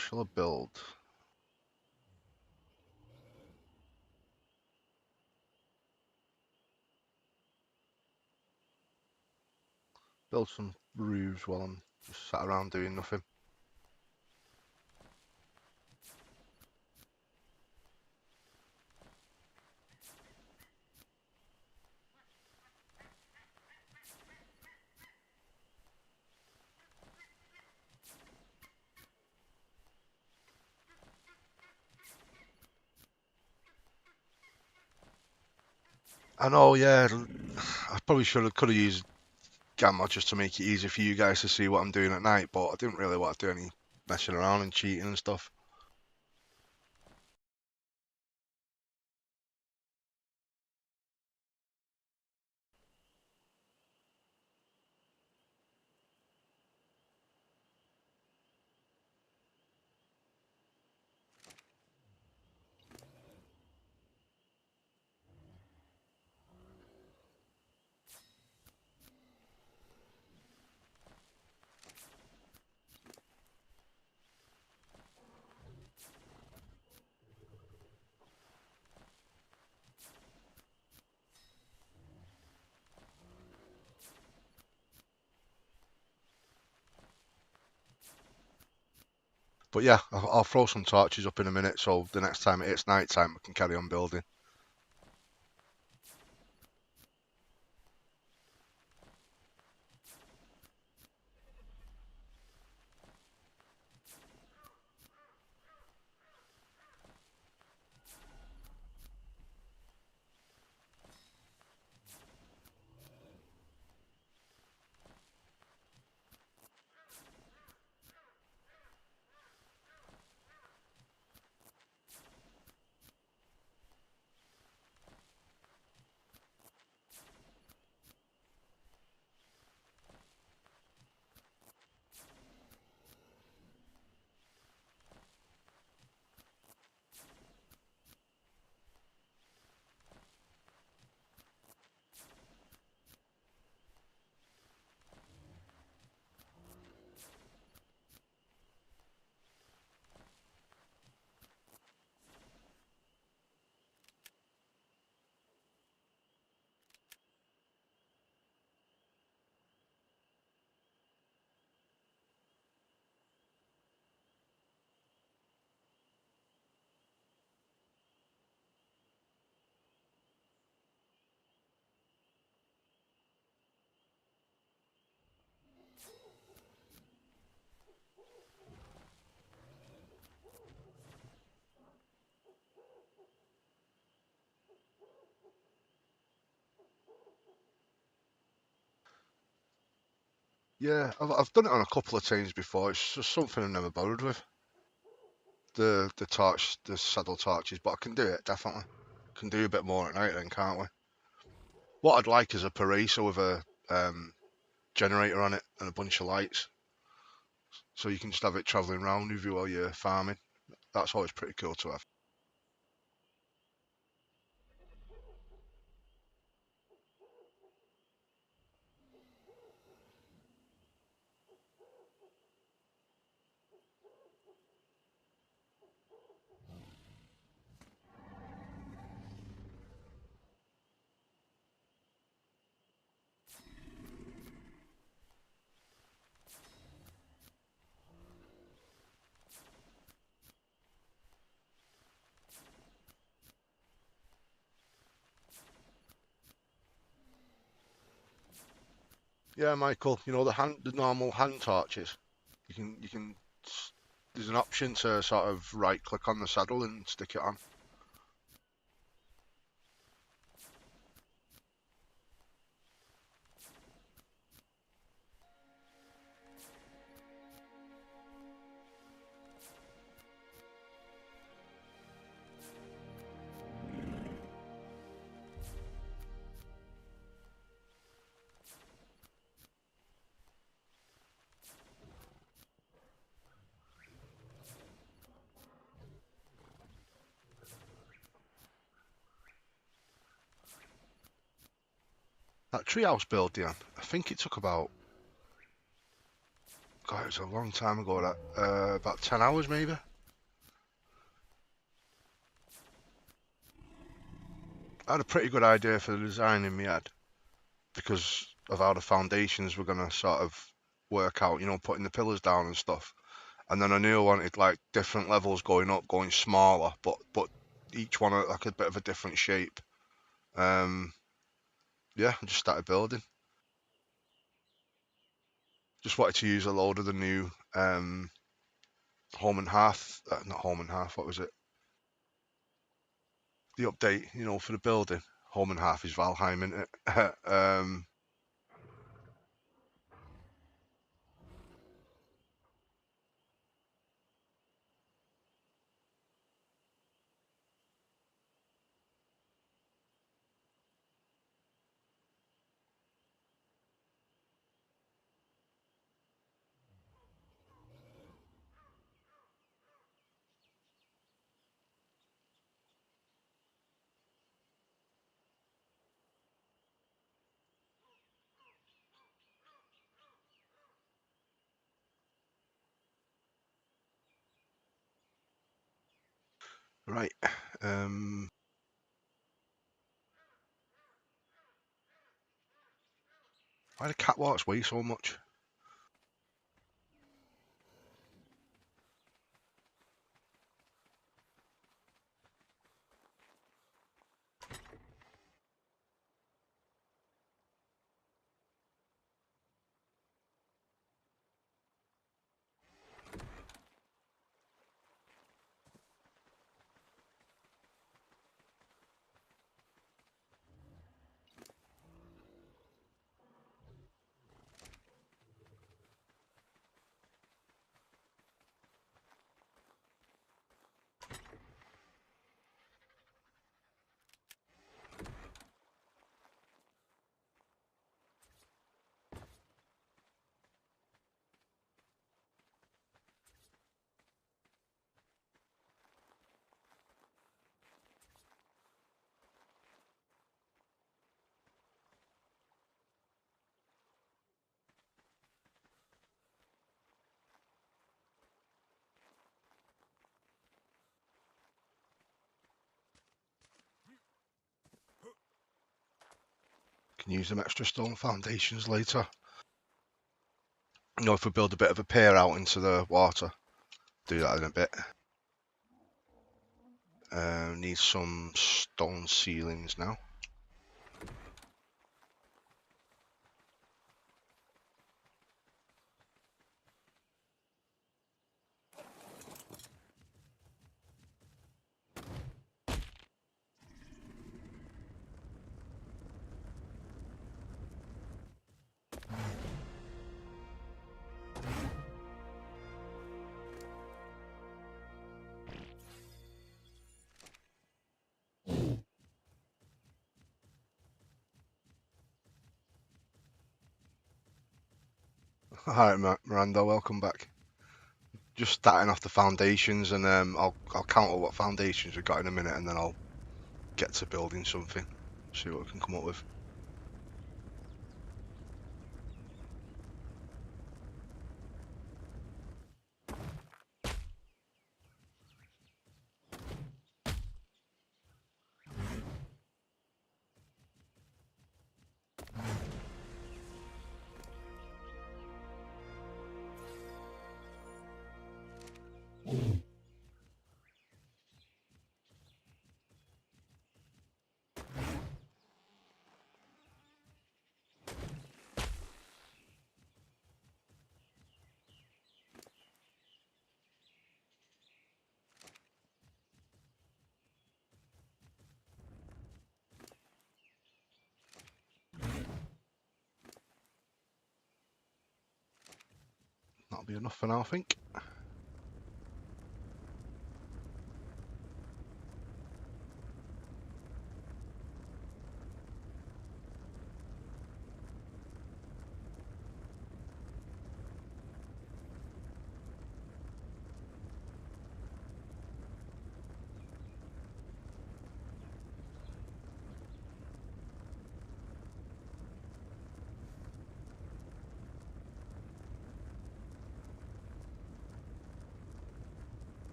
What shall I build? Build some roofs while I'm just sat around doing nothing. I know, yeah. I probably could have used Gamma just to make it easy for you guys to see what I'm doing at night, but I didn't really want to do any messing around and cheating and stuff. But yeah, I'll throw some torches up in a minute, so the next time it's night time, we can carry on building. Yeah, I've done it on a couple of times before. It's just something I've never bothered with. The saddle torches, but I can do it definitely. Can do a bit more at night then, can't we? What I'd like is a parisa with a generator on it and a bunch of lights, so you can just have it travelling around with you while you're farming. That's always pretty cool to have. Yeah, Michael. You know the normal hand torches. You can. There's an option to sort of right click on the saddle and stick it on. That treehouse build, Dan, I think it took about God, it was a long time ago. That about 10 hours maybe. I had a pretty good idea for the design in my head because of how the foundations were gonna sort of work out. You know, putting the pillars down and stuff. And then I knew I wanted like different levels going up, going smaller, but each one like a bit of a different shape. Yeah, I just started building. Just wanted to use a load of the new home and hearth, not home and hearth. What was it? The update, you know, for the building. Home and hearth is Valheim, isn't it? Right. Why do catwalks weigh so much? Can use them extra stone foundations later. You know, if we build a bit of a pier out into the water, do that in a bit. Need some stone ceilings now. Alright, Miranda, welcome back. Just starting off the foundations, and I'll counter what foundations we've got in a minute, and then I'll get to building something. See what we can come up with. That'll be enough for now, I think.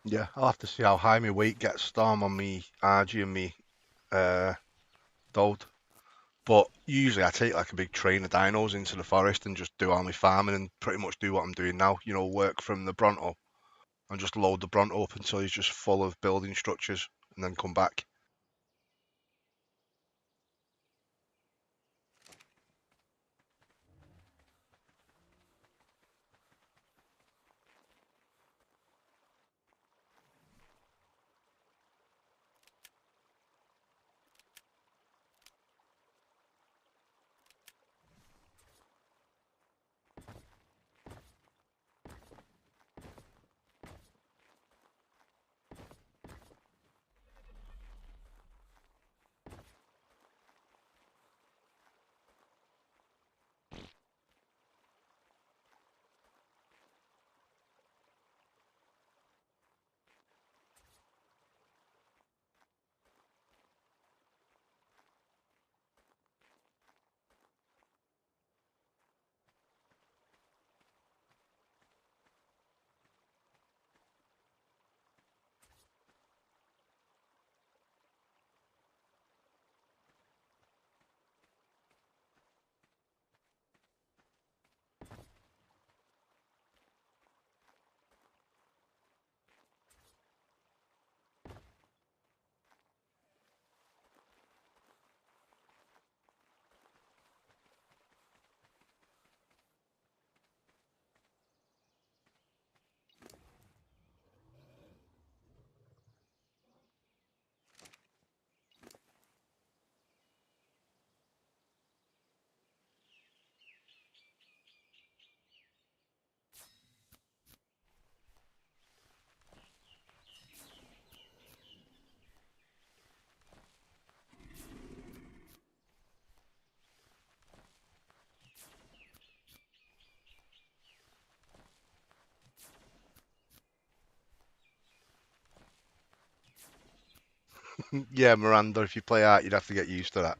Yeah, I'll have to see how high my weight gets, Storm, on me RG and me Doed. But usually I take like a big train of dinos into the forest and just do all my farming and pretty much do what I'm doing now. You know, work from the Bronto and just load the Bronto up until he's just full of building structures and then come back. Yeah, Miranda, if you play art, you'd have to get used to that.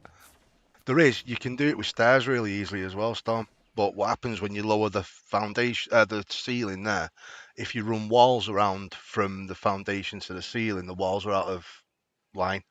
There is, you can do it with stairs really easily as well, Storm. But what happens when you lower the foundation, the ceiling there? If you run walls around from the foundation to the ceiling, the walls are out of line.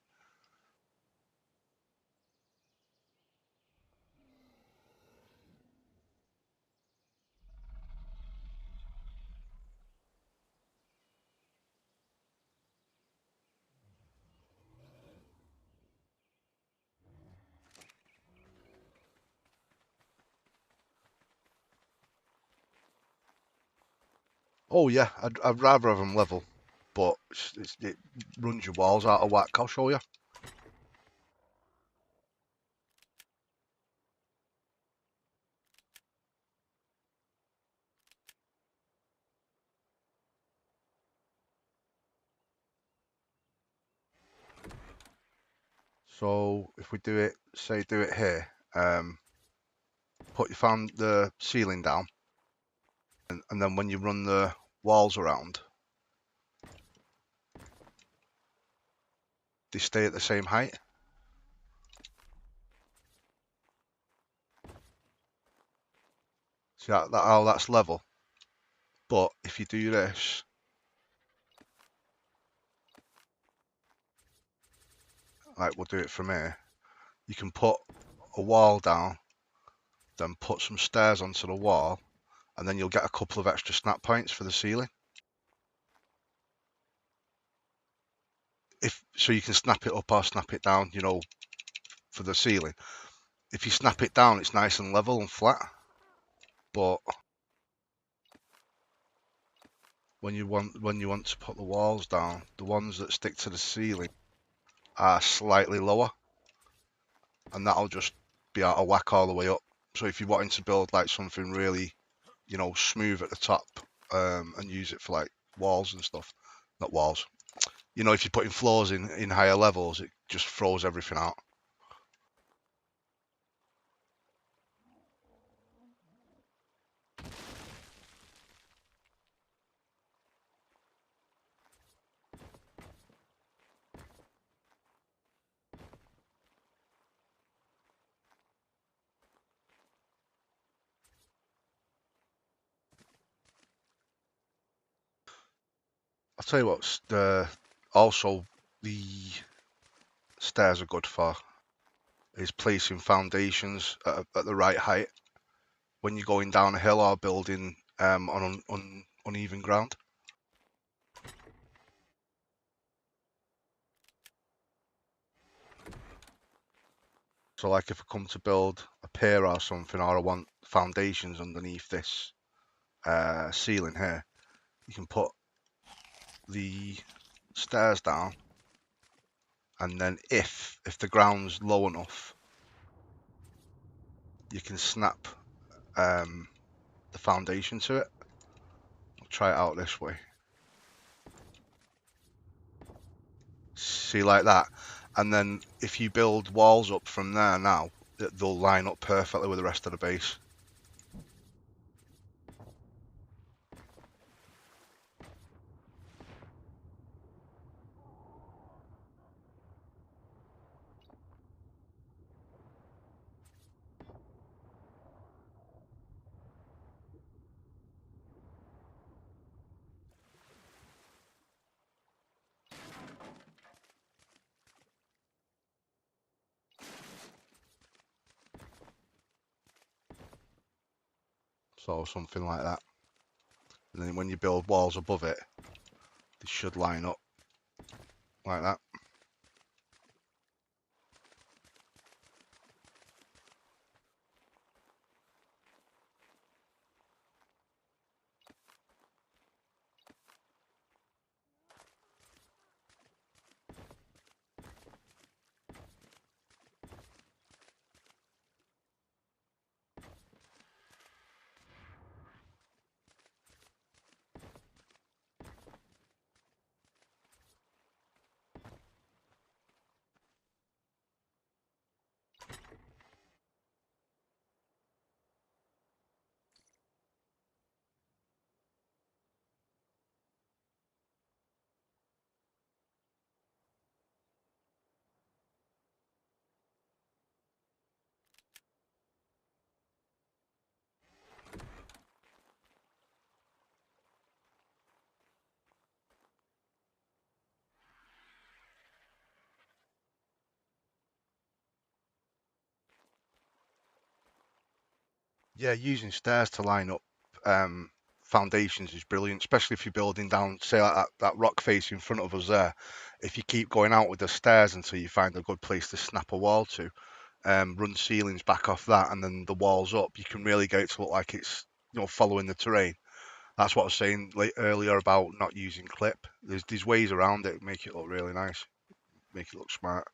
Oh yeah, I'd rather have them level, but it runs your walls out of whack. I'll show you. So if we do it, say do it here, put your found the ceiling down, and then when you run the walls around, they stay at the same height. See how that's level. But if you do this, like we'll do it from here, you can put a wall down, then put some stairs onto the wall, and then you'll get a couple of extra snap points for the ceiling. If so, you can snap it up or snap it down, you know, for the ceiling. If you snap it down, it's nice and level and flat. But when you want to put the walls down, the ones that stick to the ceiling are slightly lower, and that'll just be out of whack all the way up. So if you're wanting to build like something really, you know, smooth at the top, and use it for like walls and stuff, not walls. You know, if you're putting floors in higher levels, it just throws everything out. I'll tell you what, also the stairs are good for is placing foundations at the right height when you're going down a hill or building on uneven ground. So like if I come to build a pier or something, or I want foundations underneath this ceiling here, you can put the stairs down, and then if the ground's low enough, you can snap the foundation to it. I'll try it out this way. See, like that. And then if you build walls up from there now, they'll line up perfectly with the rest of the base. So something like that. And then when you build walls above it, they should line up like that. Yeah, using stairs to line up foundations is brilliant, especially if you're building down, say, like that rock face in front of us there. If you keep going out with the stairs until you find a good place to snap a wall to, run ceilings back off that, and then the walls up, you can really get it to look like it's following the terrain. That's what I was saying earlier about not using clip. There's ways around it, make it look really nice, make it look smart.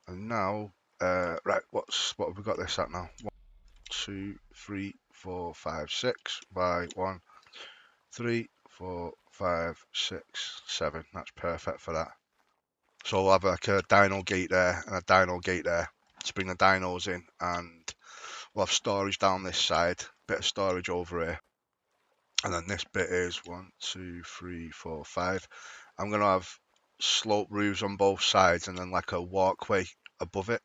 And now, right, what have we got this at now? 1, 2, 3, 4, 5, 6 by 1, 3, 4, 5, 6, 7. That's perfect for that. So we'll have like a dino gate there and a dino gate there to bring the dinos in, and we'll have storage down this side, bit of storage over here, and then this bit is 1, 2, 3, 4, 5. I'm gonna have slope roofs on both sides, and then like a walkway above it,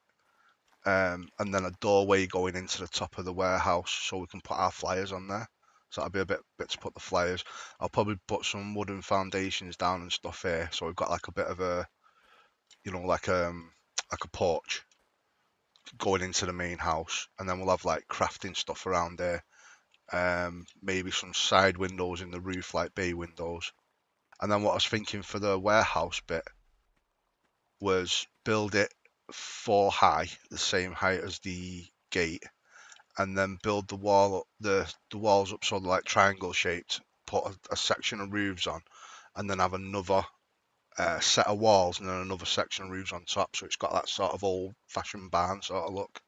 and then a doorway going into the top of the warehouse, so we can put our flyers on there. So that'll be a bit to put the flyers. I'll probably put some wooden foundations down and stuff here, so we've got like a bit of a, like a porch going into the main house, and then we'll have like crafting stuff around there. Maybe some side windows in the roof, like bay windows. And then what I was thinking for the warehouse bit was build it 4 high, the same height as the gate, and then build the walls up so they're like triangle shaped. Put a section of roofs on, and then have another set of walls, and then another section of roofs on top. So it's got that sort of old-fashioned barn sort of look.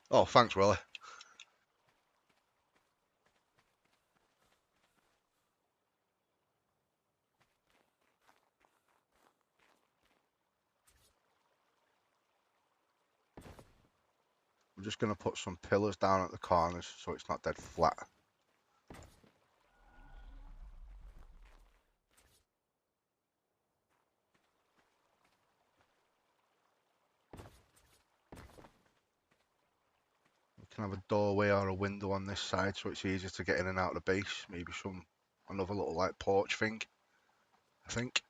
Oh, thanks, Willie. I'm just going to put some pillars down at the corners so it's not dead flat. can have a doorway or a window on this side so it's easier to get in and out of the base. Maybe another little like porch thing, I think.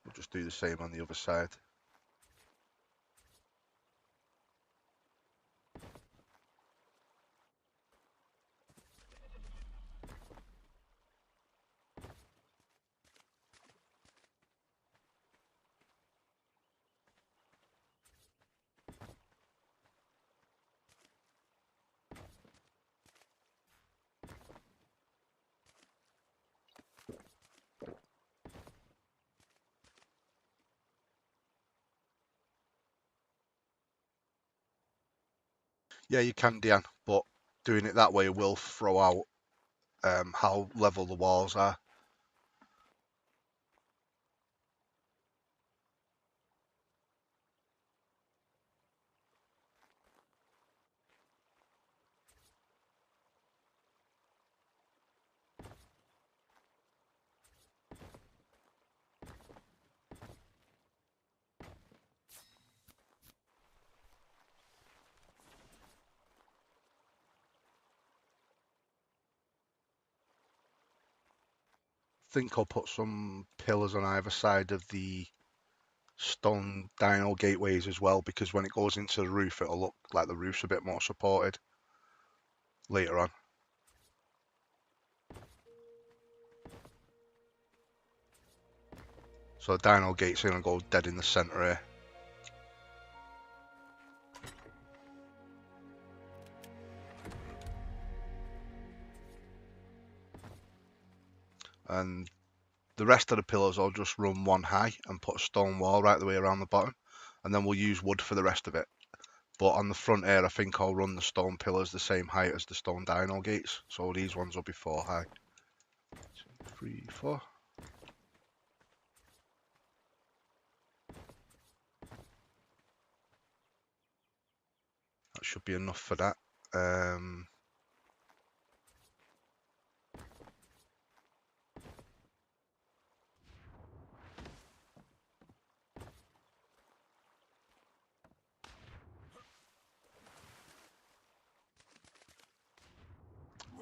We'll just do the same on the other side. Yeah, you can, Diane, but doing it that way will throw out how level the walls are. I think I'll put some pillars on either side of the stone dino gateways as well, because when it goes into the roof, it'll look like the roof's a bit more supported later on. So the dino gates are going to go dead in the centre here. And the rest of the pillars I'll just run one high and put a stone wall right the way around the bottom, and then we'll use wood for the rest of it. But on the front here, I think I'll run the stone pillars the same height as the stone dino gates, so these ones will be 4 high. 2, 3, 4. That should be enough for that.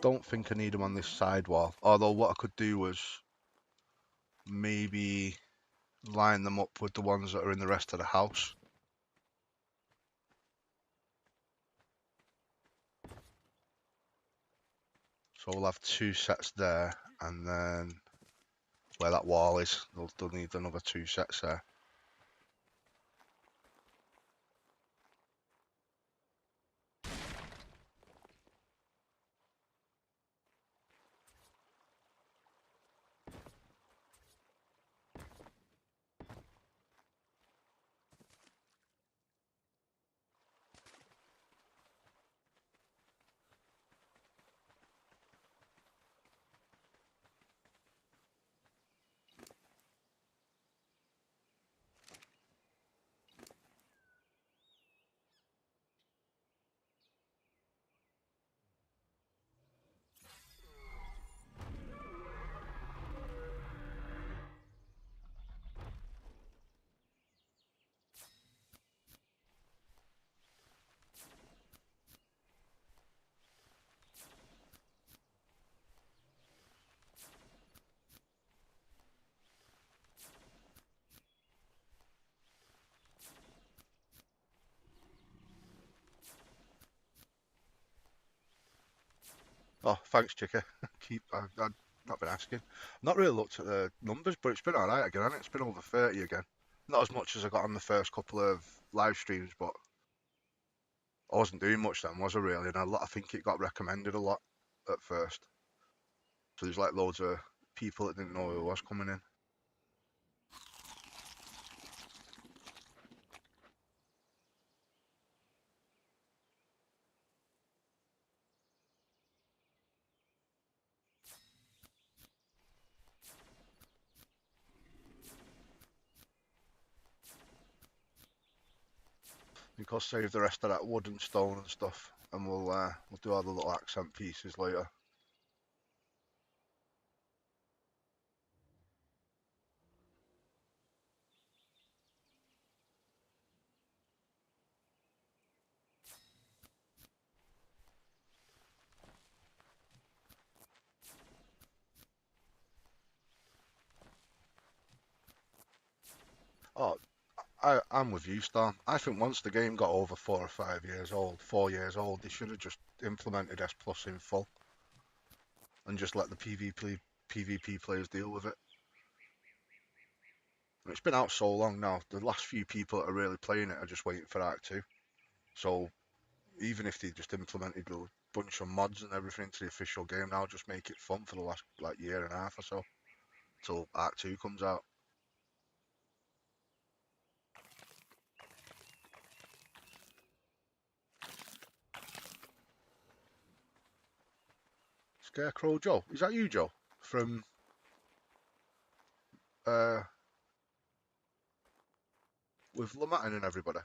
Don't think I need them on this side wall, although what I could do was maybe line them up with the ones that are in the rest of the house. So we'll have 2 sets there, and then where that wall is, they'll need another 2 sets there. Oh, thanks, Chicker. I've not been asking. Not really looked at the numbers, but it's been alright again, hasn't it? It's been over 30 again. Not as much as I got on the first couple of live streams, but I wasn't doing much then, was I really? And I think it got recommended a lot at first. So there's like loads of people that didn't know who was coming in. I think I'll save the rest of that wood and stone and stuff, and we'll do all the little accent pieces later. I'm with you, Storm. I think once the game got over 4 or 5 years old, 4 years old, they should have just implemented S Plus in full and just let the PvP players deal with it. It's been out so long now. The last few people that are really playing it are just waiting for Arc 2. So even if they just implemented a bunch of mods and everything to the official game now, just make it fun for the last like year and a half or so till Arc 2 comes out. Scarecrow Joe, is that you, Joe? From uh with Lamatin and everybody?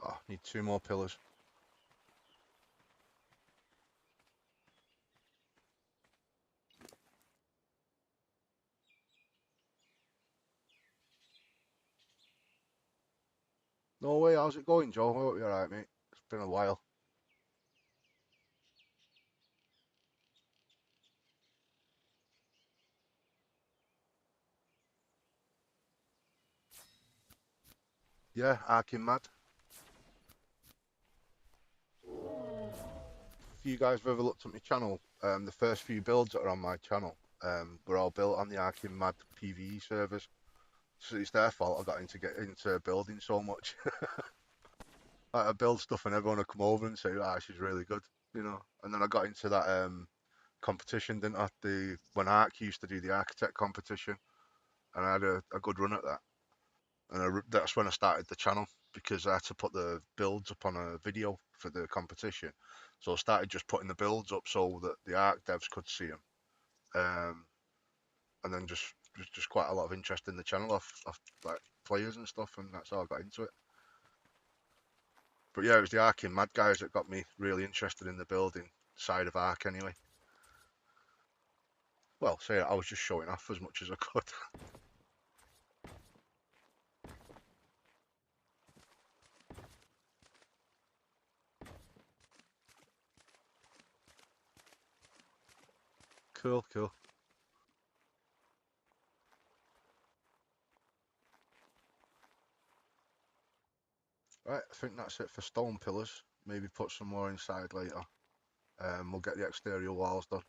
Oh, need 2 more pillars. No way, how's it going, Joe? I hope you're alright, mate. It's been a while. Yeah, Arkin Mad. If you guys have ever looked at my channel, the first few builds that are on my channel were all built on the Arkin Mad PvE servers. So it's their fault I got into building so much. Like, I build stuff and everyone would come over and say, "Ah, she's really good," you know. And then I got into that competition, didn't I? When Ark used to do the architect competition, and I had a good run at that. And that's when I started the channel because I had to put the builds up on a video for the competition. So I started just putting the builds up so that the Ark devs could see them. And then just quite a lot of interest in the channel off like players and stuff, and that's how I got into it. But yeah, it was the Ark and Mad guys that got me really interested in the building side of Ark anyway. Well, say I was just showing off as much as I could. Cool, cool. Right, I think that's it for stone pillars. Maybe put some more inside later. We'll get the exterior walls done.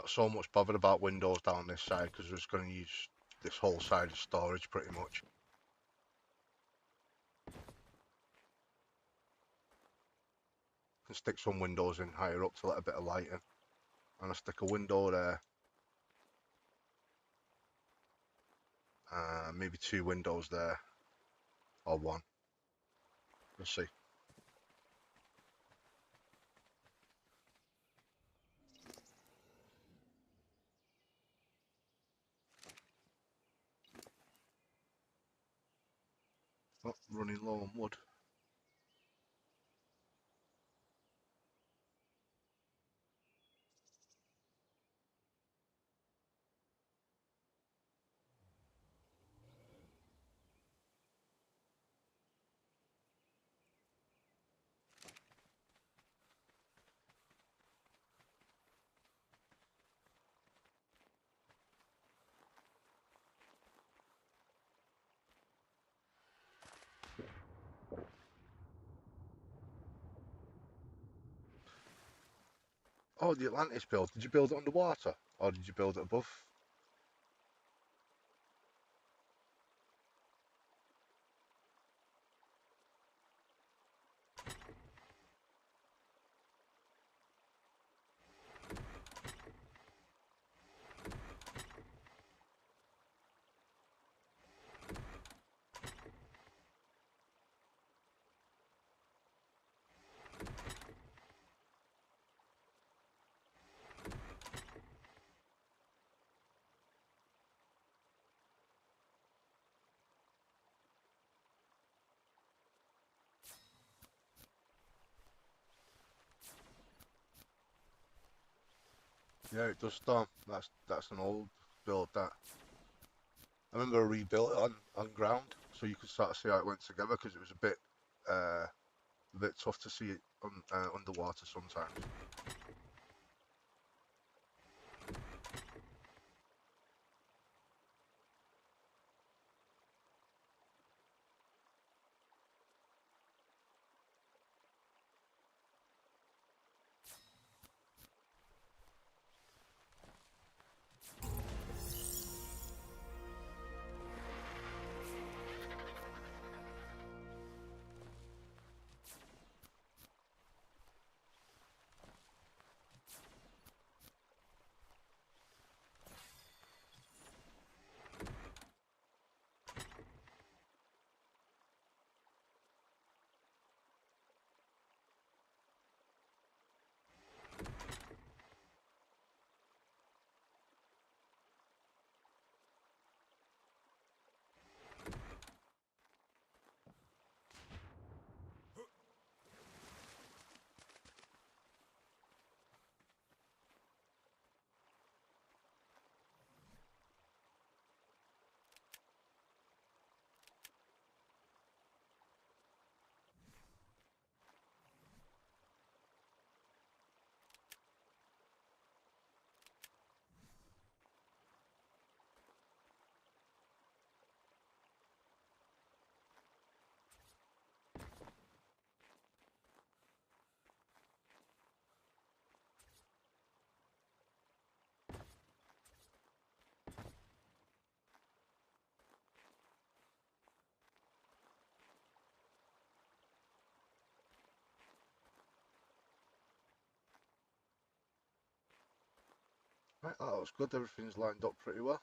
not so much bothered about windows down this side because we're just going to use this whole side of storage pretty much. Can stick some windows in higher up to let a bit of light in, and I stick a window there, maybe 2 windows there, or 1. We'll see. Oh, running low on wood. Oh, the Atlantis build. Did you build it underwater, or did you build it above? Yeah, it does storm. That's an old build. That I remember I rebuilt it on ground, so you could sort of see how it went together because it was a bit tough to see it underwater sometimes. Right, that looks good. Everything's lined up pretty well.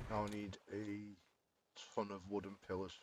Now I need a ton of wooden pillars.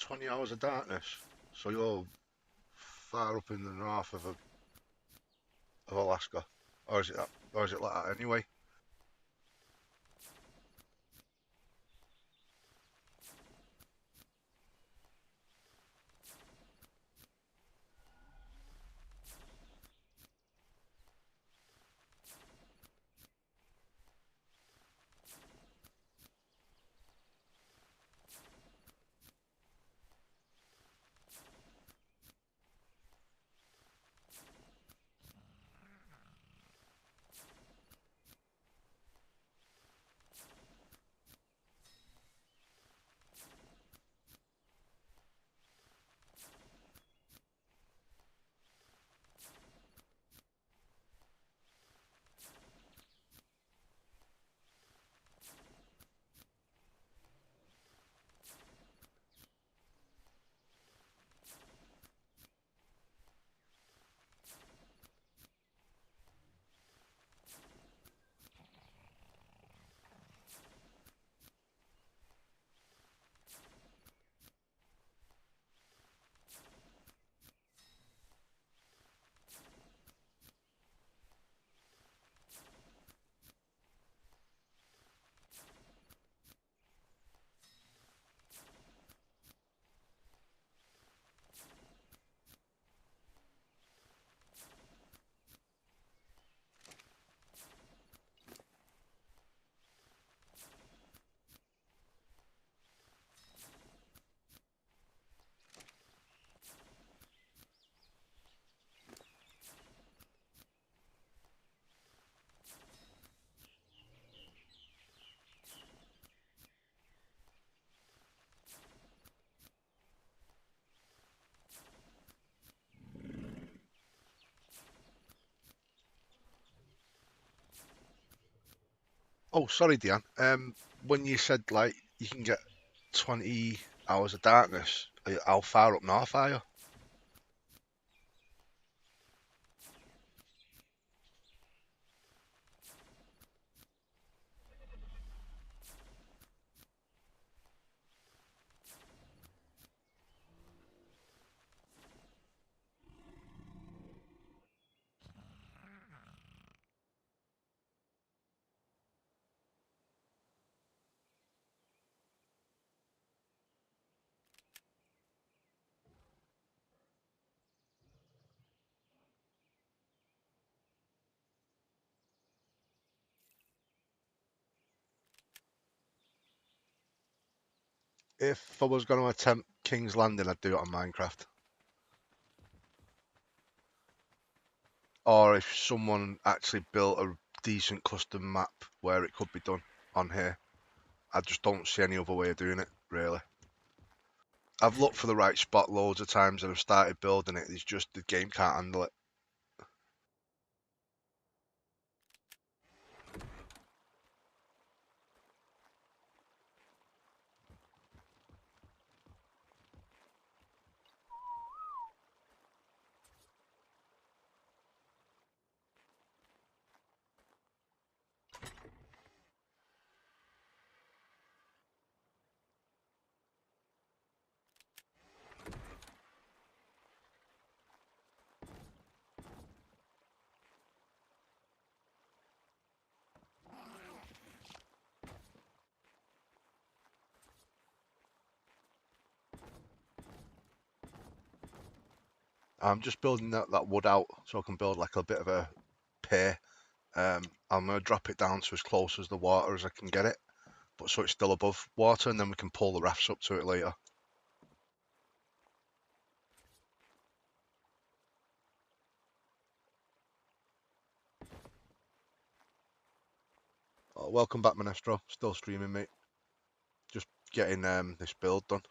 20 hours of darkness. So you're far up in the north of Alaska, or is it that, or is it like that anyway? Oh, sorry, Diane. When you said like you can get 20 hours of darkness, how far up north are you? If I was going to attempt King's Landing, I'd do it on Minecraft. Or if someone actually built a decent custom map where it could be done on here, I just don't see any other way of doing it, really. I've looked for the right spot loads of times and I've started building it. It's just the game can't handle it. I'm just building that wood out so I can build like a bit of a pier. I'm going to drop it down to as close as the water as I can get it, but so it's still above water, and then we can pull the rafts up to it later. Oh, welcome back, Monestro. Still streaming, mate. Just getting this build done.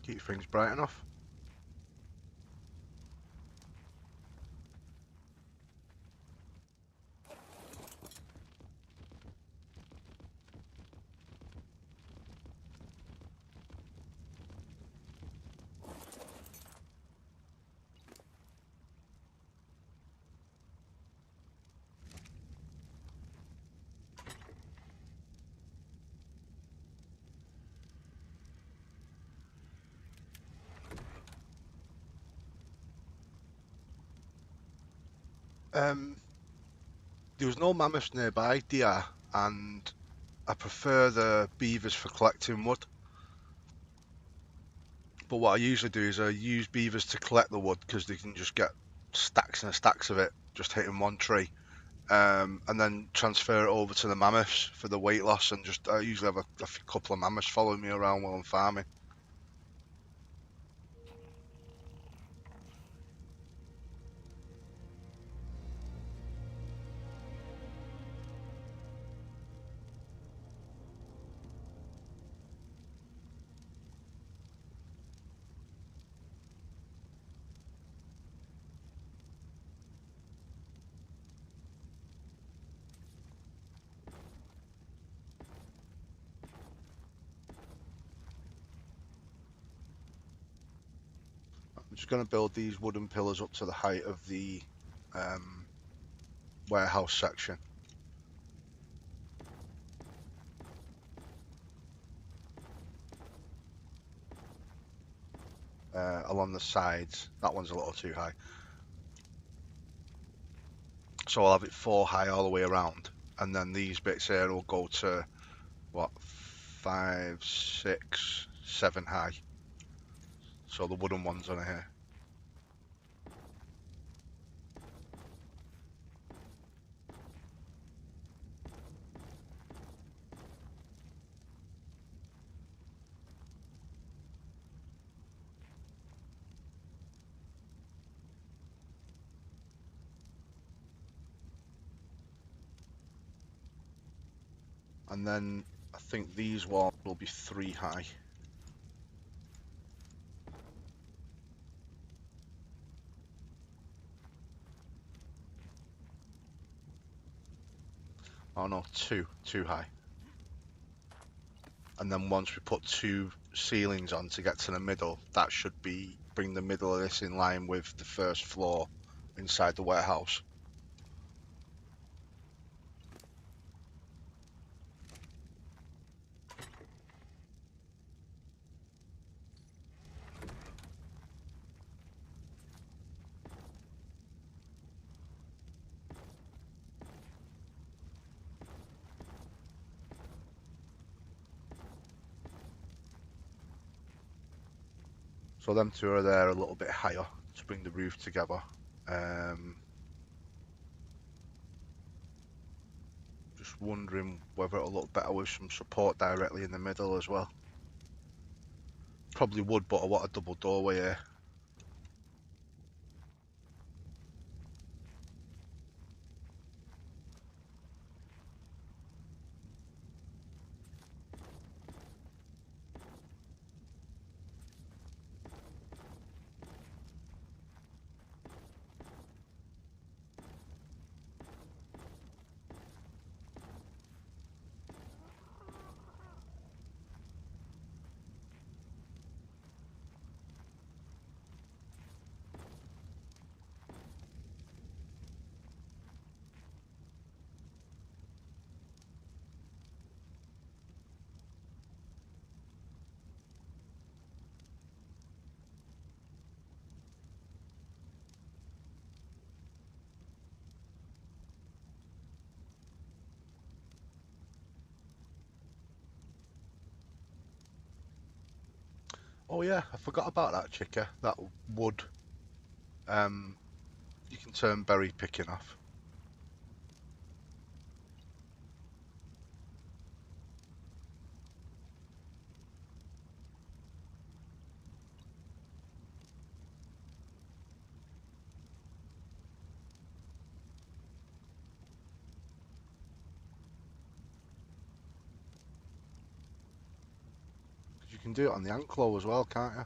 Keep things bright enough. There was no mammoths nearby, deer, and I prefer the beavers for collecting wood. But what I usually do is I use beavers to collect the wood because they can just get stacks and stacks of it just hitting one tree. And then transfer it over to the mammoths for the weight loss, and just I usually have a couple of mammoths following me around while I'm farming. I'm just going to build these wooden pillars up to the height of the um, warehouse section. Along the sides. That one's a little too high. So I'll have it 4 high all the way around, and then these bits here will go to what, 5, 6, 7 high. So the wooden ones on here. And then I think these walls will be 3 high. Oh no, two high. And then once we put 2 ceilings on to get to the middle, that should bring the middle of this in line with the first floor inside the warehouse. So them 2 are there a little bit higher to bring the roof together. Just wondering whether it'll look better with some support directly in the middle as well. Probably would, but I want a double doorway here. Oh yeah, I forgot about that, Chica. That wood, you can turn berry picking off. You can do it on the ankle as well, can't you?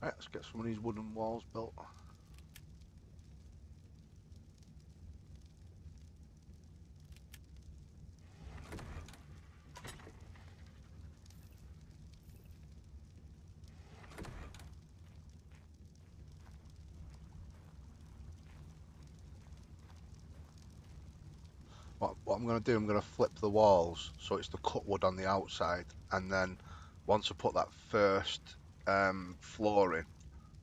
Right, let's get some of these wooden walls built. What I'm going to do, I'm going to flip the walls so it's the cut wood on the outside, and then once I put that first floor in,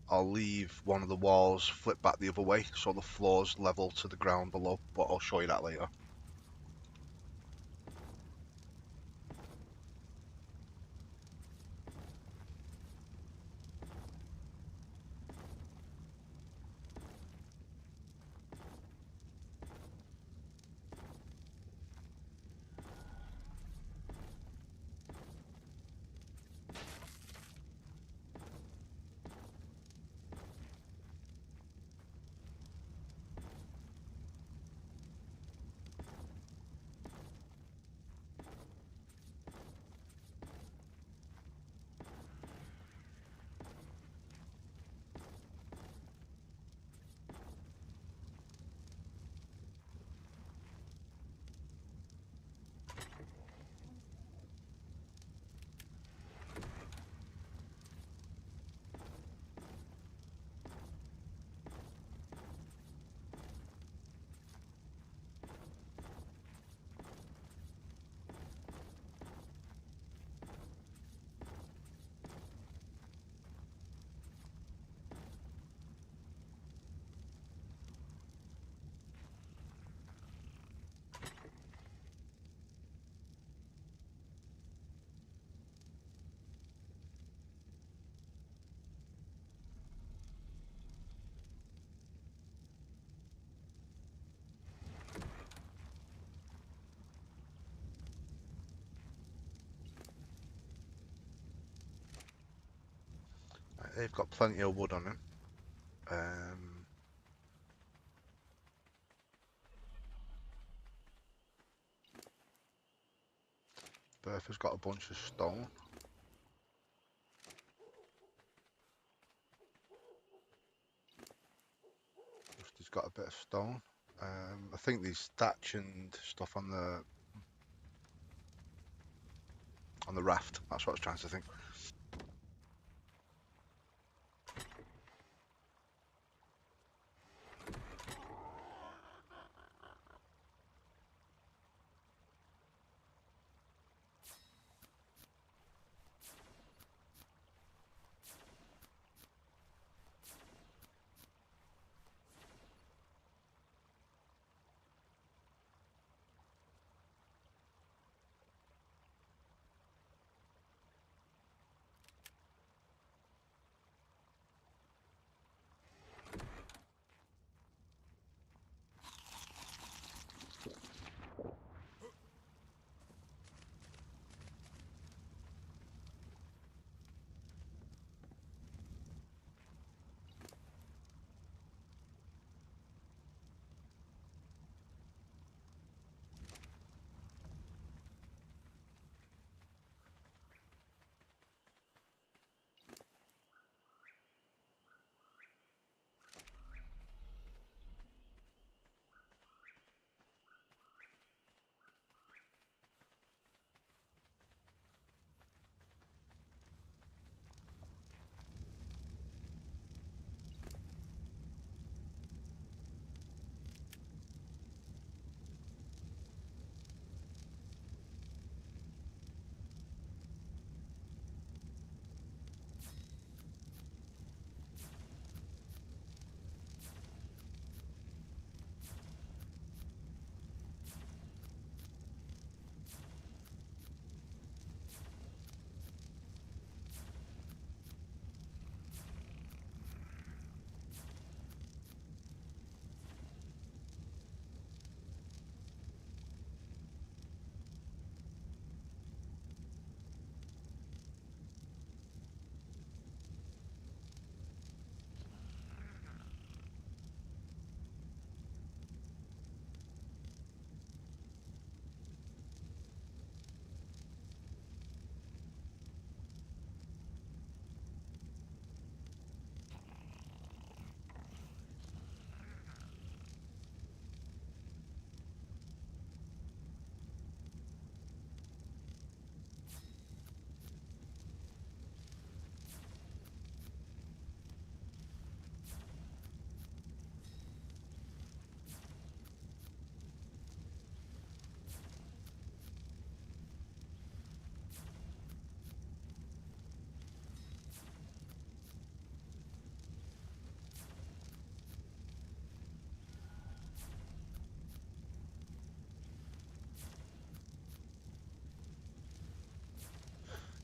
I'll leave one of the walls flip back the other way so the floor's level to the ground below, but I'll show you that later. Right, they've got plenty of wood on them. Bertha's got a bunch of stone. Rusty's got a bit of stone. I think there's thatch and stuff on the raft. That's what I was trying to think.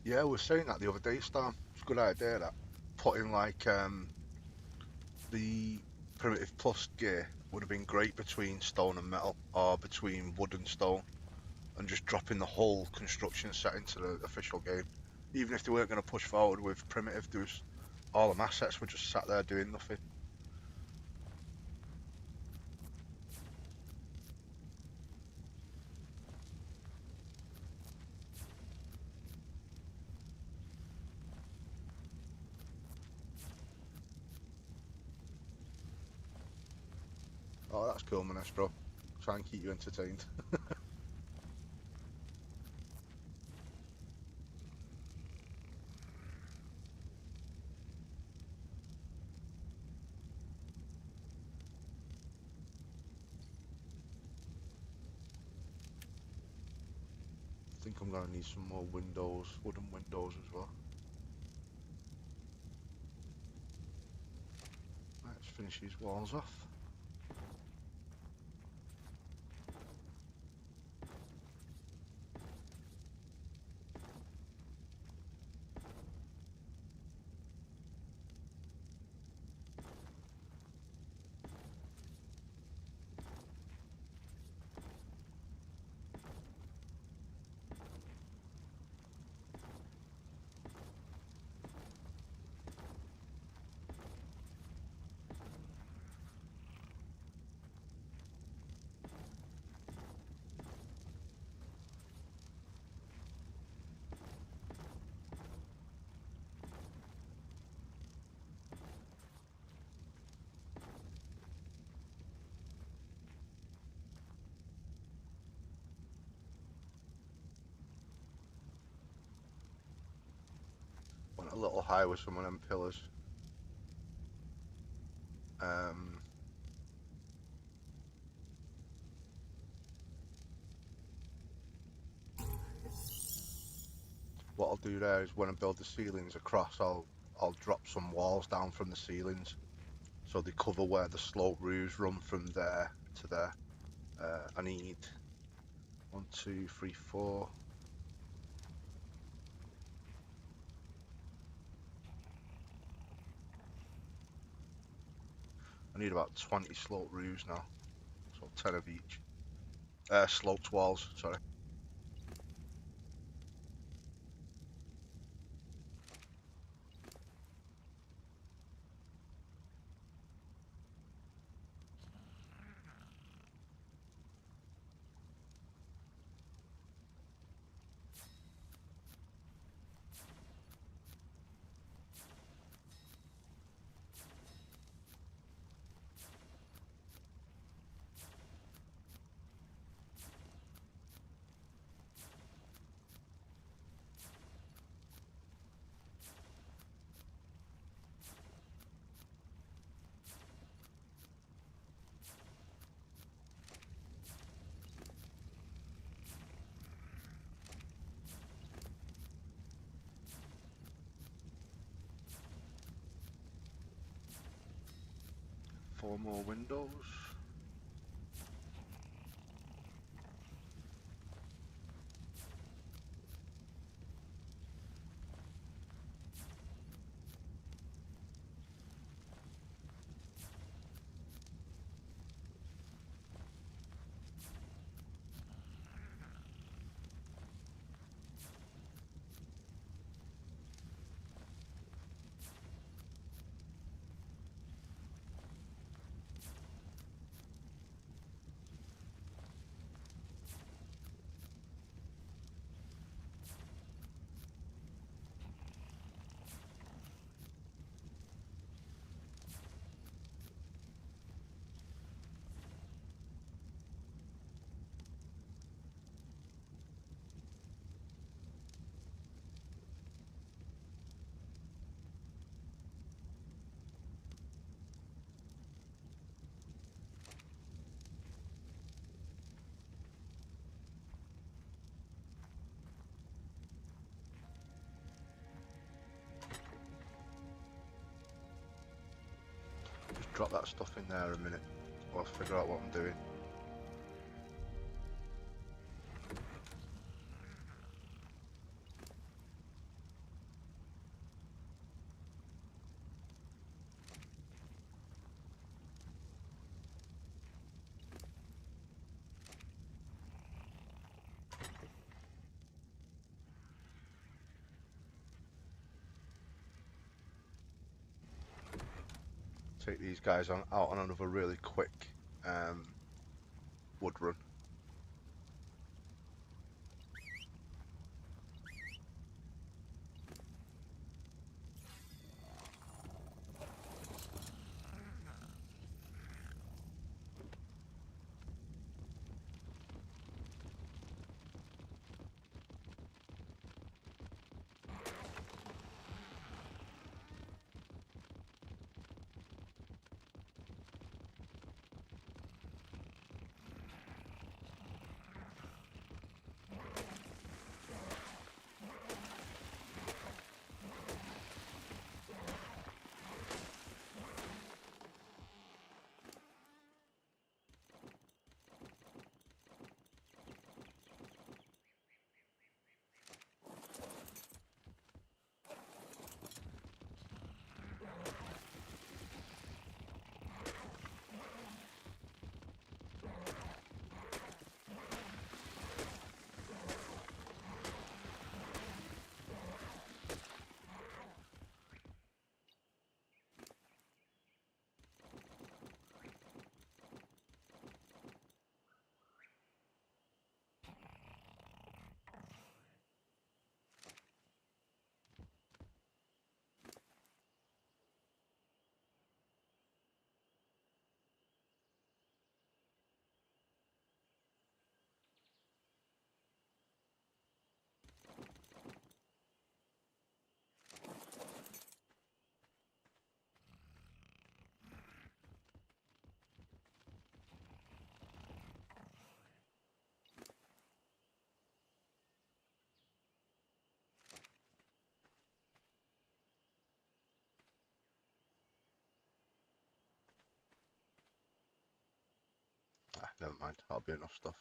Yeah, we were saying that the other day, Stan. It's a good idea that. Putting like the primitive plus gear would have been great between stone and metal, or between wood and stone, and just dropping the whole construction set into the official game. Even if they weren't going to push forward with primitive, there was all the assets were just sat there doing nothing. Oh, that's cool, Monestro. Try and keep you entertained. I think I'm going to need some more windows, wooden windows as well. Let's finish these walls off. Went a little high with some of them pillars. Um, what I'll do there is when I build the ceilings across, I'll drop some walls down from the ceilings so they cover where the slope roofs run from there to there. I need 1, 2, 3, 4. I need about 20 slope roofs now, so 10 of each. Sloped walls, sorry. 4 more windows. Just drop that stuff in there a minute while I figure out what I'm doing. take these guys out on another really quick wood run. Ah, never mind, that'll be enough stuff.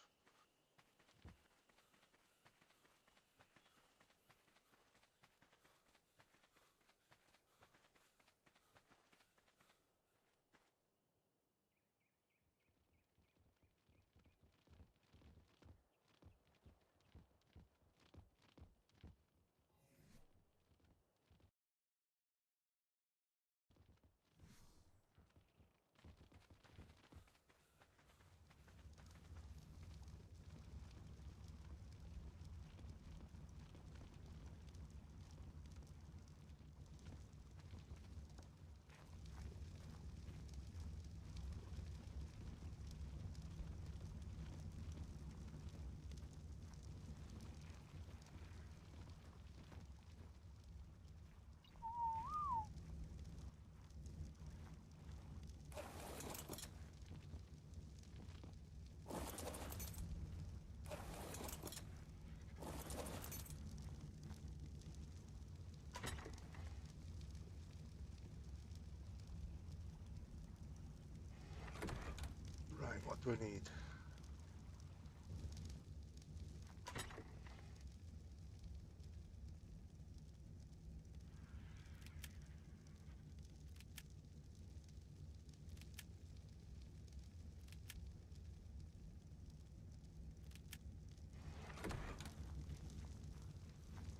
Right, what do we need?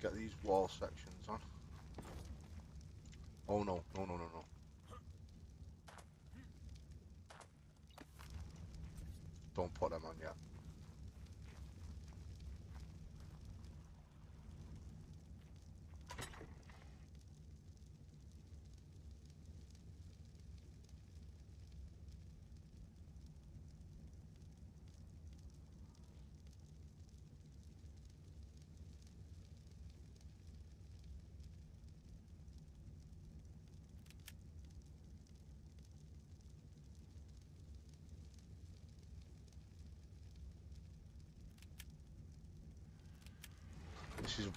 Get these wall sections on. Oh no, no, no, no, no. Don't put them on yet.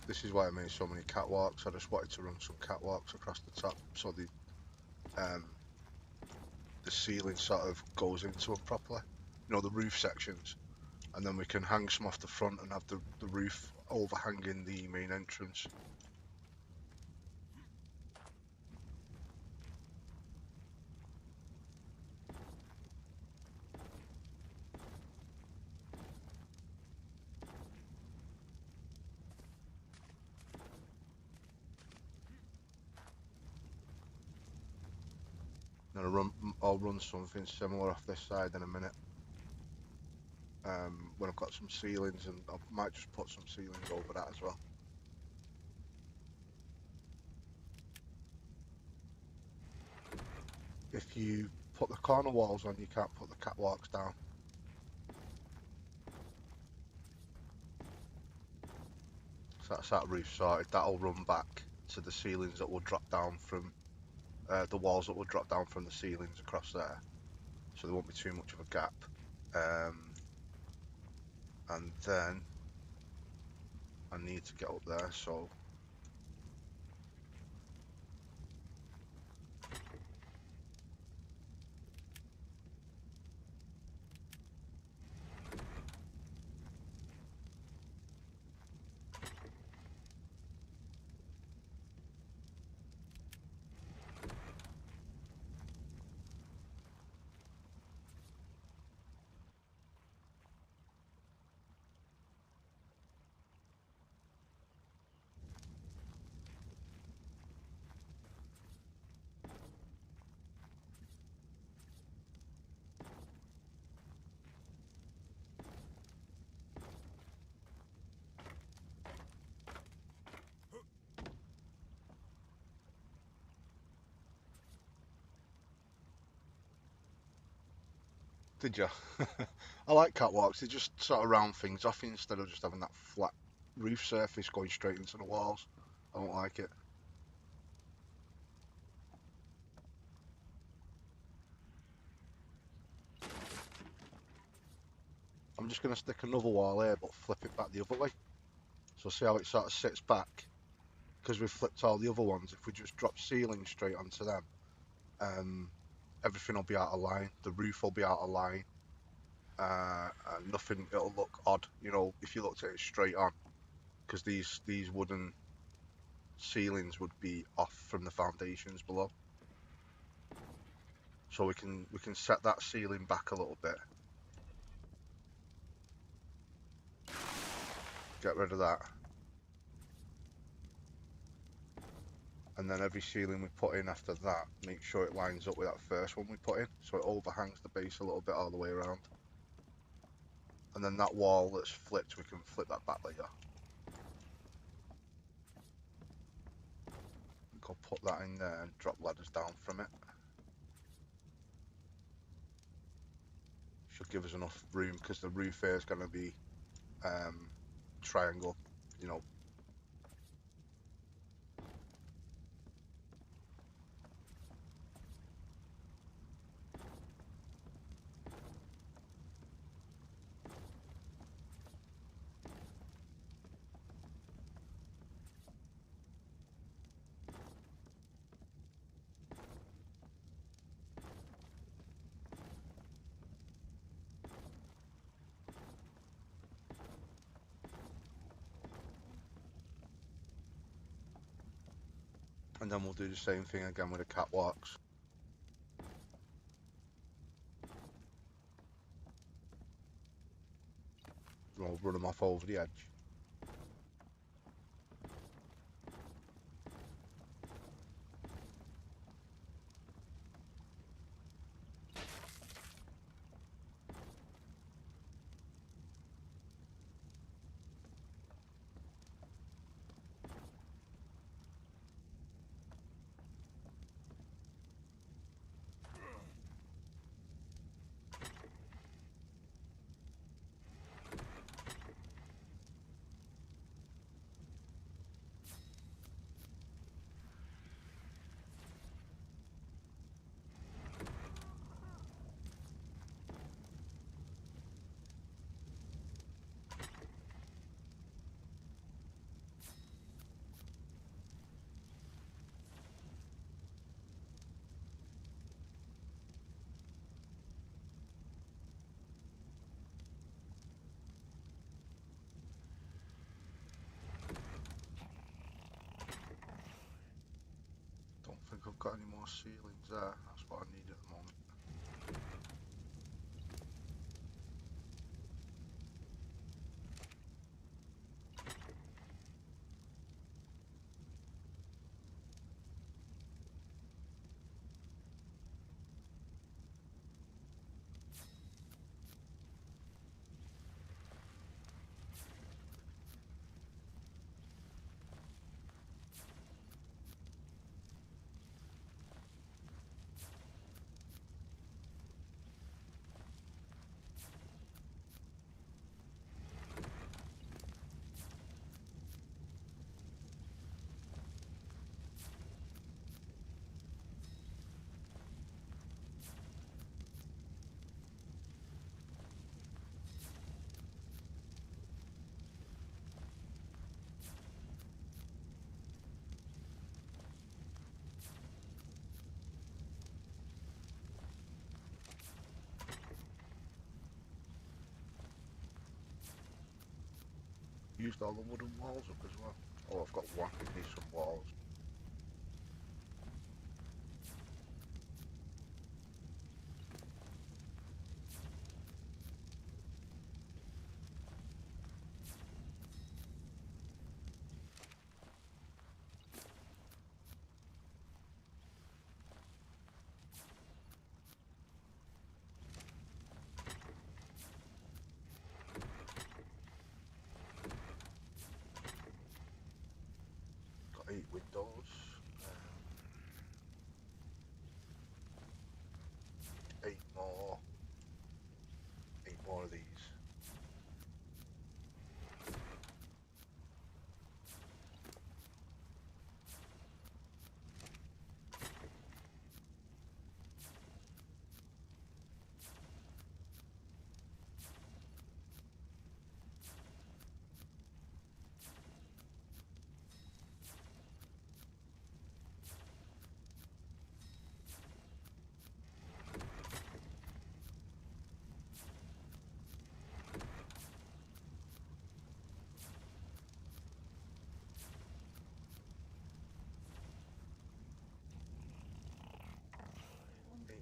This is why I made so many catwalks. I just wanted to run some catwalks across the top so the ceiling sort of goes into them properly. You know, the roof sections, and then we can hang some off the front and have the roof overhanging the main entrance. I'm gonna I'll run something similar off this side in a minute. When I've got some ceilings, and I might just put some ceilings over that as well. If you put the corner walls on, you can't put the catwalks down. So that's that roof sorted. That'll run back to the ceilings that will drop down from the walls that will drop down from the ceilings across there. So there won't be too much of a gap. And then I need to get up there, so did you? I like catwalks. They just sort of round things off instead of just having that flat roof surface going straight into the walls. I don't like it. I'm just going to stick another wall here, but flip it back the other way. So see how it sort of sits back? Because we've flipped all the other ones, if we just drop ceilings straight onto them, everything will be out of line. The roof will be out of line. And nothing, it'll look odd, you know, if you looked at it straight on. Because these wooden ceilings would be off from the foundations below. So we can set that ceiling back a little bit. Get rid of that. And then every ceiling we put in after that, make sure it lines up with that first one we put in, so it overhangs the base a little bit all the way around. And then that wall that's flipped, we can flip that back later. I'll put that in there and drop ladders down from it. Should give us enough room because the roof here is going to be triangle, you know. And then we'll do the same thing again with the catwalks. We'll run them off over the edge. Don't think I've got any more ceilings there. That's what I need at the moment. Used all the wooden walls up as well. Oh, I've got one. Need some walls. Got 8 windows. 8 more. 8 more of these.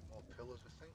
More pillars, I think.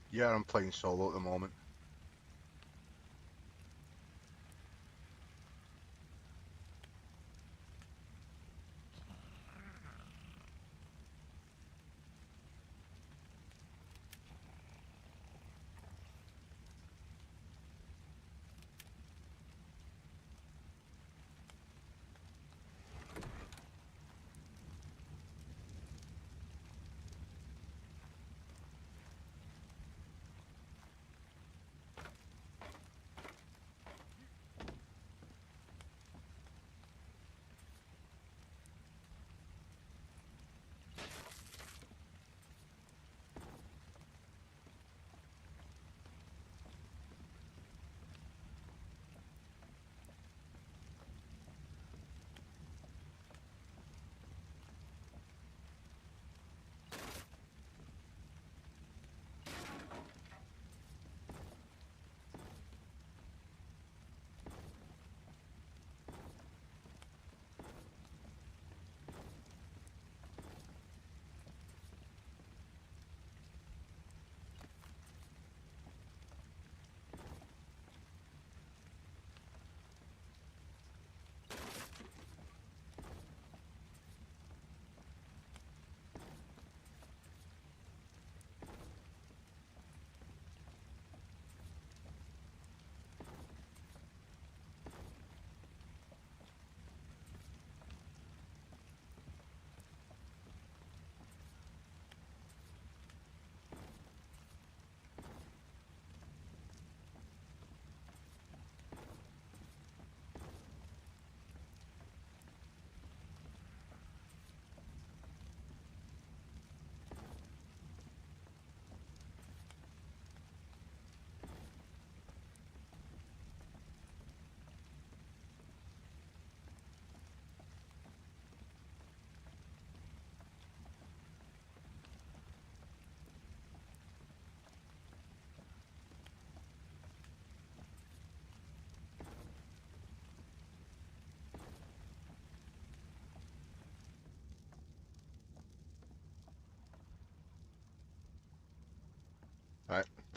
Yeah, I'm playing solo at the moment.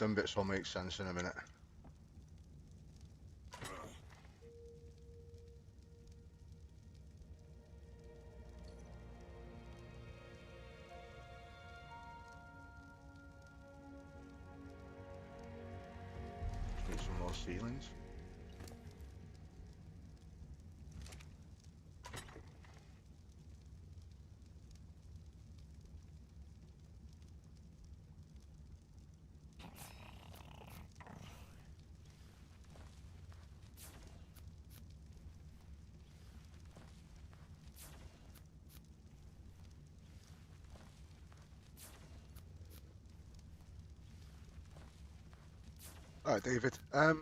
Them bits will make sense in a minute. Just need some more ceilings. Alright, David. I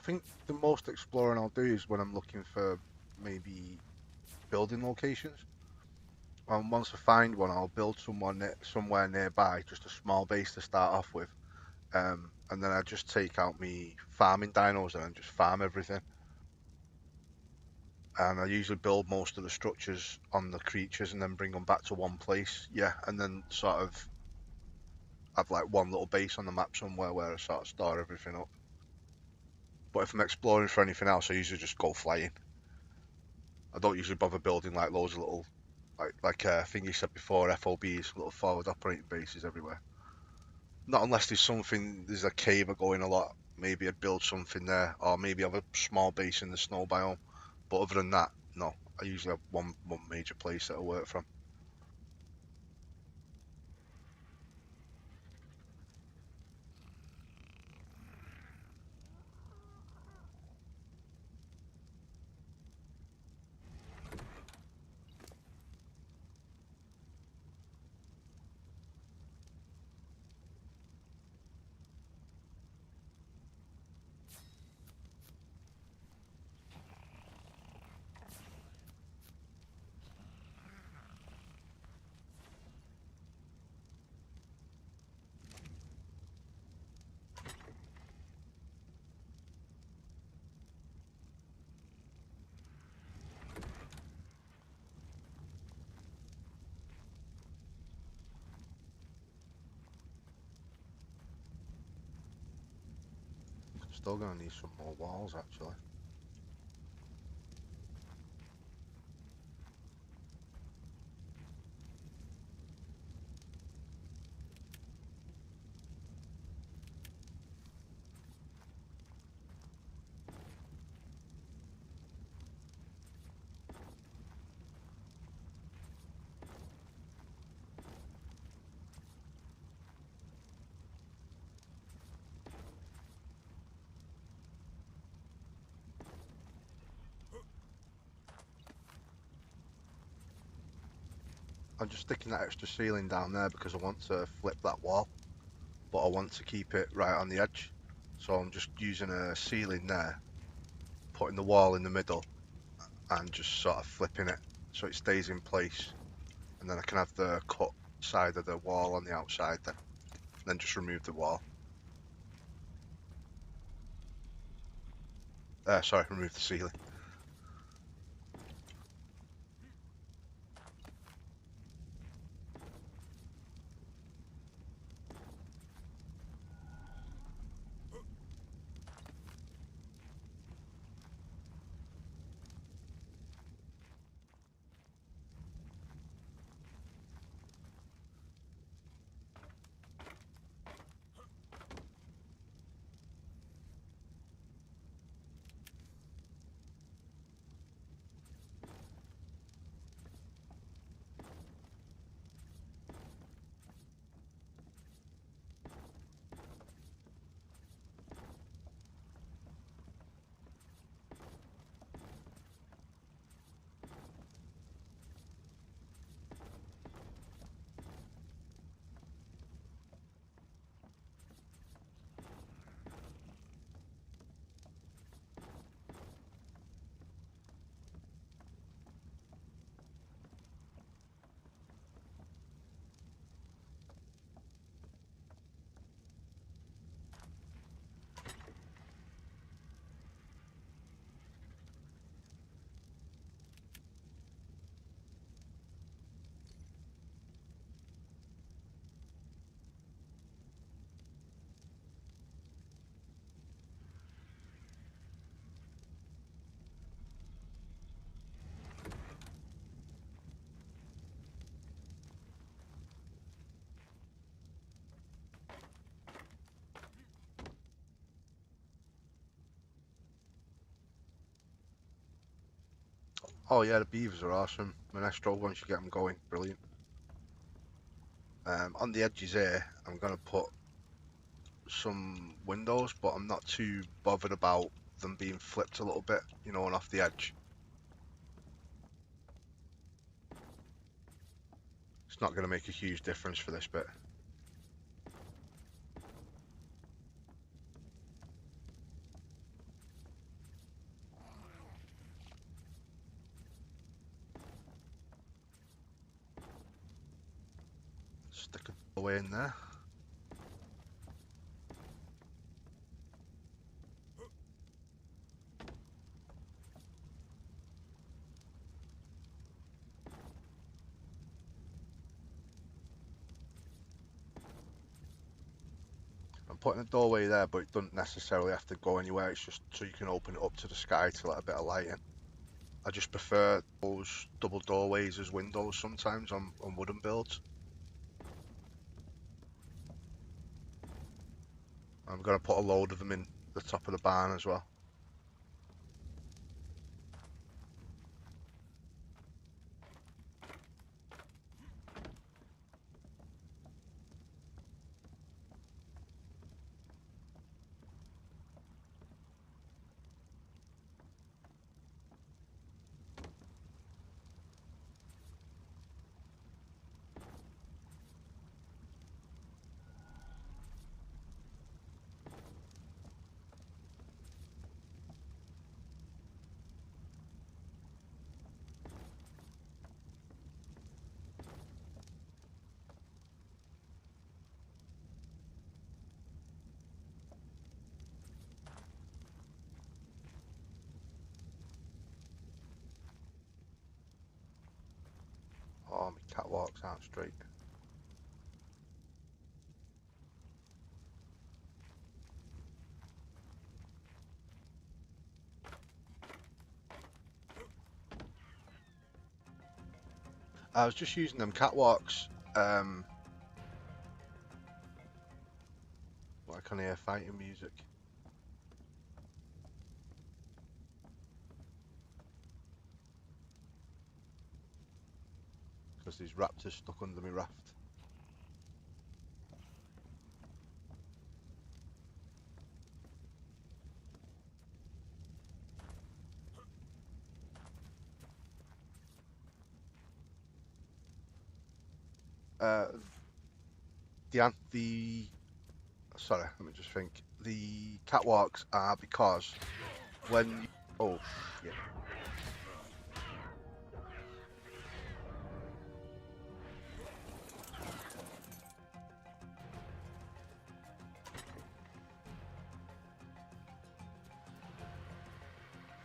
think the most exploring I'll do is when I'm looking for maybe building locations. And once I find one, I'll build somewhere nearby, just a small base to start off with. And then I just take out me farming dinos and then just farm everything. And I usually build most of the structures on the creatures and then bring them back to one place. Yeah, and then sort of have like one little base on the map somewhere where I sort of store everything up. But if I'm exploring for anything else, I usually just go flying. I don't usually bother building like loads of little, like I think you said before, FOBs, little forward operating bases everywhere. Not unless there's a cave I go in a lot. Maybe I'd build something there, or maybe have a small base in the snow biome. But other than that, no. I usually have one major place that I work from. Still gonna need some more walls actually. I'm just sticking that extra ceiling down there because I want to flip that wall, but I want to keep it right on the edge. So I'm just using a ceiling there, putting the wall in the middle, and just sort of flipping it so it stays in place. And then I can have the cut side of the wall on the outside then just remove the wall. Sorry, remove the ceiling. Oh yeah, the beavers are awesome. Minestrone, once you get them going, brilliant. On the edges here, I'm going to put some windows, but I'm not too bothered about them being flipped a little bit, you know, and off the edge. It's not going to make a huge difference for this bit. Stick a doorway in there. I'm putting a doorway there, but it doesn't necessarily have to go anywhere. It's just so you can open it up to the sky to let a bit of light in. I just prefer those double doorways as windows sometimes on wooden builds. I'm going to put a load of them in the top of the barn as well. Oh, my catwalks aren't straight. I was just using them catwalks. I can hear fighting music. Because these raptors stuck under my raft. The sorry, let me just think. The catwalks are because when you, oh shit.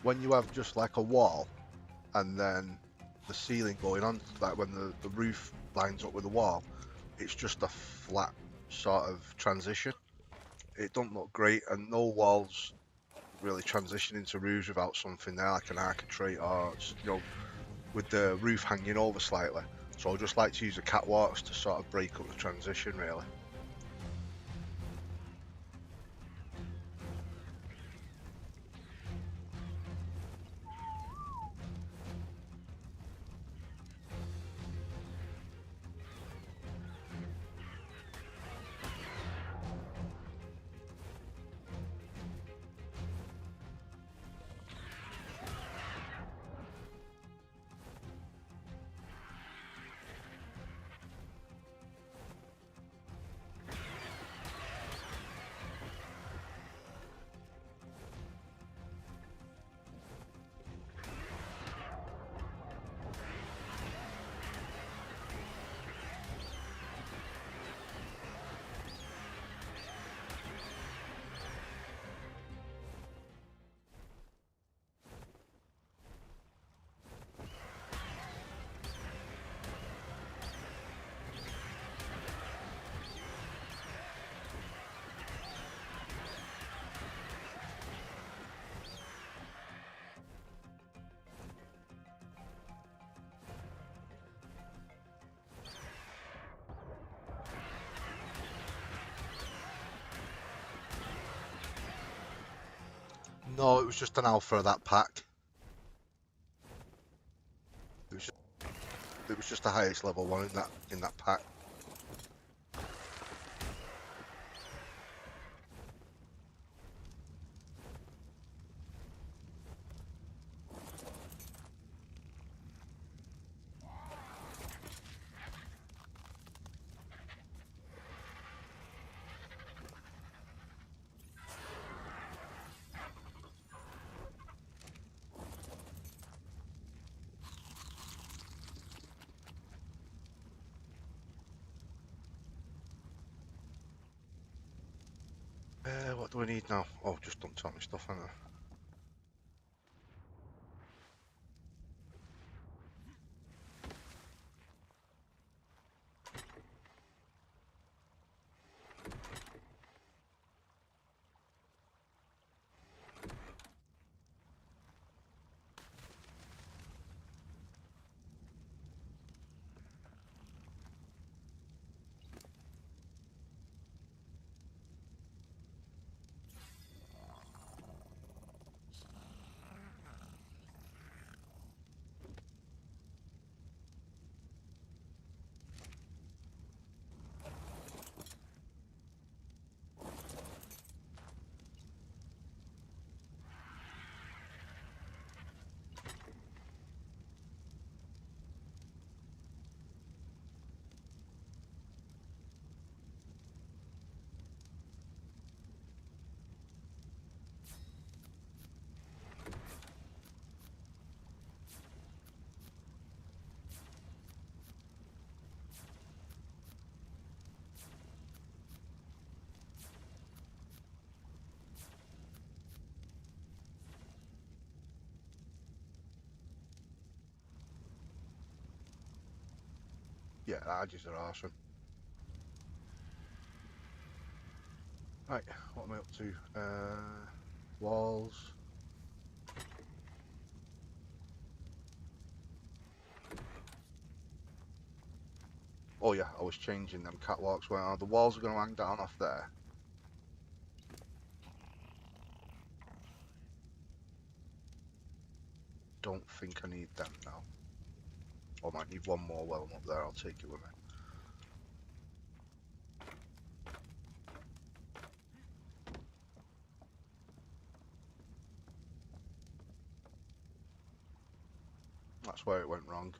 When you have just like a wall and then the ceiling going on, like when the roof lines up with the wall, it's just a flat sort of transition. It don't look great, and no walls really transition into roofs without something there like an architrave or with the roof hanging over slightly. So I just like to use the catwalks to sort of break up the transition really. No, it was just an alpha of that pack. It was just the highest level one in that pack. What do we need now? Oh, just dumped all my stuff, haven't I? Yeah, the edges are awesome. Right, what am I up to? Walls. Oh yeah, I was changing them catwalks. Well, the walls are going to hang down off there. Don't think I need them now. I might need one more while I'm up there. I'll take it with me. That's where it went wrong.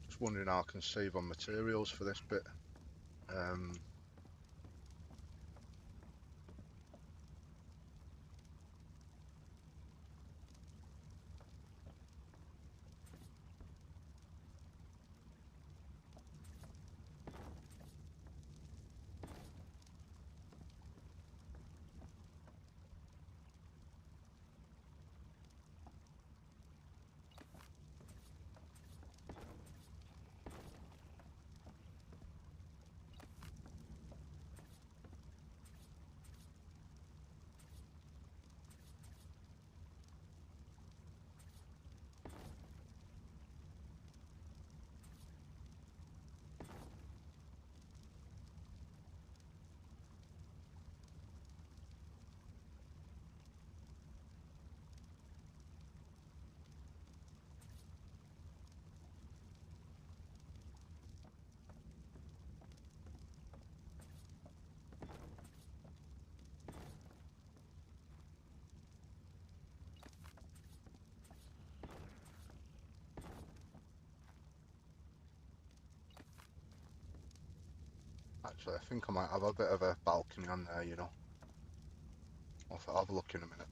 Just wondering how I can save on materials for this bit. So I think I might have a bit of a balcony on there, you know. I'll have a look in a minute.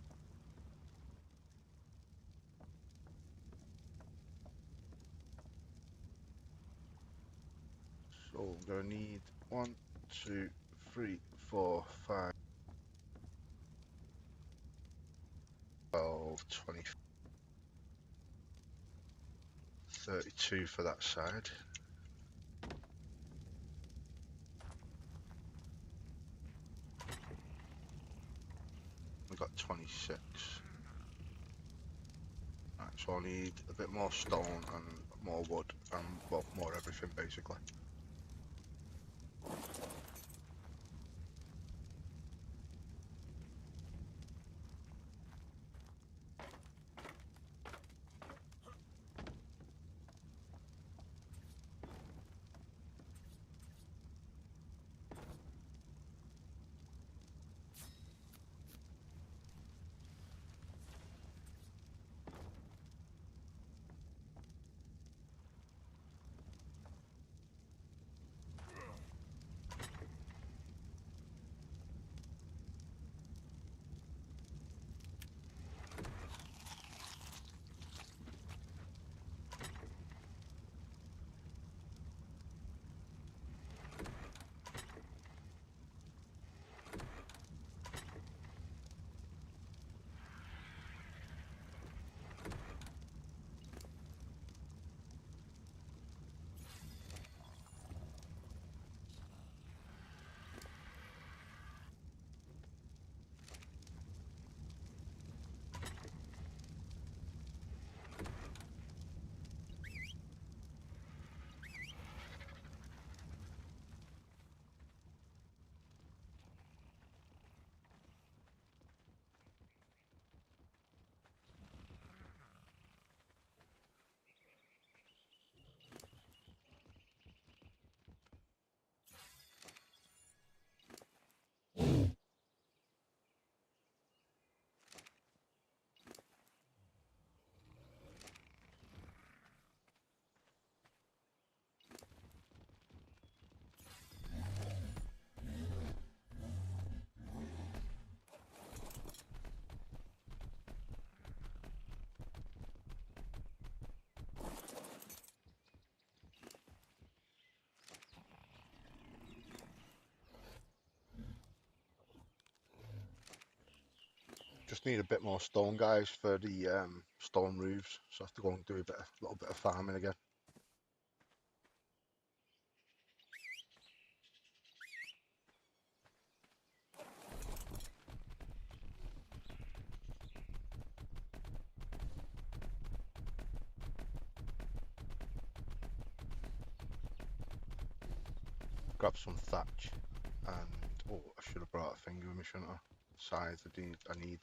So I'm gonna need 1, 2, 3, 4, 5, 12, 20, 32 for that side. We've got 26. Right, so I need a bit more stone and more wood and, well, more everything basically. Just need a bit more stone, guys, for the stone roofs. So I have to go and do a little bit of farming again. Grab some thatch, and oh, I should have brought a finger with me, shouldn't I? Size. I need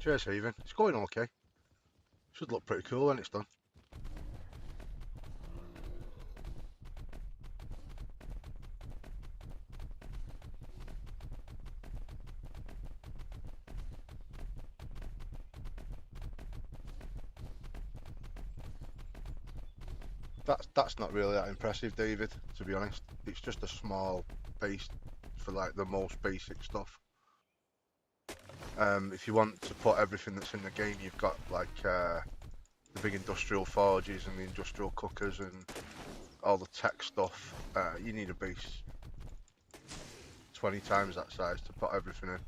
cheers, Haven. It's going okay. Should look pretty cool when it's done. That's not really that impressive, David, to be honest. It's just a small base for like the most basic stuff. If you want to put everything that's in the game, you've got like the big industrial forges and the industrial cookers and all the tech stuff, you need a beast 20 times that size to put everything in.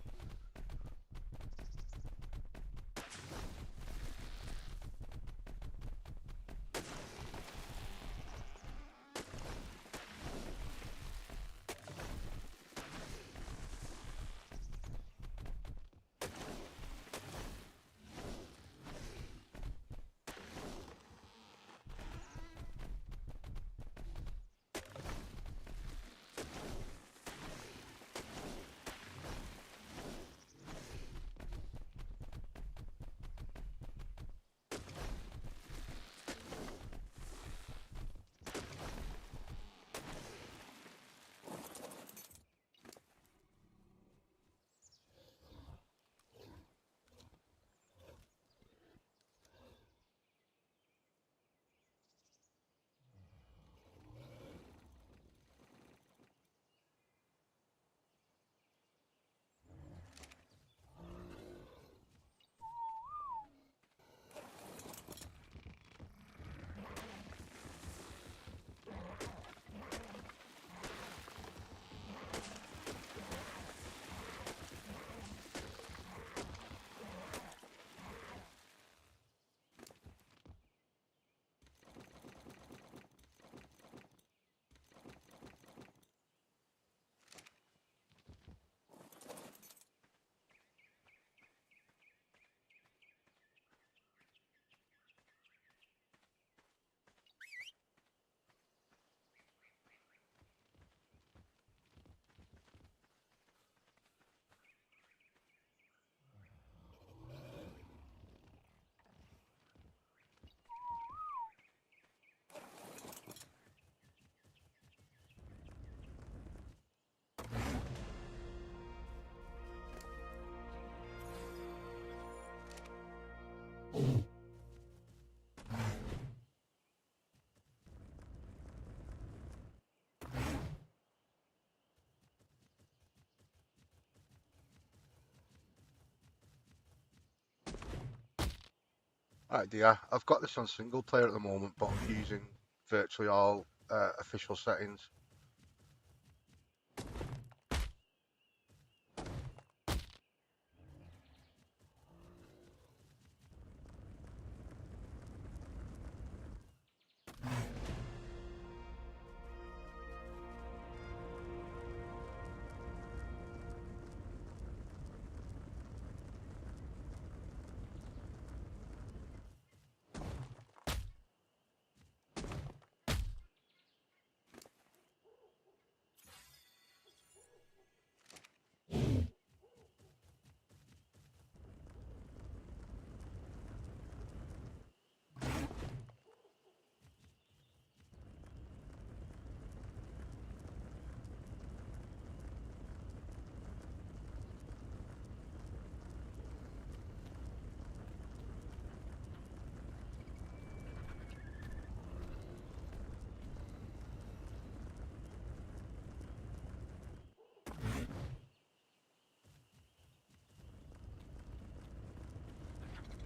Right, dear. I've got this on single player at the moment, but I'm using virtually all official settings.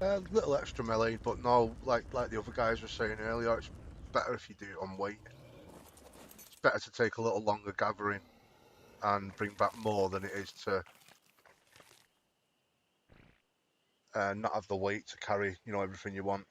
A little extra melee, but no, like the other guys were saying earlier, it's better if you do it on weight. It's better to take a little longer gathering and bring back more than it is to not have the weight to carry, everything you want.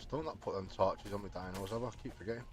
Don't not put them torches on my dinos, have I? Keep forgetting.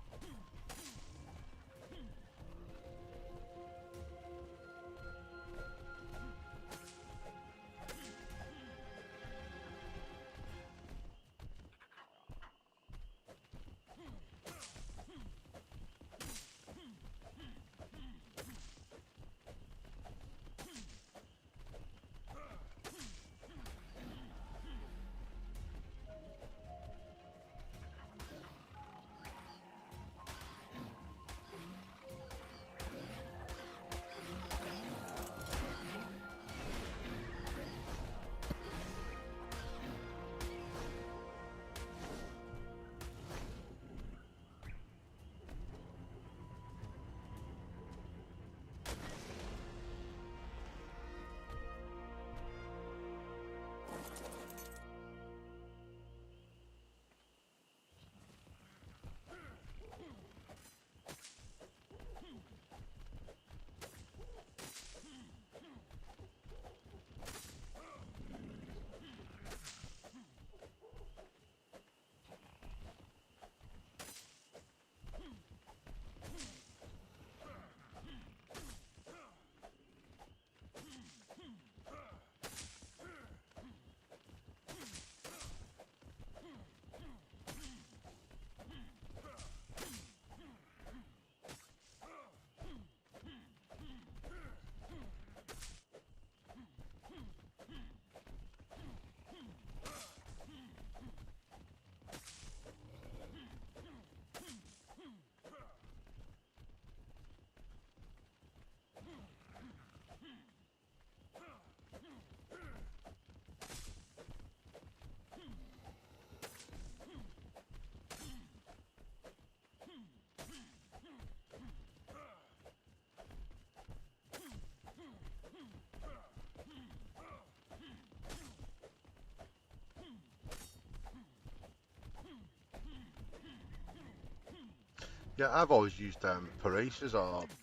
Yeah, I've always used Paresis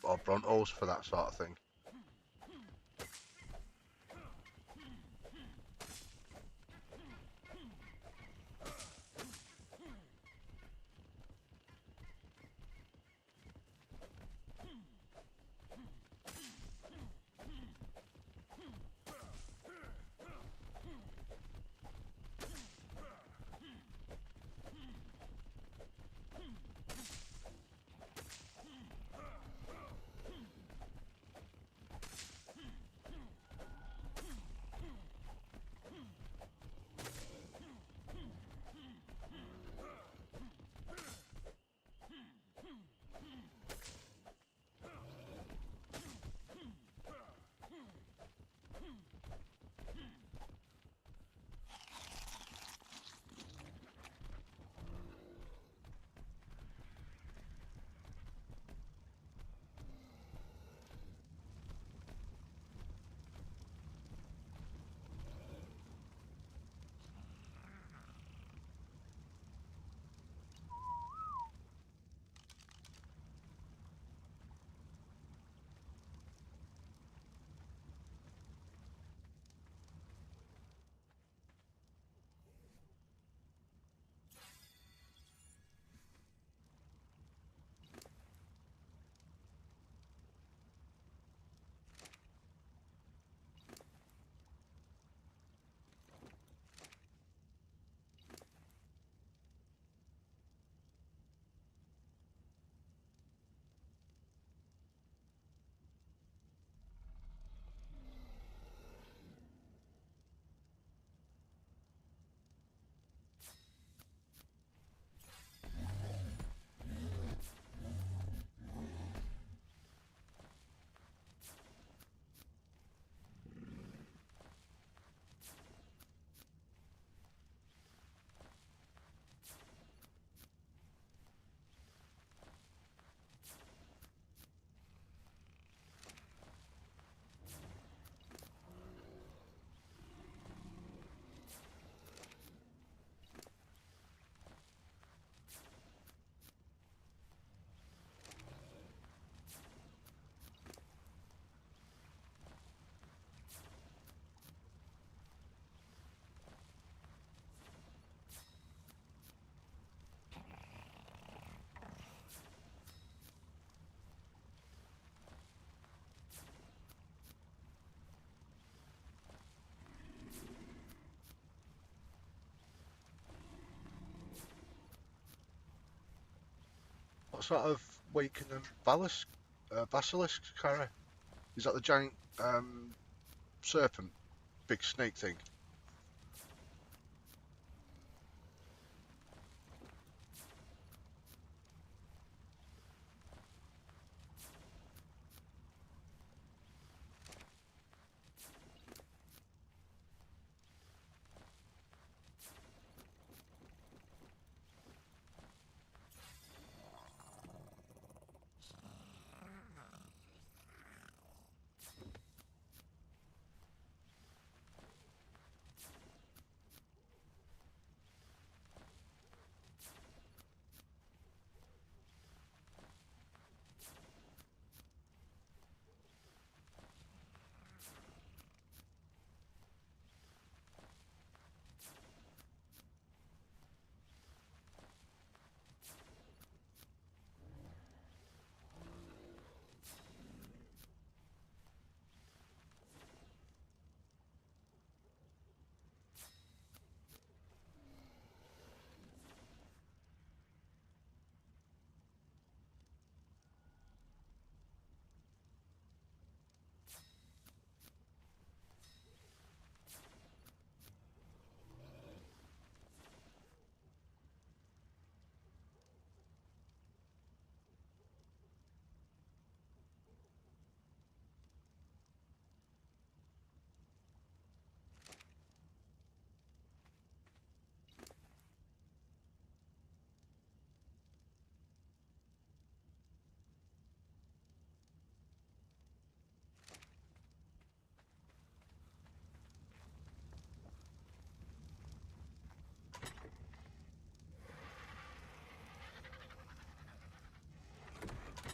or Brontos for that sort of thing. What sort of weight can them basilisks carry? Is that the giant serpent, big snake thing?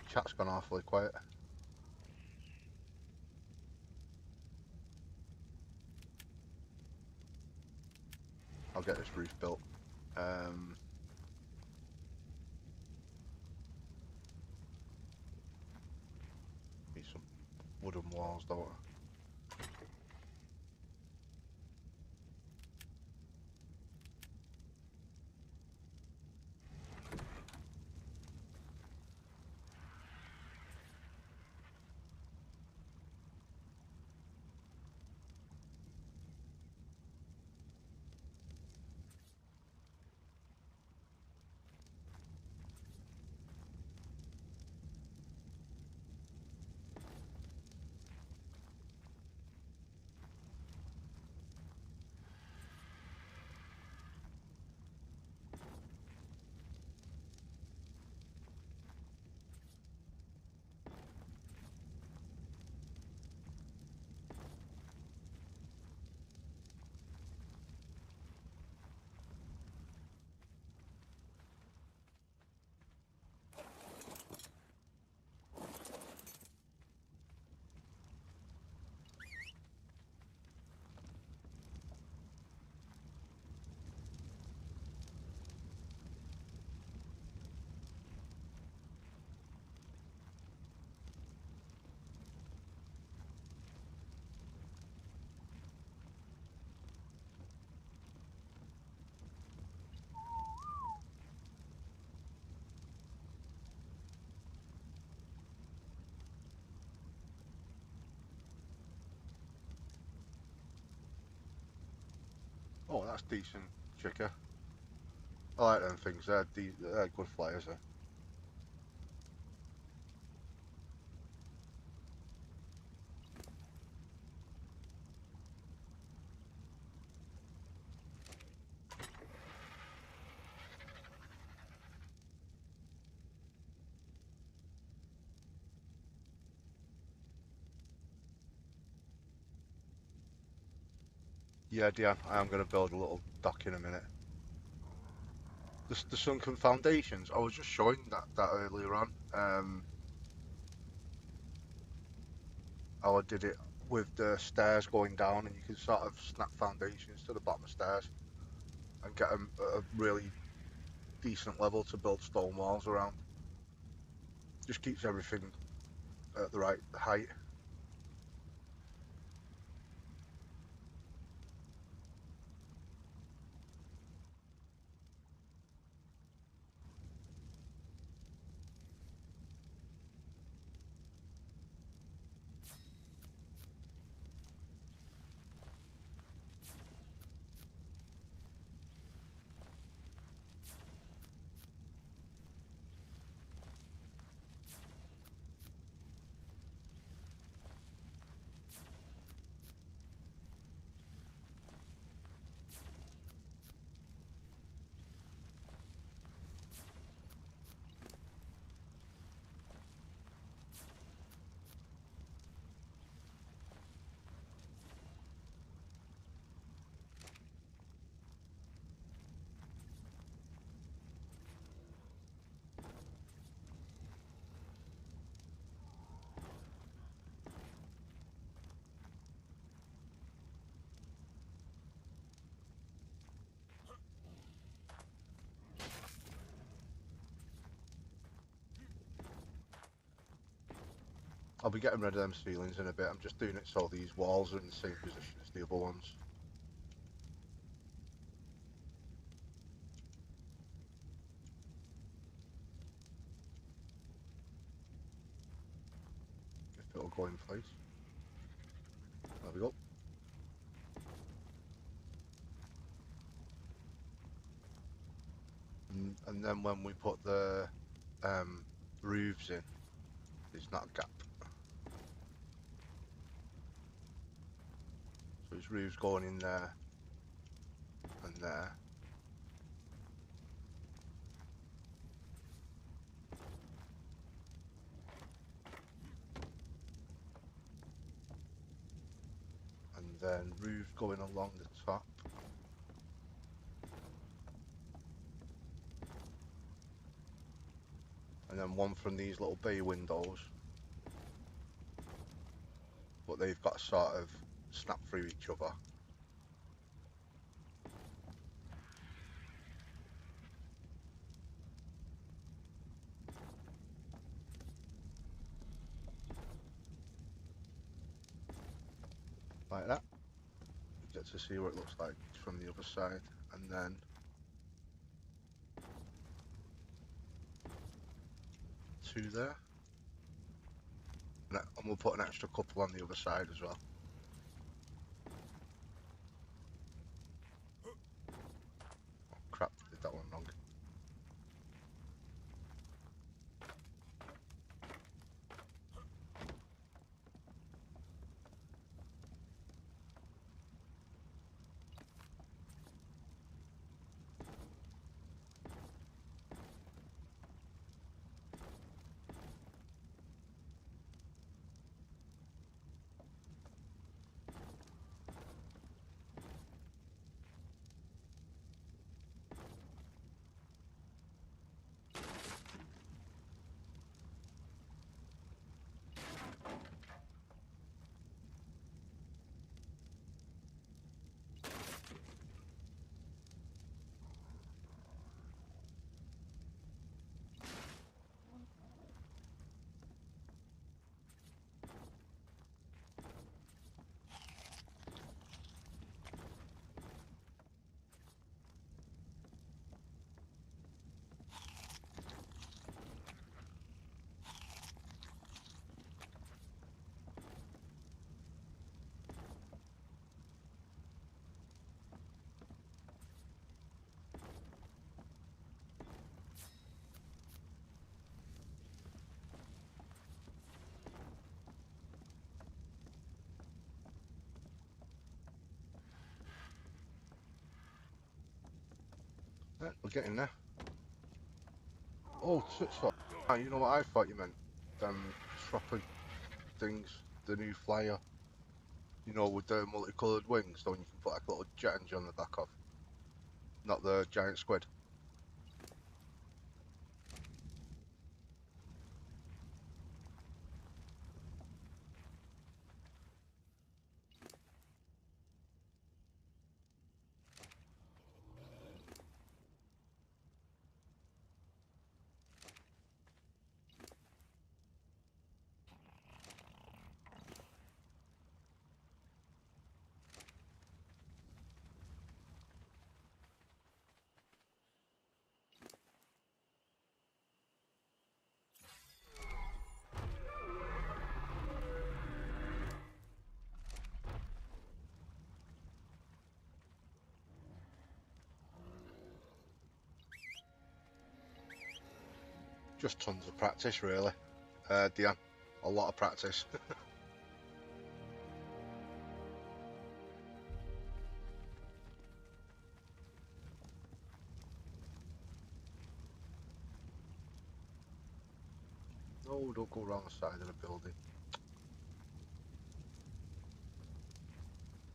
Chat's gone awfully quiet. I'll get this roof built. Need some wooden walls, don't I? Oh, that's decent, chicker. I like them things. They're good flyers. Yeah, Diane, I am going to build a little dock in a minute. The sunken foundations, I was just showing that earlier on. How I did it with the stairs going down, and you can sort of snap foundations to the bottom of stairs and get them at a really decent level to build stone walls around. Just keeps everything at the right height. I'll be getting rid of them ceilings in a bit. I'm just doing it so these walls are in the same position as the other ones. If it'll go in place. There we go. And then when we put the roofs in, there's not a gap. So there's roofs going in there and there. And then roofs going along the top. And then one from these little bay windows. But they've got to sort of snap through each other. Like that. You get to see what it looks like from the other side. And then two there. And we'll put an extra couple on the other side as well. Oh, crap, did that one wrong. Right, we're getting there. Oh, so, you know what I thought you meant? Trapper things, the new flyer. You know, with the multicoloured wings, the one you can put like a little jet engine on the back of. Not the giant squid. Just tons of practice, really. Diane, a lot of practice. No, don't go around the side of the building.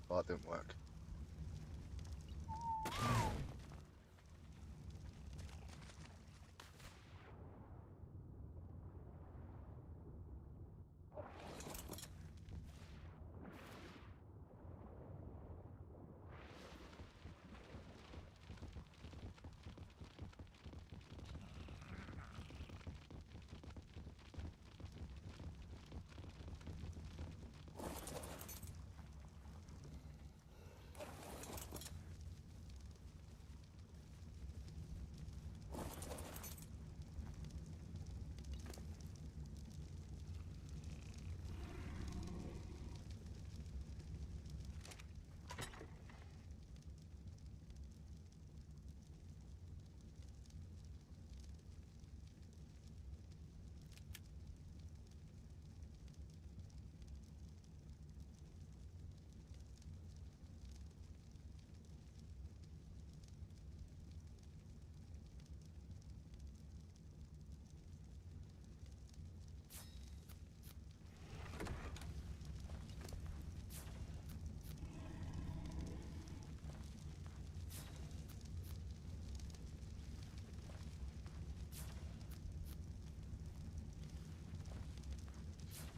Oh, that didn't work.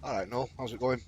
Alright, Noel, how's it going?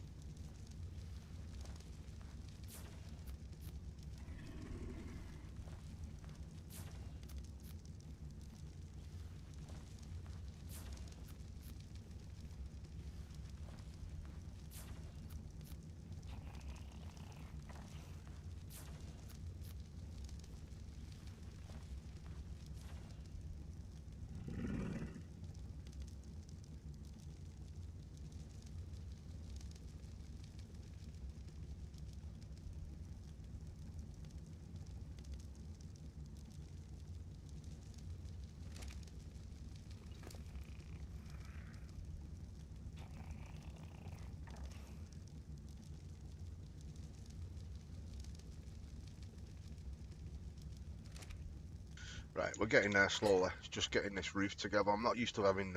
Right, we're getting there slowly. It's just getting this roof together. I'm not used to having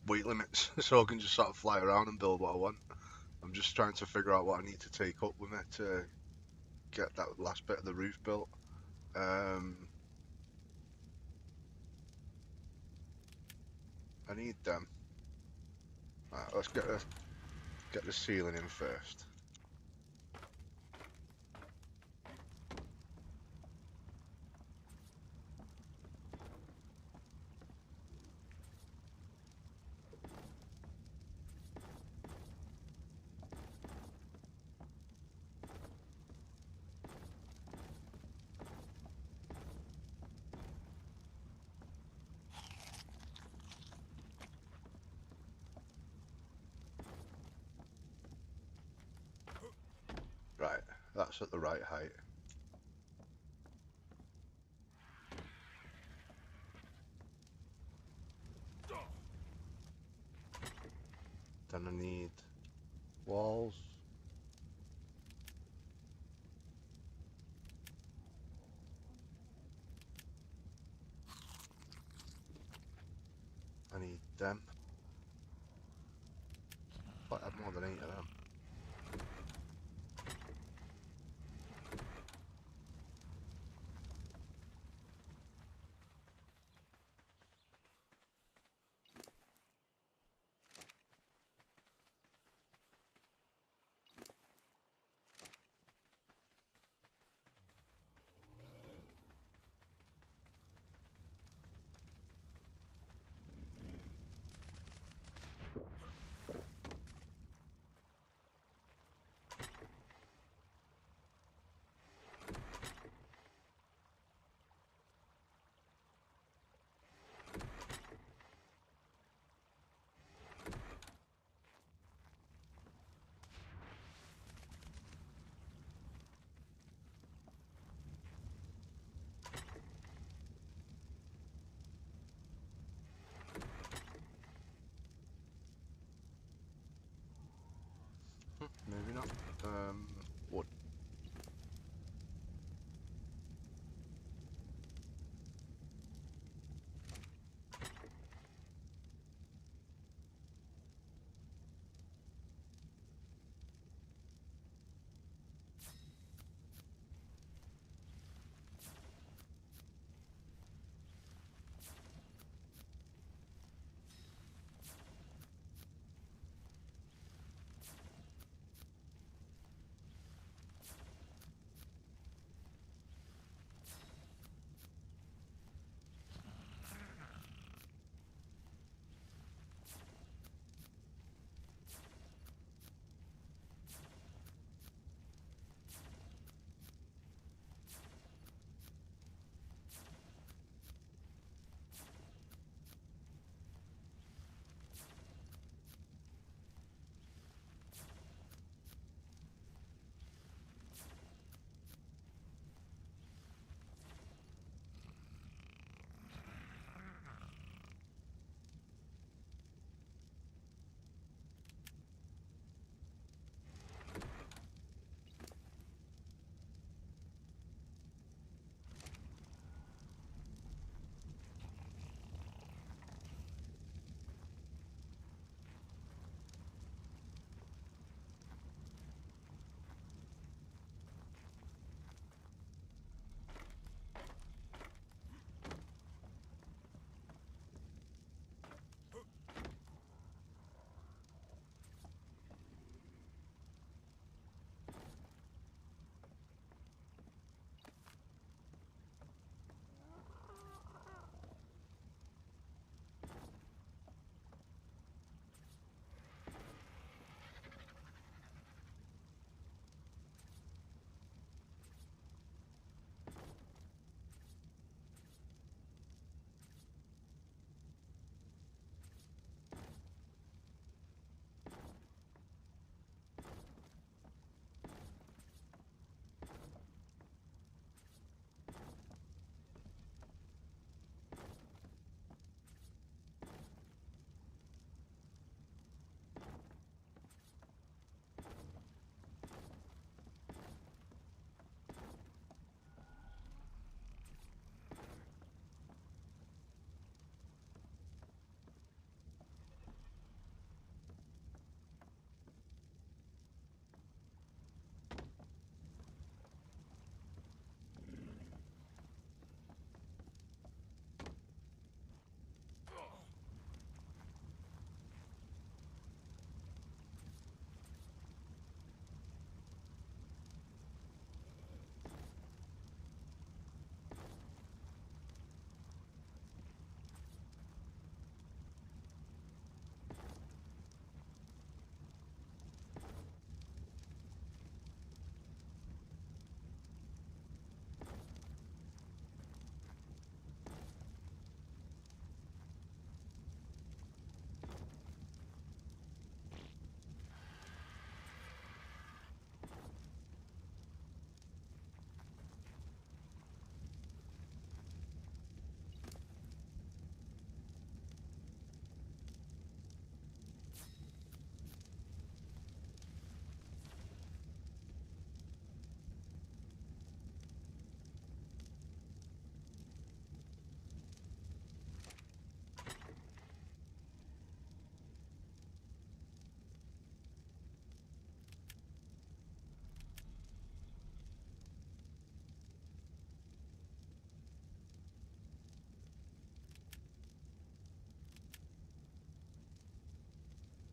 weight limits, so I can just sort of fly around and build what I want. I'm just trying to figure out what I need to take up with me to get that last bit of the roof built. I need them. Right, let's get the ceiling in first. Right, that's at the right height. Then I need walls. I need them. I have more than 8 of them. Maybe not. Wood.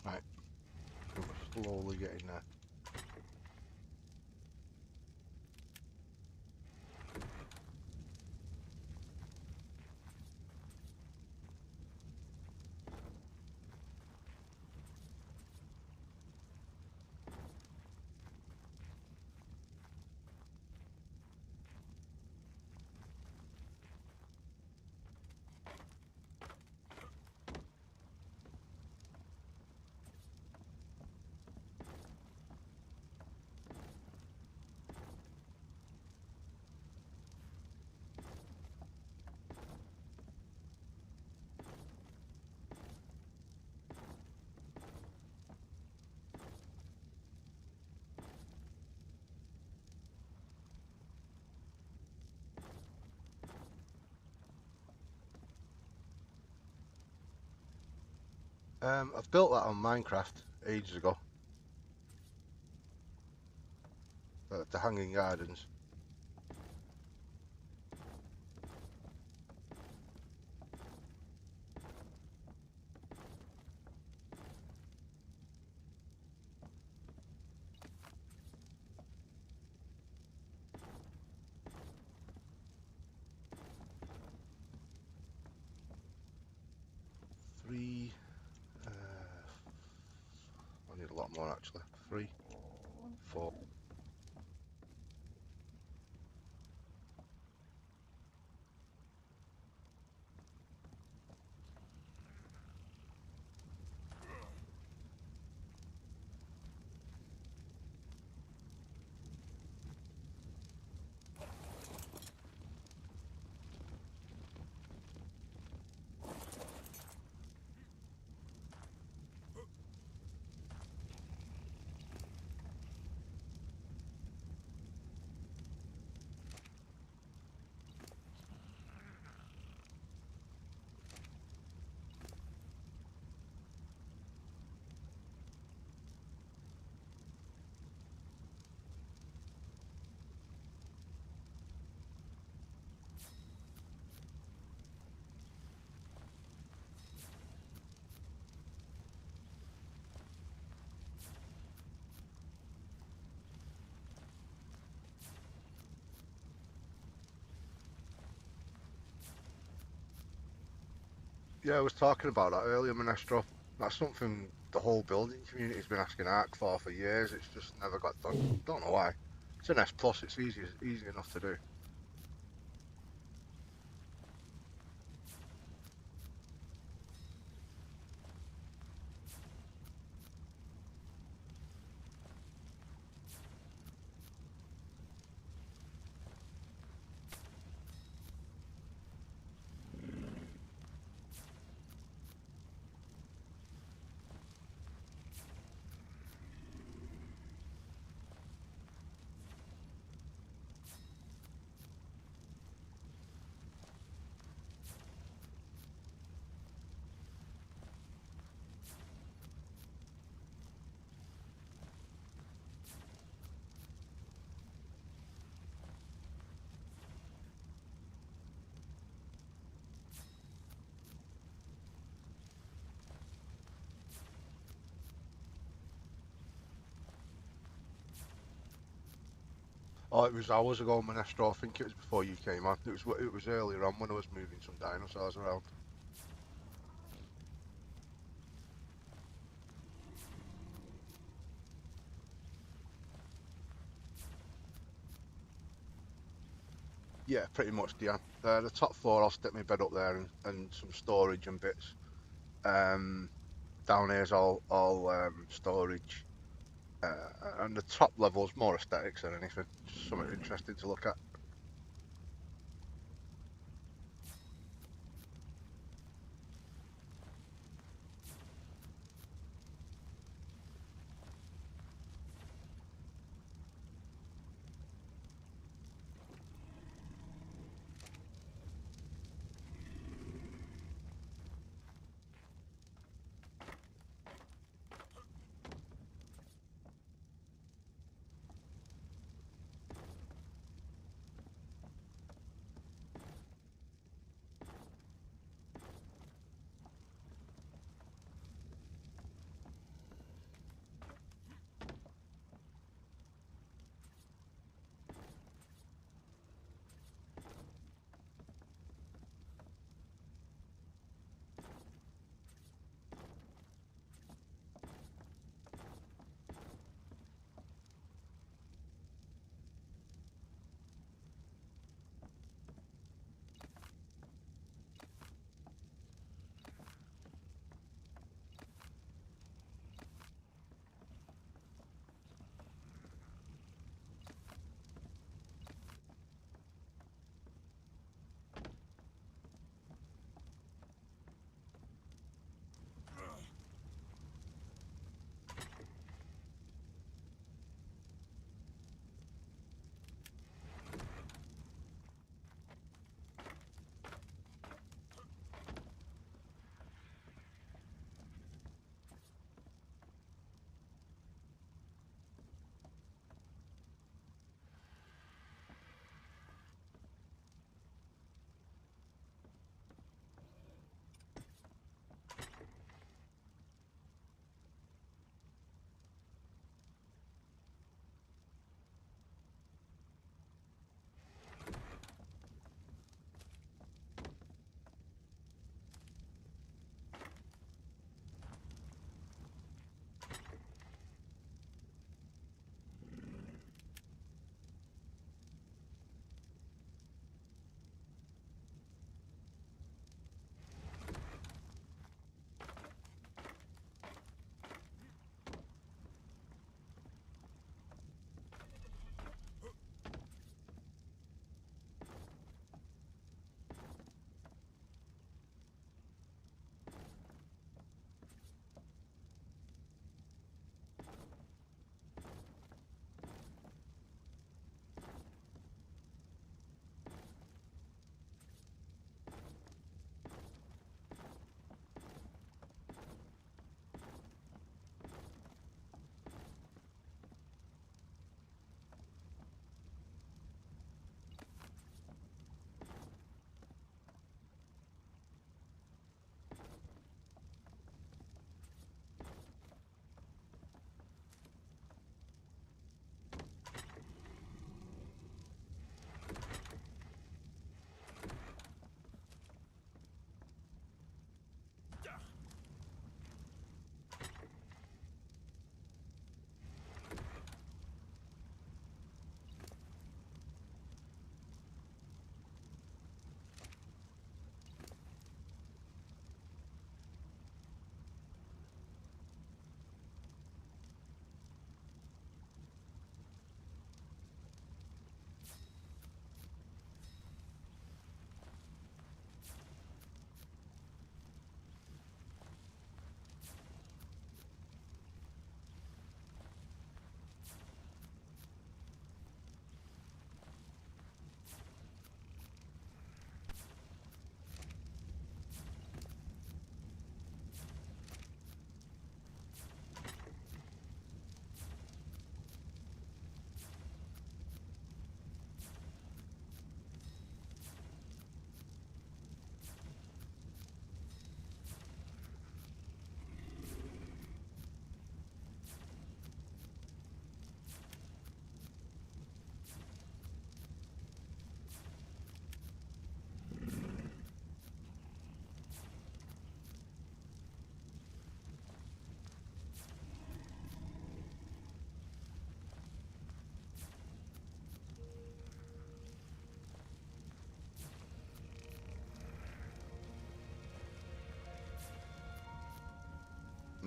Right, we're slowly getting there. I've built that on Minecraft ages ago. The Hanging Gardens. Three. I need a lot more actually. 3, 4. Yeah, I was talking about that earlier, Monestro. That's something the whole building community's been asking Ark for years. It's just never got done. Don't know why. It's an S plus. It's easy enough to do. Oh, it was hours ago, Monestro. I think it was before you came on. It was earlier on when I was moving some dinosaurs around. Yeah, pretty much, Diane. The top floor, I'll stick my bed up there and some storage and bits. Um, Down here's all storage. And the top level's more aesthetics than anything. Just something interesting to look at.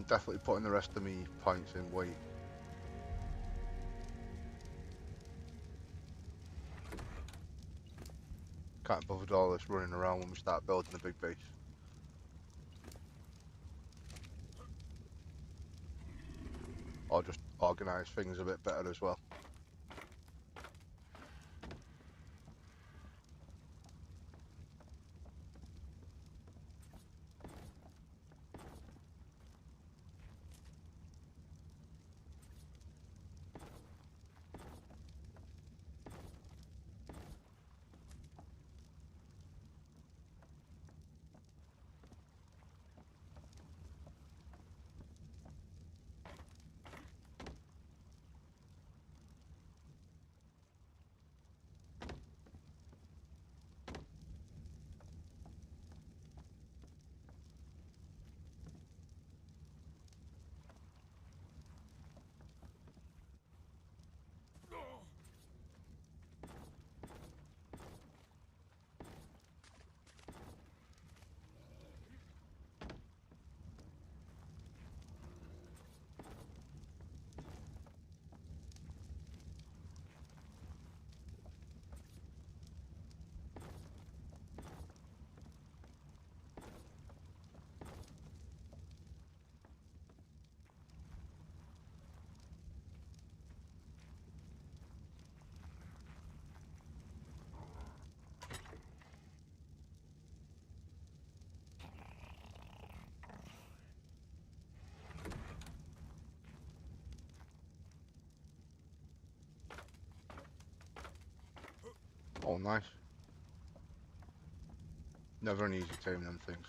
definitely putting the rest of me points in weight. Can't bother with all this running around when we start building the big base. Or just organise things a bit better as well. Oh, nice. Never an easy taming them things.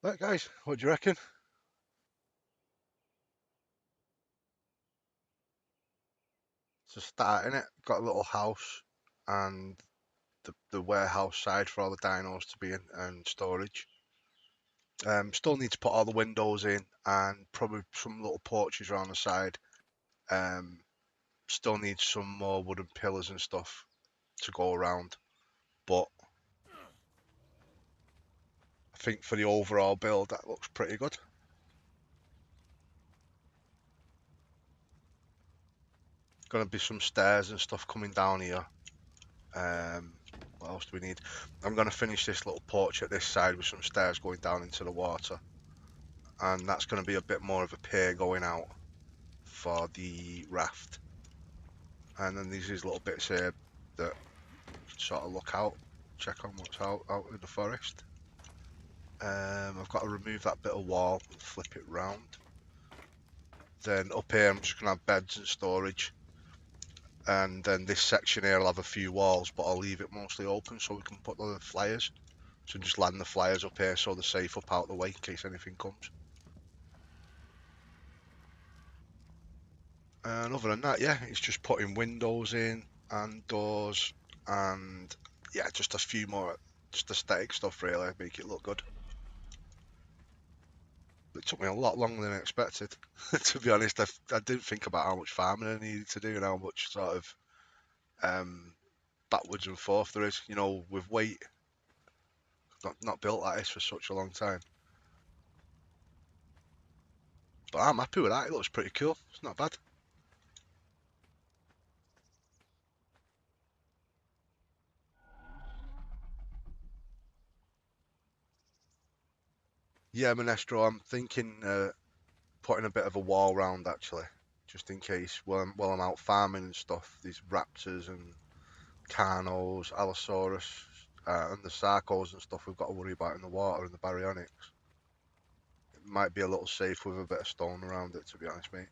Right, guys, what do you reckon? So starting it, got a little house and the warehouse side for all the dinos to be in and storage. Still need to put all the windows in and probably some little porches around the side. Still need some more wooden pillars and stuff to go around, but I think for the overall build that looks pretty good. Gonna be some stairs and stuff coming down here. What else do we need? I'm gonna finish this little porch at this side with some stairs going down into the water, and that's gonna be a bit more of a pier going out for the raft. And then there's these little bits here that sort of look out, check on what's out in the forest. I've got to remove that bit of wall and flip it round. Then up here I'm just gonna have beds and storage. And then this section here will have a few walls, but I'll leave it mostly open so we can put the flyers. So just land the flyers up here so they're safe up out the way in case anything comes. And other than that, yeah, it's just putting windows in and doors and yeah, just a few more just aesthetic stuff really, make it look good. It took me a lot longer than I expected. To be honest, I didn't think about how much farming I needed to do and how much sort of backwards and forth there is. You know, with weight, not built like this for such a long time. But I'm happy with that. It looks pretty cool. It's not bad. Yeah, Monestro, I'm thinking putting a bit of a wall round actually, just in case while I'm out farming and stuff, these raptors and carnos, allosaurus, and the sarcos and stuff we've got to worry about in the water and the baryonyx. It might be a little safe with a bit of stone around it, to be honest, mate.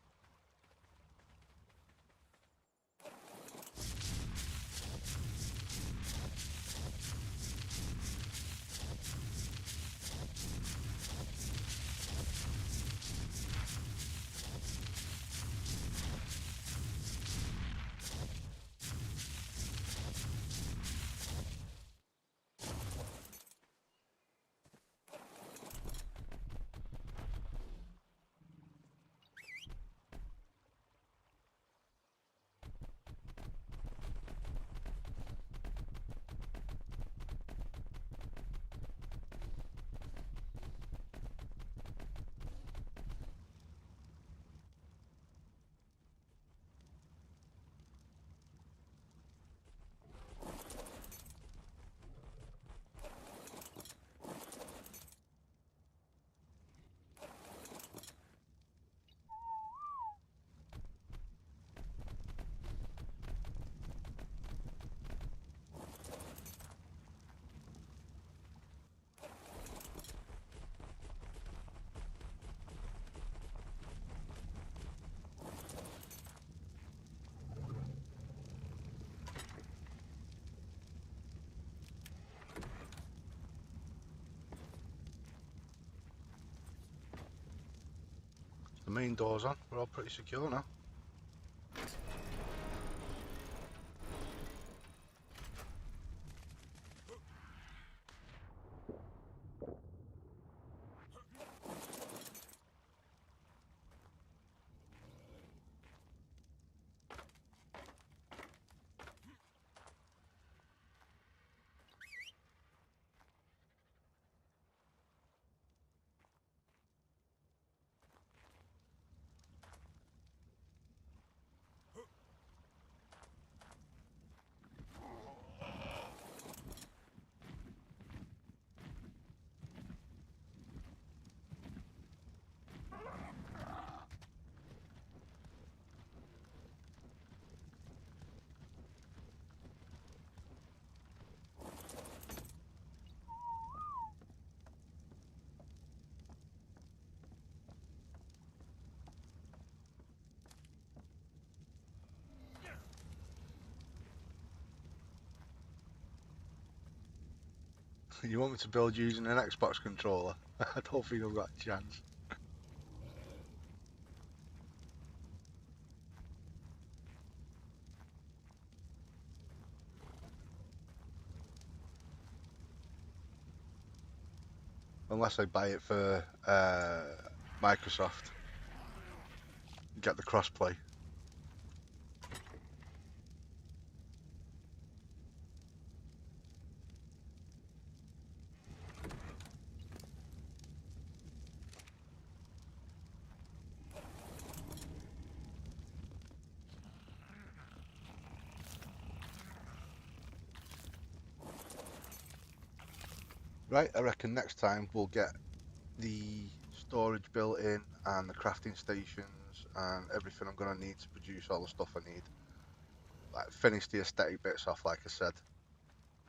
The main door's on. We're all pretty secure now. You want me to build using an Xbox controller? I don't think I've got a chance. Unless I buy it for Microsoft, get the crossplay. Right, I reckon next time we'll get the storage built in and the crafting stations and everything I'm going to need to produce all the stuff I need. Like finish the aesthetic bits off, like I said,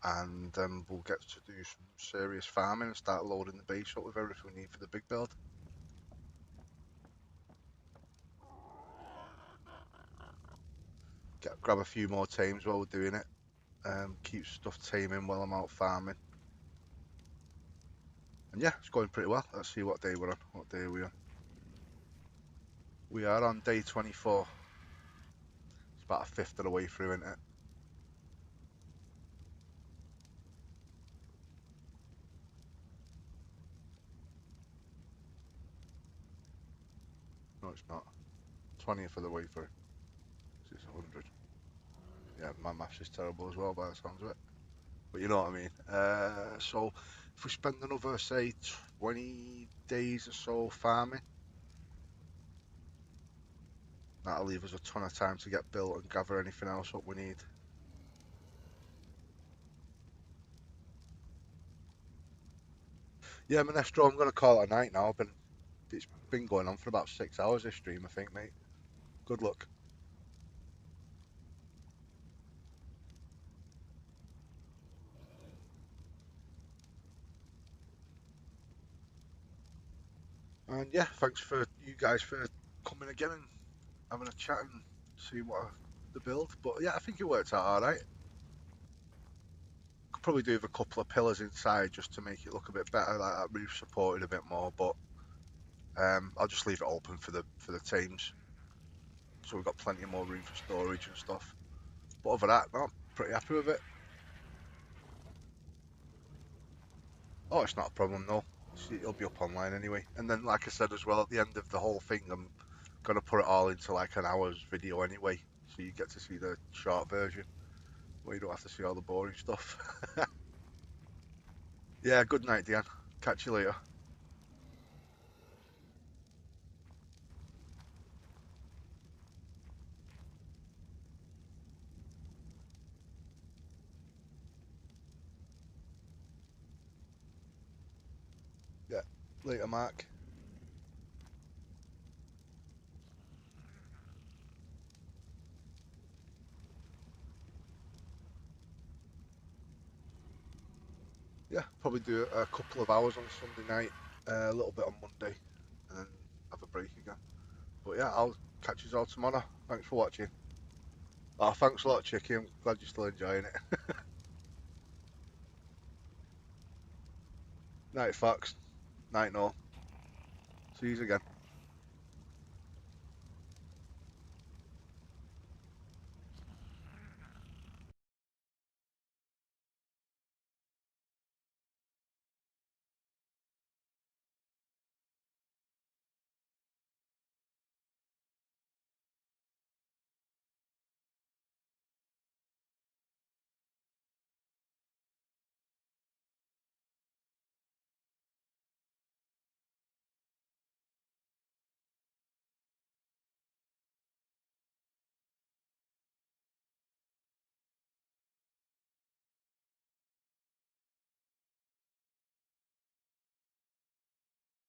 and we'll get to do some serious farming and start loading the base up with everything we need for the big build. Grab a few more tames while we're doing it. Keep stuff taming while I'm out farming. And yeah, it's going pretty well. Let's see what day we're on. What day are we on? We are on day 24. It's about a fifth of the way through, isn't it? No, it's not. 20th of the way through. It's 100. Yeah, my maths is terrible as well by the sounds of it. But you know what I mean. So if we spend another, say, 20 days or so farming, that'll leave us a ton of time to get built and gather anything else up we need. Yeah, Minestrel, I'm going to call it a night now. It's been going on for about 6 hours this stream, I think, mate. Good luck. And yeah, thanks for you guys for coming again and having a chat and see what the build. But yeah, I think it worked out all right. Could probably do with a couple of pillars inside just to make it look a bit better, like that roof supported a bit more. But I'll just leave it open for the teams, so we've got plenty more room for storage and stuff. But other than that, no, I'm pretty happy with it. Oh, it's not a problem, no. It'll be up online anyway. And then, like I said as well, at the end of the whole thing, I'm gonna put it all into like an hour's video anyway, so you get to see the short version where you don't have to see all the boring stuff. Yeah, good night, Diane. Catch you later. Yeah, later, Mark. Yeah, probably do a couple of hours on Sunday night, a little bit on Monday, and then have a break again. But yeah, I'll catch you all tomorrow. Thanks for watching. Oh, thanks a lot, Chicky. I'm glad you're still enjoying it. Night, Fox. Night, no. See you again.